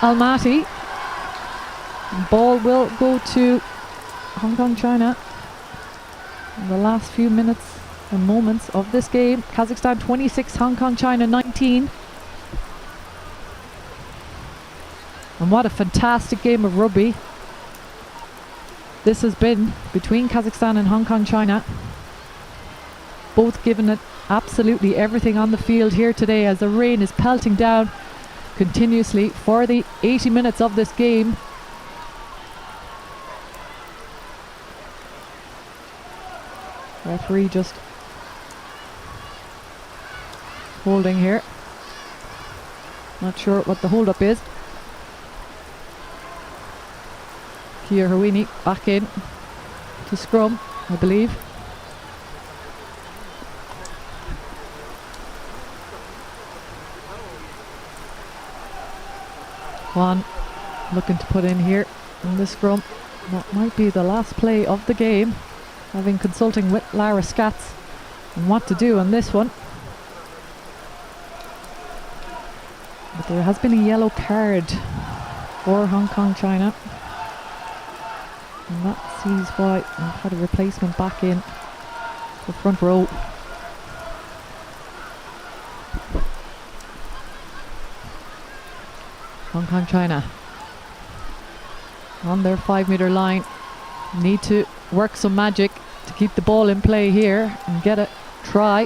Almaty. Ball will go to Hong Kong, China in the last few minutes and moments of this game. Kazakhstan 26, Hong Kong, China 19. And what a fantastic game of rugby this has been between Kazakhstan and Hong Kong, China. Both giving it absolutely everything on the field here today as the rain is pelting down continuously for the 80 minutes of this game. Referee just holding here. Not sure what the hold up is. Kia Hawini back in to scrum, I believe. One looking to put in here in the scrum. That might be the last play of the game, having consulting with Lara Scatz on what to do on this one. But there has been a yellow card for Hong Kong China, and that sees why we've had a replacement back in the front row. Hong Kong China on their 5 meter line need to work some magic to keep the ball in play here and get a try.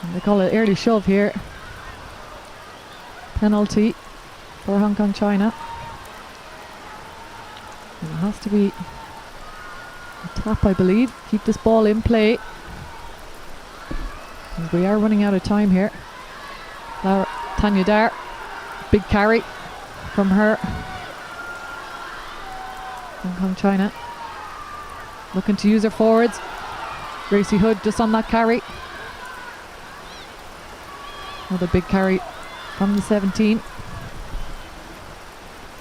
And they call it early shove here. Penalty for Hong Kong China. And it has to be a tap, I believe. Keep this ball in play. And we are running out of time here. Tanya Dar, big carry from her. Hong Kong China looking to use her forwards. Gracie Hood just on that carry. Another big carry from the 17.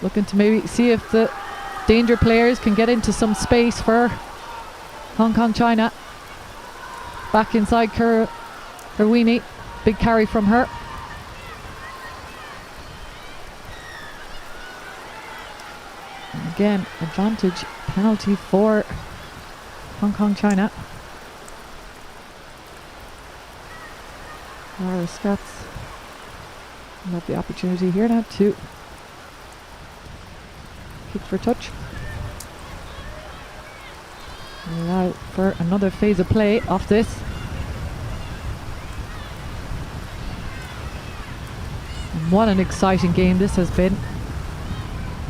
Looking to maybe see if the danger players can get into some space for Hong Kong China. Back inside Kerwini. Big carry from her. And again, advantage penalty for Hong Kong China. Lara Scatz will have the opportunity here now to kick for touch. Allow for another phase of play off this. And what an exciting game this has been.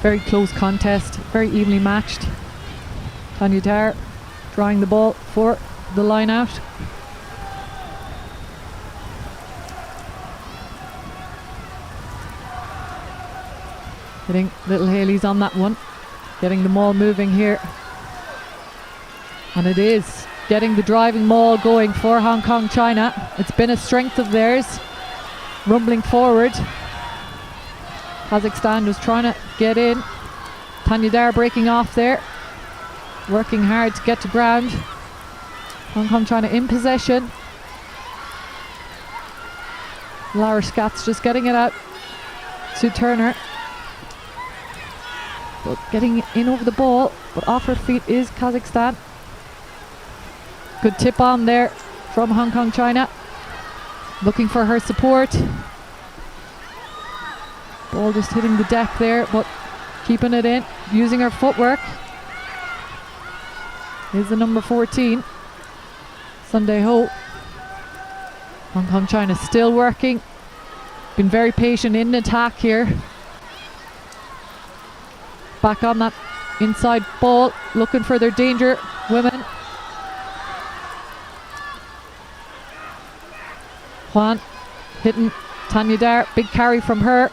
Very close contest, very evenly matched. Tanya Dar drawing the ball for the line out. Hitting little Haley's on that one. Getting the maul moving here. And it is getting the driving maul going for Hong Kong China. It's been a strength of theirs. Rumbling forward. Kazakhstan was trying to get in. Tanya Dar breaking off there. Working hard to get to ground. Hong Kong China in possession. Lara Scatz just getting it out to Turner. But getting in over the ball, but off her feet is Kazakhstan. Good tip on there from Hong Kong China. Looking for her support. Ball just hitting the deck there, but keeping it in, using her footwork. Is the number 14, Sunday Ho. Hong Kong China still working. Been very patient in attack here. Back on that inside ball, looking for their danger women. Juan hitting Tanya Dar, big carry from her.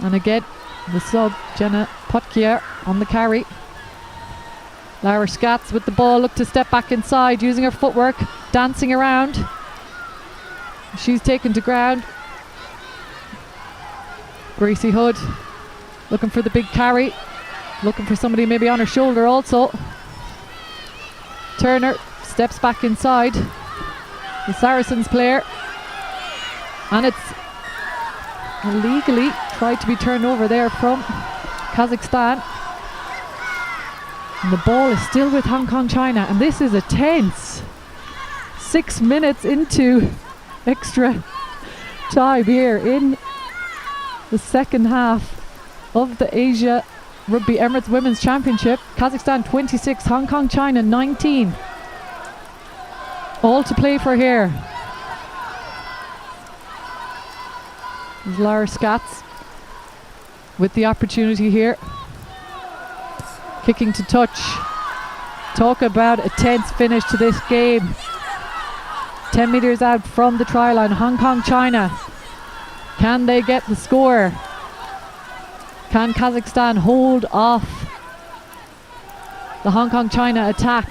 And again, the sub, Jenna Potkier on the carry. Lara Scatz with the ball, look to step back inside, using her footwork, dancing around. She's taken to ground. Gracie Hood looking for the big carry, looking for somebody maybe on her shoulder also. Turner steps back inside, the Saracens player, and it's illegally tried to be turned over there from Kazakhstan. And the ball is still with Hong Kong China, and this is a tense 6 minutes into extra time here in the second half of the Asia Rugby Emirates Women's Championship. Kazakhstan 26, Hong Kong China 19. All to play for here. There's Lara Scatz with the opportunity here. Kicking to touch. Talk about a tense finish to this game. 10 metres out from the try line, Hong Kong China. Can they get the score? Can Kazakhstan hold off the Hong Kong China attack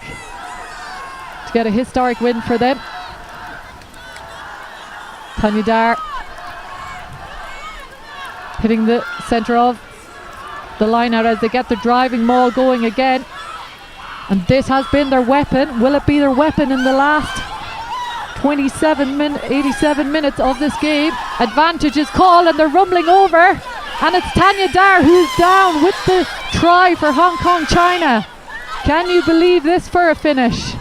to get a historic win for them? Tanya Dar hitting the centre of the line out as they get the driving maul going again. And this has been their weapon. Will it be their weapon in the last 87 minutes of this game? Advantage is called and they're rumbling over. And it's Tanya Dar who's down with the try for Hong Kong China. Can you believe this for a finish?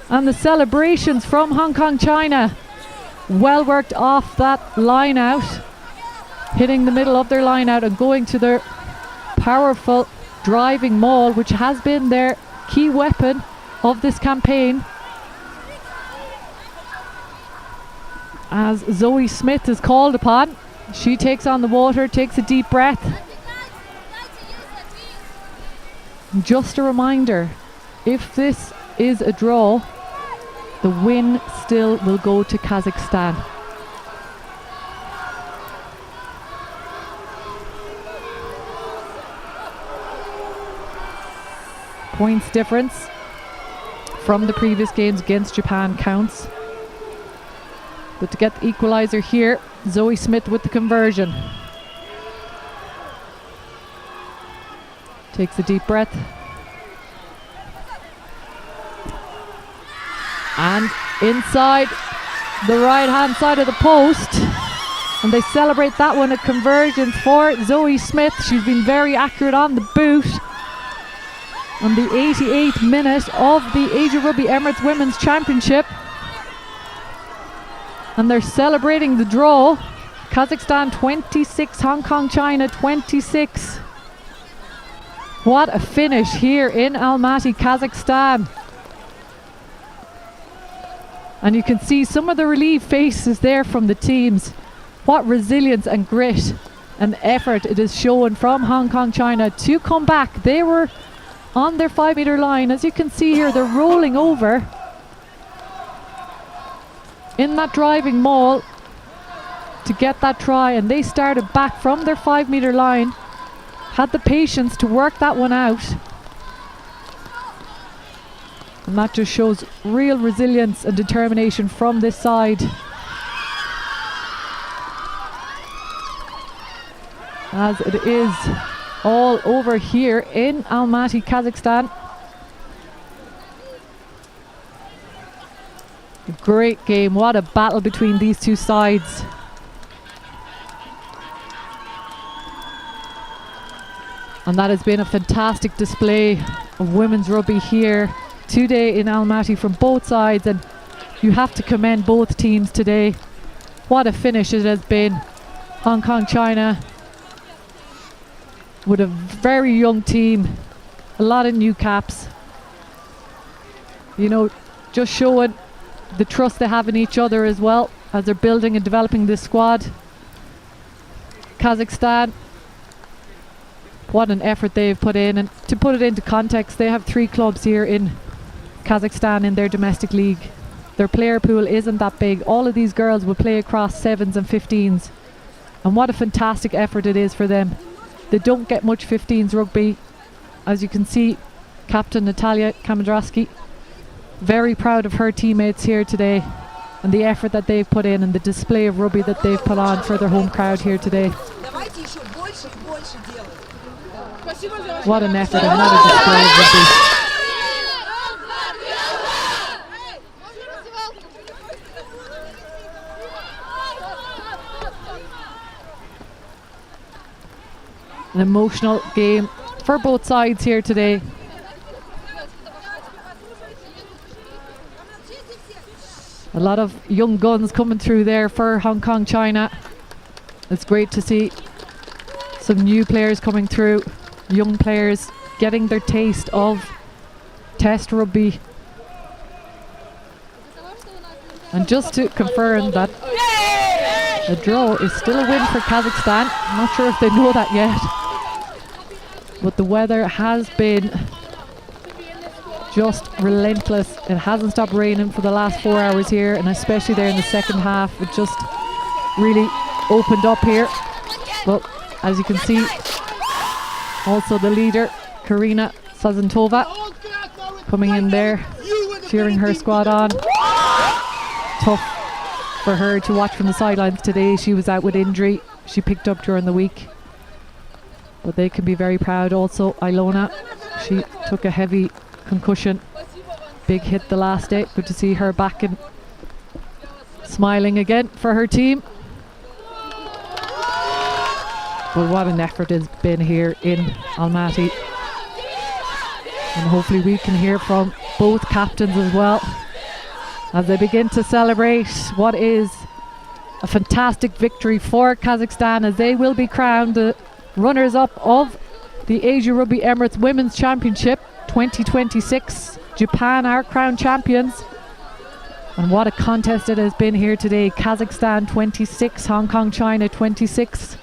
And the celebrations from Hong Kong China. Well worked off that line out. Hitting the middle of their line out and going to their powerful driving maul, which has been their key weapon of this campaign. As Zoe Smith is called upon, she takes on the water, takes a deep breath. Just a reminder, if this is a draw, the win still will go to Kazakhstan. Points difference from the previous games against Japan counts. But to get the equaliser here, Zoe Smith with the conversion. Takes a deep breath. And inside the right hand side of the post. And they celebrate that one, a conversion for Zoe Smith. She's been very accurate on the boot. On the 88th minute of the Asia Rugby Emirates Women's Championship. And they're celebrating the draw. Kazakhstan 26, Hong Kong China 26. What a finish here in Almaty, Kazakhstan. And you can see some of the relieved faces there from the teams. What resilience and grit and effort it is shown from Hong Kong China to come back. They were on their 5 metre line. As you can see here, they're rolling over in that driving maul to get that try, and they started back from their 5 metre line, had the patience to work that one out, and that just shows real resilience and determination from this side. As it is all over here in Almaty, Kazakhstan. A great game. What a battle between these two sides. And that has been a fantastic display of women's rugby here today in Almaty from both sides, and you have to commend both teams today. What a finish it has been. Hong Kong China with a very young team, a lot of new caps. You know, just showing the trust they have in each other as well as they're building and developing this squad. Kazakhstan, what an effort they've put in. And to put it into context, they have 3 clubs here in Kazakhstan in their domestic league. Their player pool isn't that big. All of these girls will play across 7s and 15s. And what a fantastic effort it is for them. They don't get much 15s rugby. As you can see, Captain Natalia Kamadrasky, very proud of her teammates here today and the effort that they've put in and the display of rugby that they've put on for their home crowd here today. What an effort and what a display of rugby. An emotional game for both sides here today. A lot of young guns coming through there for Hong Kong China. It's great to see some new players coming through, young players getting their taste of test rugby. And just to confirm that the draw is still a win for Kazakhstan. I'm not sure if they know that yet. But the weather has been just relentless. It hasn't stopped raining for the last 4 hours here, and especially there in the second half, it just really opened up here. Well, as you can see, also the leader, Karina Sazantova, coming in there, cheering her squad on. Tough for her to watch from the sidelines today. She was out with injury. She picked up during the week. But they can be very proud also. Ilona, she took a heavy concussion. Big hit the last day. Good to see her back and smiling again for her team. But what an effort has been here in Almaty. And hopefully we can hear from both captains as well as they begin to celebrate what is a fantastic victory for Kazakhstan, as they will be crowned the runners-up of the Asia Rugby Emirates Women's Championship 2026. Japan are crowned champions. And what a contest it has been here today. Kazakhstan 26, Hong Kong, China 26.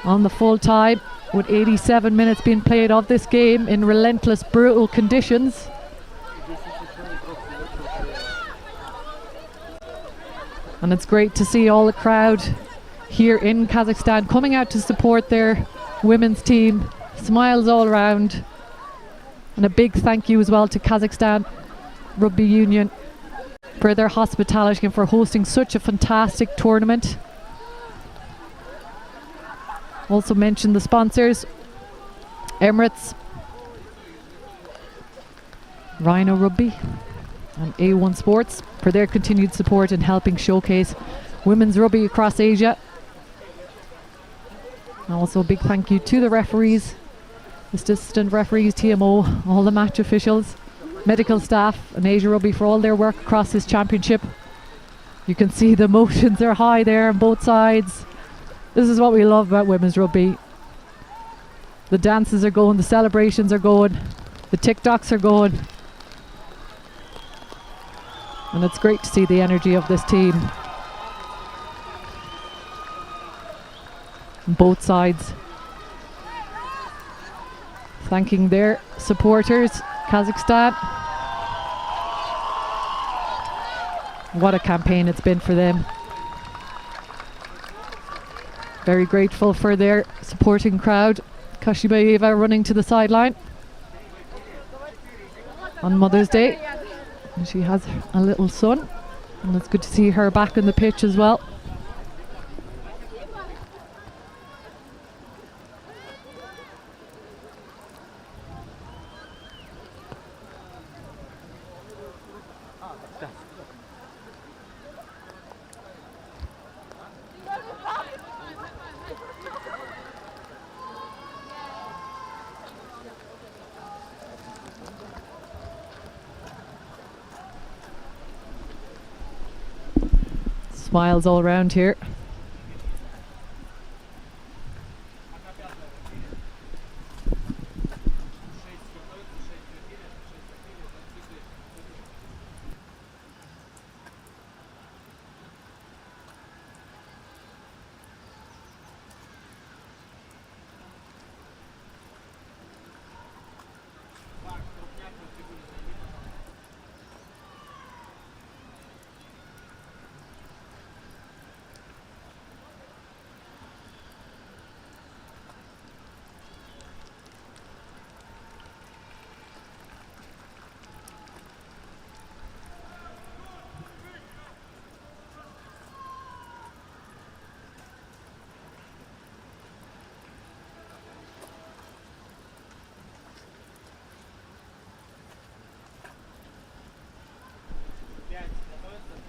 On the full time, with 87 minutes being played of this game in relentless, brutal conditions. And it's great to see all the crowd here in Kazakhstan coming out to support their women's team. Smiles all around. And a big thank you as well to Kazakhstan Rugby Union for their hospitality and for hosting such a fantastic tournament. Also mention the sponsors: Emirates, Rhino Rugby and A1 Sports for their continued support in helping showcase women's rugby across Asia. And also a big thank you to the referees, assistant referees, TMO, all the match officials, medical staff and Asia Rugby for all their work across this championship. You can see the emotions are high there on both sides. This is what we love about women's rugby. The dances are going, the celebrations are going, the TikToks are going. And it's great to see the energy of this team. On both sides. Thanking their supporters, Kazakhstan. What a campaign it's been for them. Very grateful for their supporting crowd. Kashibayeva running to the sideline on Mother's Day. And she has a little son, and it's good to see her back on the pitch as well. Smiles all around here.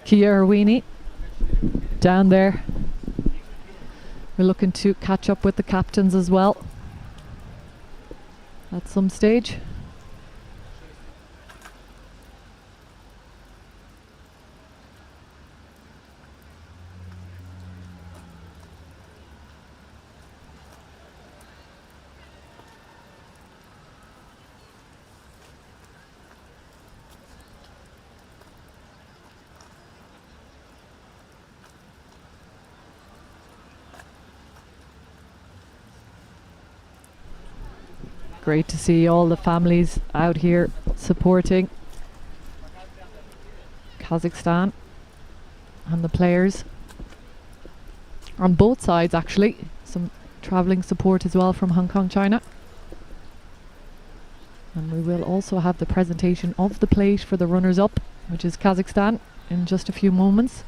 Kia Irwini down there. We're looking to catch up with the captains as well at some stage. Great to see all the families out here supporting Kazakhstan and the players on both sides, actually. Some travelling support as well from Hong Kong, China. And we will also have the presentation of the plate for the runners-up, which is Kazakhstan. in just a few moments.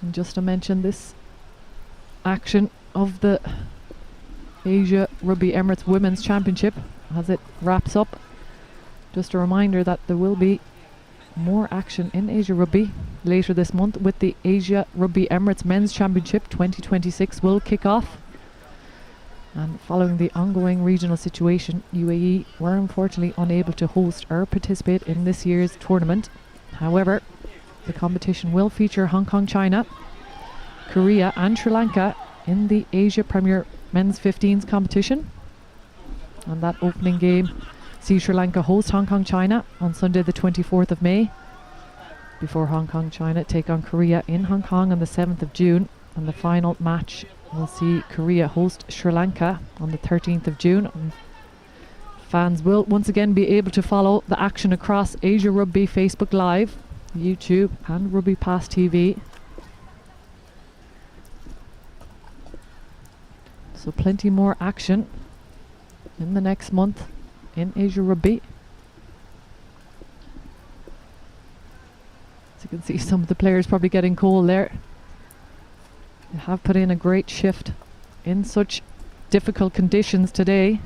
And just to mention this action of the Asia Rugby Emirates Women's Championship as it wraps up. Just a reminder that there will be more action in Asia Rugby later this month with the Asia Rugby Emirates Men's Championship 2026 will kick off. And following the ongoing regional situation, UAE were unfortunately unable to host or participate in this year's tournament. However, the competition will feature Hong Kong, China, Korea and Sri Lanka in the Asia Premier Men's 15s competition. And that opening game sees Sri Lanka host Hong Kong, China on Sunday the 24th of May, before Hong Kong, China take on Korea in Hong Kong on the 7th of June. And the final match will see Korea host Sri Lanka on the 13th of June. And fans will once again be able to follow the action across Asia Rugby Facebook Live, YouTube and Rugby Pass TV. So plenty more action in the next month in Asia Rugby. As you can see, some of the players probably getting cold there. They have put in a great shift in such difficult conditions today.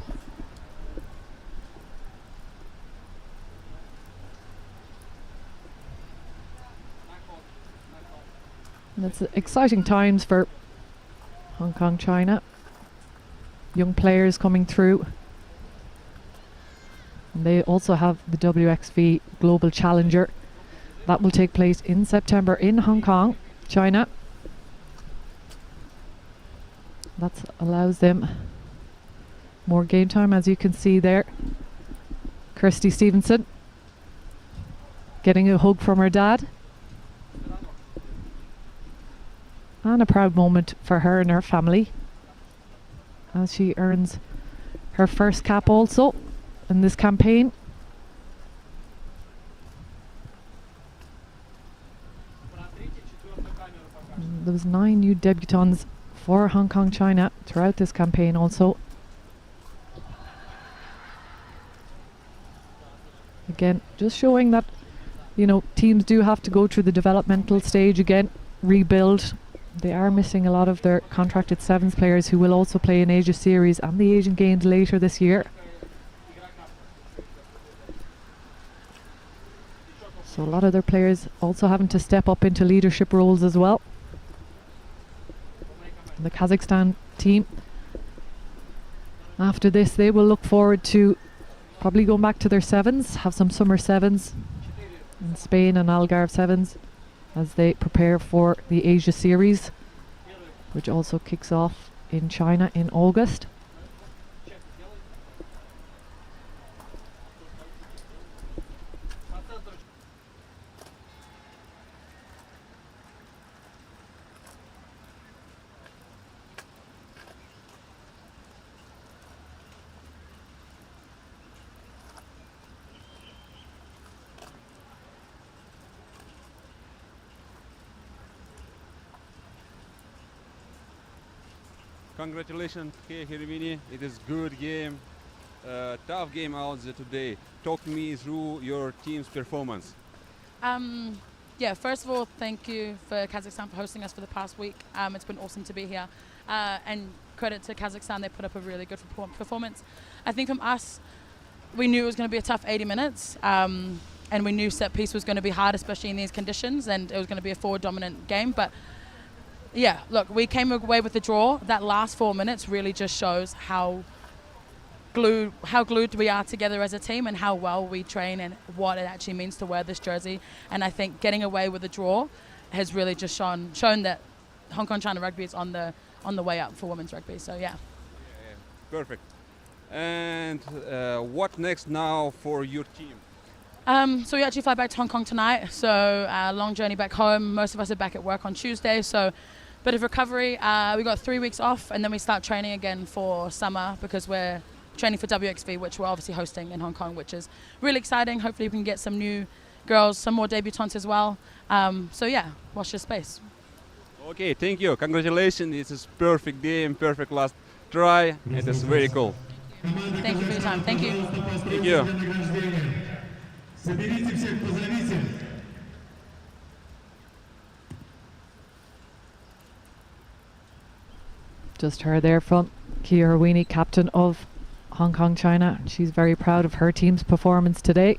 And it's exciting times for Hong Kong, China. Young players coming through. And they also have the WXV Global Challenger. That will take place in September in Hong Kong, China. That allows them more game time, as you can see there. Kirsty Stevenson getting a hug from her dad. And a proud moment for her and her family as she earns her first cap also in this campaign. There was 9 new debutants for Hong Kong, China throughout this campaign also. Again, just showing that, you know, teams do have to go through the developmental stage again, rebuild. They are missing a lot of their contracted sevens players who will also play in Asia Series and the Asian Games later this year. So a lot of their players also having to step up into leadership roles as well. And the Kazakhstan team, after this, they will look forward to probably going back to their sevens, have some summer sevens in Spain and Algarve sevens as they prepare for the Asia Series, which also kicks off in China in August. Congratulations, Hirvini. It is good game, tough game out there today. Talk me through your team's performance. Yeah, first of all, thank you for Kazakhstan for hosting us for the past week. It's been awesome to be here. And credit to Kazakhstan, they put up a really good performance. I think from us, we knew it was going to be a tough 80 minutes. And we knew set piece was going to be hard, especially in these conditions, and it was going to be a forward dominant game. But yeah, look, we came away with the draw. That last 4 minutes really just shows how glued we are together as a team and how well we train and what it actually means to wear this jersey. And I think getting away with the draw has really just shown that Hong Kong China Rugby is on the way up for women's rugby. So yeah. Perfect. And what next now for your team? So we actually fly back to Hong Kong tonight. So long journey back home. Most of us are back at work on Tuesday. So bit of recovery. We got 3 weeks off, and then we start training again for summer because we're training for WXV, which we're obviously hosting in Hong Kong, which is really exciting. Hopefully we can get some new girls, some more debutantes as well. So yeah, watch this space. Okay, thank you. Congratulations. This is perfect game, perfect last try. It is very cool. Thank you for your time. Thank you. Thank you. Соберите всех, позовите. Just heard there from Kia Winnie, captain of Hong Kong, China. She's very proud of her team's performance today.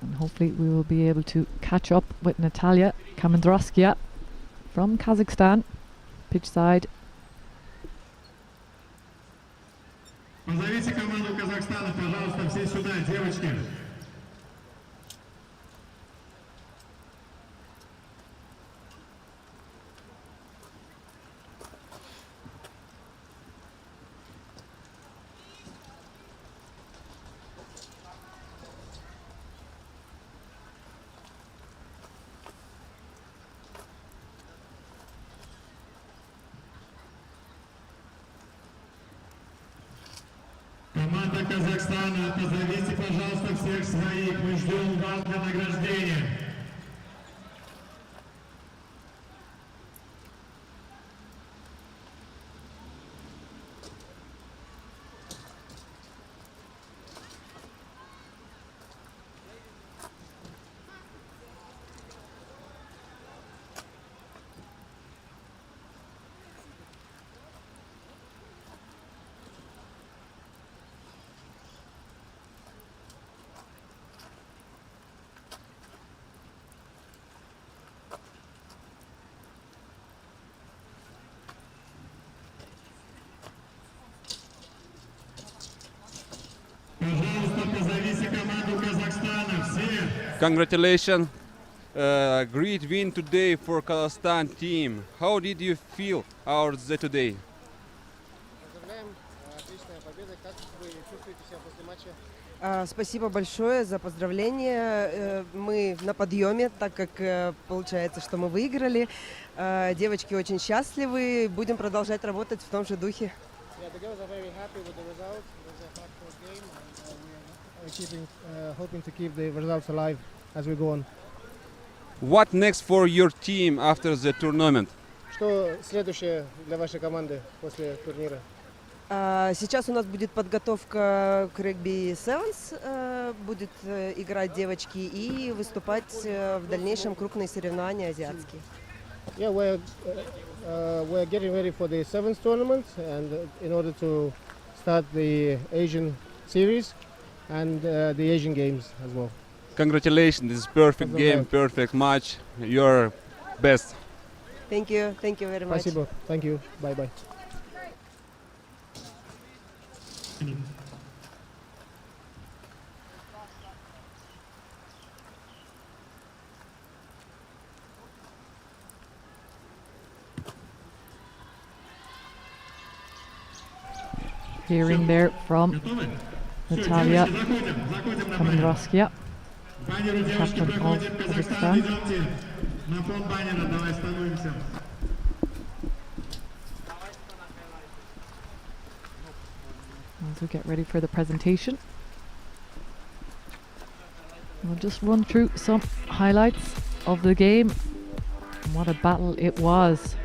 And hopefully we will be able to catch up with Natalia Kamendroskia from Kazakhstan, pitch side. Позовите команду Казахстана, пожалуйста, все сюда, девочки. Команда Казахстана, позовите, пожалуйста, всех своих. Мы ждем вас для награждения. Пожалуйста, позовите команду Казахстана, все. Congratulations. Great win today for Kazakhstan team. How did you feel out there today? Поздравляем, отличная победа. Как вы чувствуете себя после матча? Спасибо большое за поздравления. Мы на подъеме, так как получается, что мы выиграли. Девочки очень счастливы. Будем продолжать работать в том же духе. Yeah, the girls are very happy with the result. It was a hard-fought game, and we are hoping to keep the results alive as we go on. What next for your team after the tournament? Что следующее для вашей команды после турнира? Сейчас у нас будет подготовка к Rugby Sevens. Будут играть девочки и выступать в дальнейшем крупные соревнования азиатские. Yeah, we're getting ready for the Sevens tournament, and in order to start the Asian series and the Asian games as well. Congratulations, this is perfect game, perfect match. You're best. Thank you very much. Спасибо, thank you, bye-bye. Hearing there from Natalia Kamendroskia, captain of Kazakhstan. На фон баннера, давай становимся. As we get ready for the presentation, we'll just run through some highlights of the game. And what a battle it was.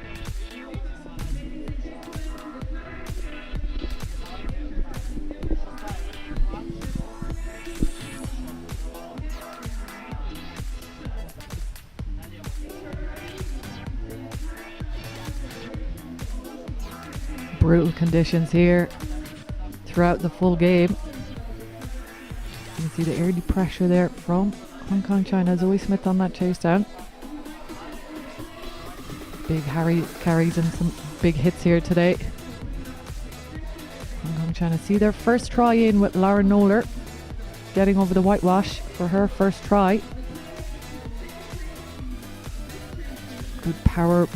Brutal conditions here throughout the full game. You can see the early pressure there from Hong Kong, China. Zoe Smith on that chase down. Big Harry carries and some big hits here today. Hong Kong, China see their first try in with Lauren Noller getting over the whitewash for her first try. Good power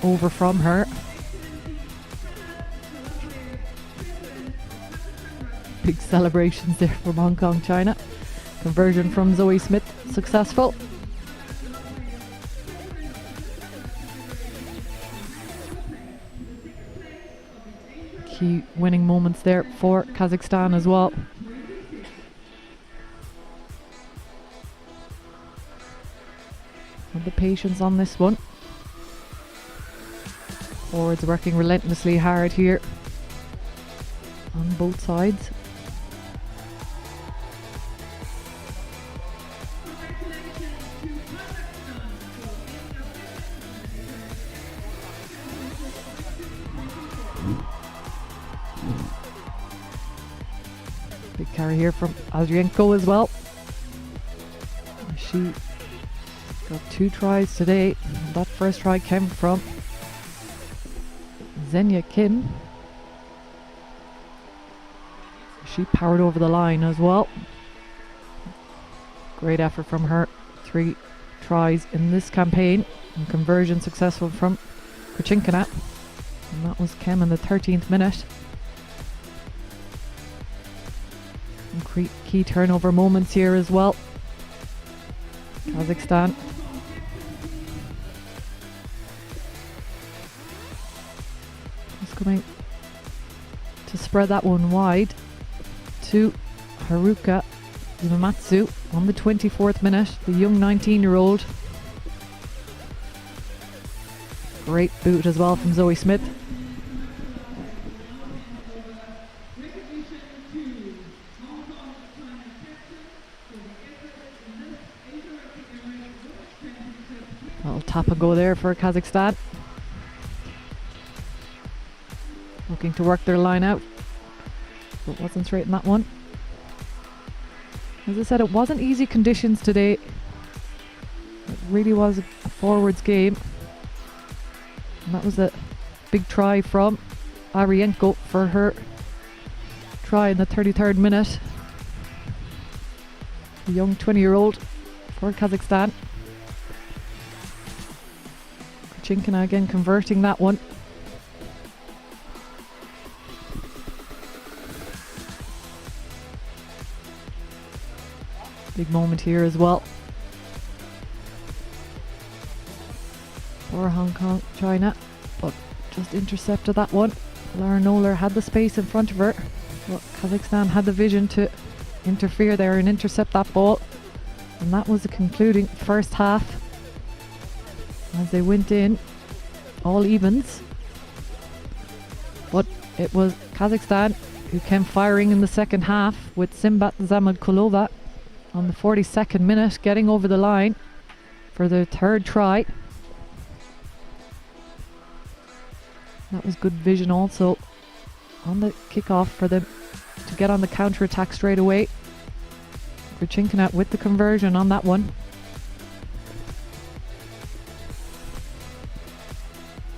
over from her. Big celebrations there from Hong Kong, China. Conversion from Zoe Smith successful. Key winning moments there for Kazakhstan as well. And the patience on this one. Forwards working relentlessly hard here. on both sides. Big carry here from Adrienko as well. She got 2 tries today. That first try came from Xenia Kim. She powered over the line as well. Great effort from her. 3 tries in this campaign, and conversion successful from Krchinkina. And that was Kim in the 13th minute. And key turnover moments here as well. Kazakhstan is coming to spread that one wide to Haruka Uematsu on the 24th minute, the young 19-year-old. Great boot as well from Zoe Smith. Little tap and go there for Kazakhstan. Looking to work their line out, but wasn't straight in that one. As I said, it wasn't easy conditions today. It really was a forwards game. And that was a big try from Arienko for her try in the 33rd minute. The young 20-year-old for Kazakhstan. Krchinkina again converting that one. Big moment here as well for Hong Kong, China, but just intercepted that one. Lara Noller had the space in front of her, but Kazakhstan had the vision to interfere there and intercept that ball. And that was the concluding first half as they went in all evens. But it was Kazakhstan who came firing in the second half, with Simbat Zamadkulova on the 42nd minute getting over the line for their 3rd try. That was good vision also on the kickoff for them to get on the counter attack straight away. Krchinkina with the conversion on that one.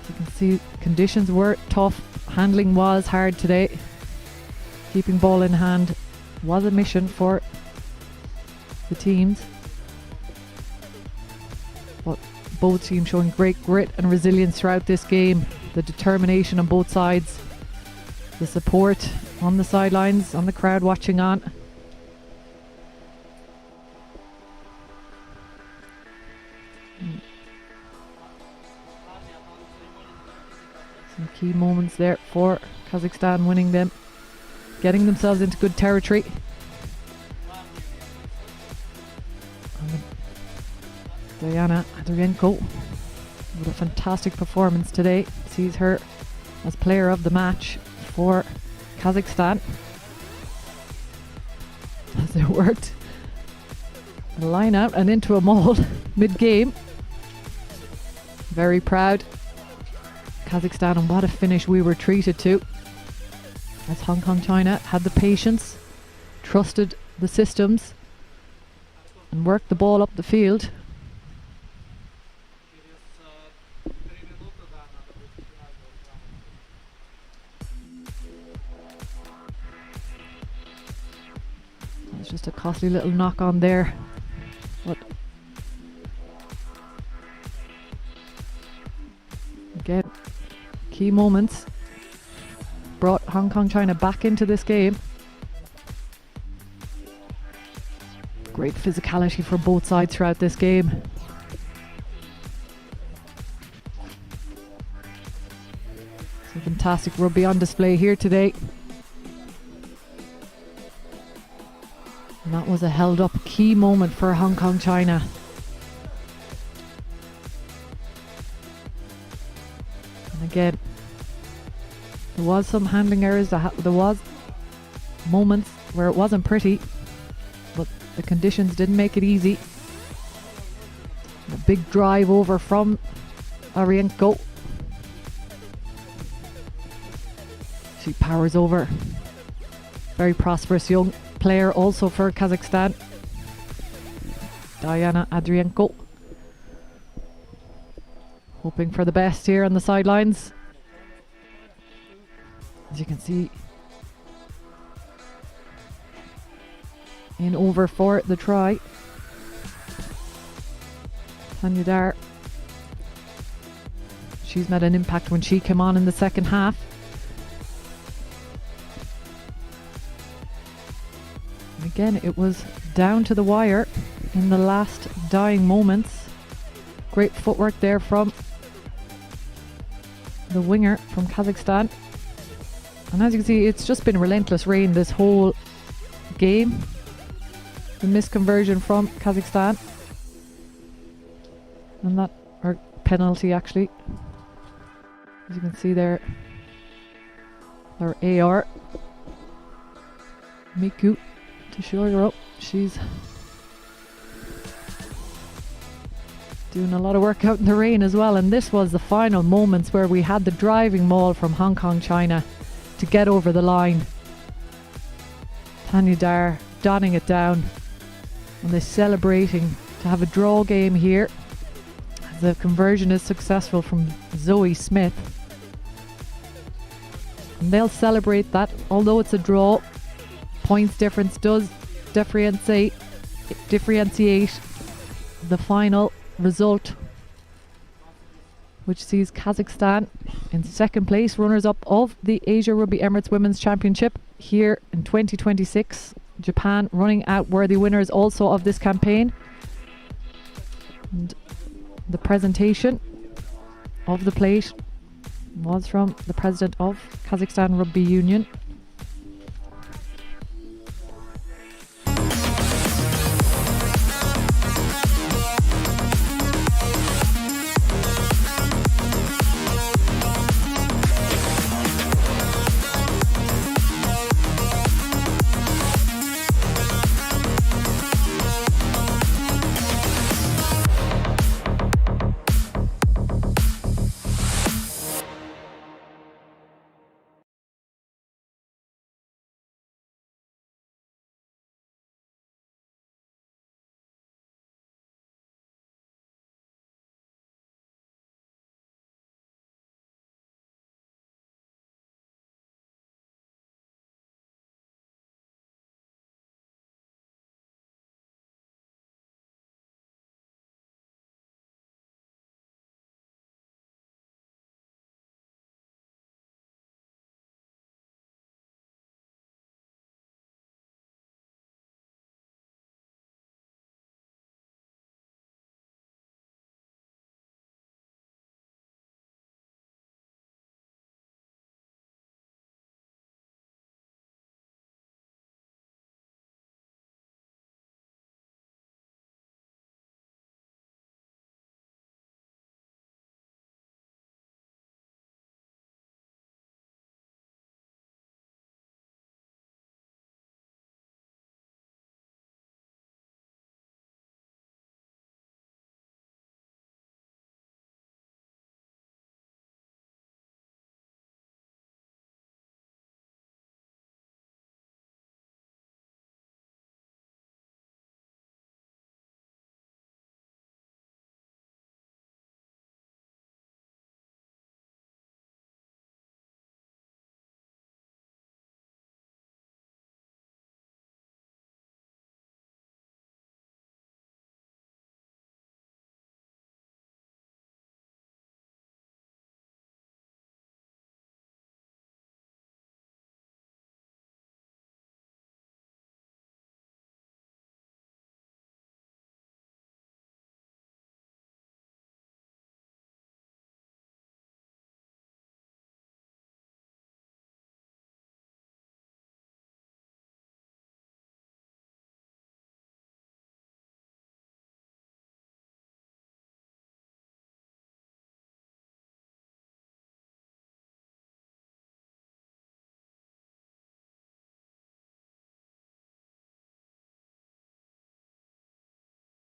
You can see conditions were tough, handling was hard today. Keeping ball in hand was a mission for the teams, but both teams showing great grit and resilience throughout this game. The determination on both sides, the support on the sidelines, on the crowd watching on. Some key moments there for Kazakhstan, winning them, getting themselves into good territory. Diana Adrienko with a fantastic performance today. Sees her as player of the match for Kazakhstan as they worked a line out and into a maul mid-game. Very proud Kazakhstan, and what a finish we were treated to, as Hong Kong China had the patience, trusted the systems and worked the ball up the field. It's just a costly little knock on there, but again, key moments brought Hong Kong China back into this game. Great physicality for both sides throughout this game. Some fantastic rugby on display here today. And that was a held up key moment for Hong Kong China. And again, there was some handling errors, there was moments where it wasn't pretty, but the conditions didn't make it easy. A big drive over from Arienko. She powers over. Very prosperous young player also for Kazakhstan. Diana Adrienko. Hoping for the best here on the sidelines. As you can see, in over for the try. Tanya Dar. She's made an impact when she came on in the second half. And again, it was down to the wire in the last dying moments. Great footwork there from the winger from Kazakhstan. And as you can see, it's just been relentless rain this whole game. The misconversion from Kazakhstan. And that, or penalty actually. As you can see there, our AR. Miku to shore her up. She's doing a lot of work out in the rain as well. And this was the final moments where we had the driving maul from Hong Kong, China to get over the line. Tanya Dar dotting it down. And they're celebrating to have a draw game here. The conversion is successful from Zoe Smith. And they'll celebrate that, although it's a draw. Points difference does differentiate the final result, which sees Kazakhstan in second place, runners up of the Asia Rugby Emirates Women's Championship here in 2026. Japan running out worthy winners also of this campaign. And the presentation of the plate was from the president of Kazakhstan Rugby Union,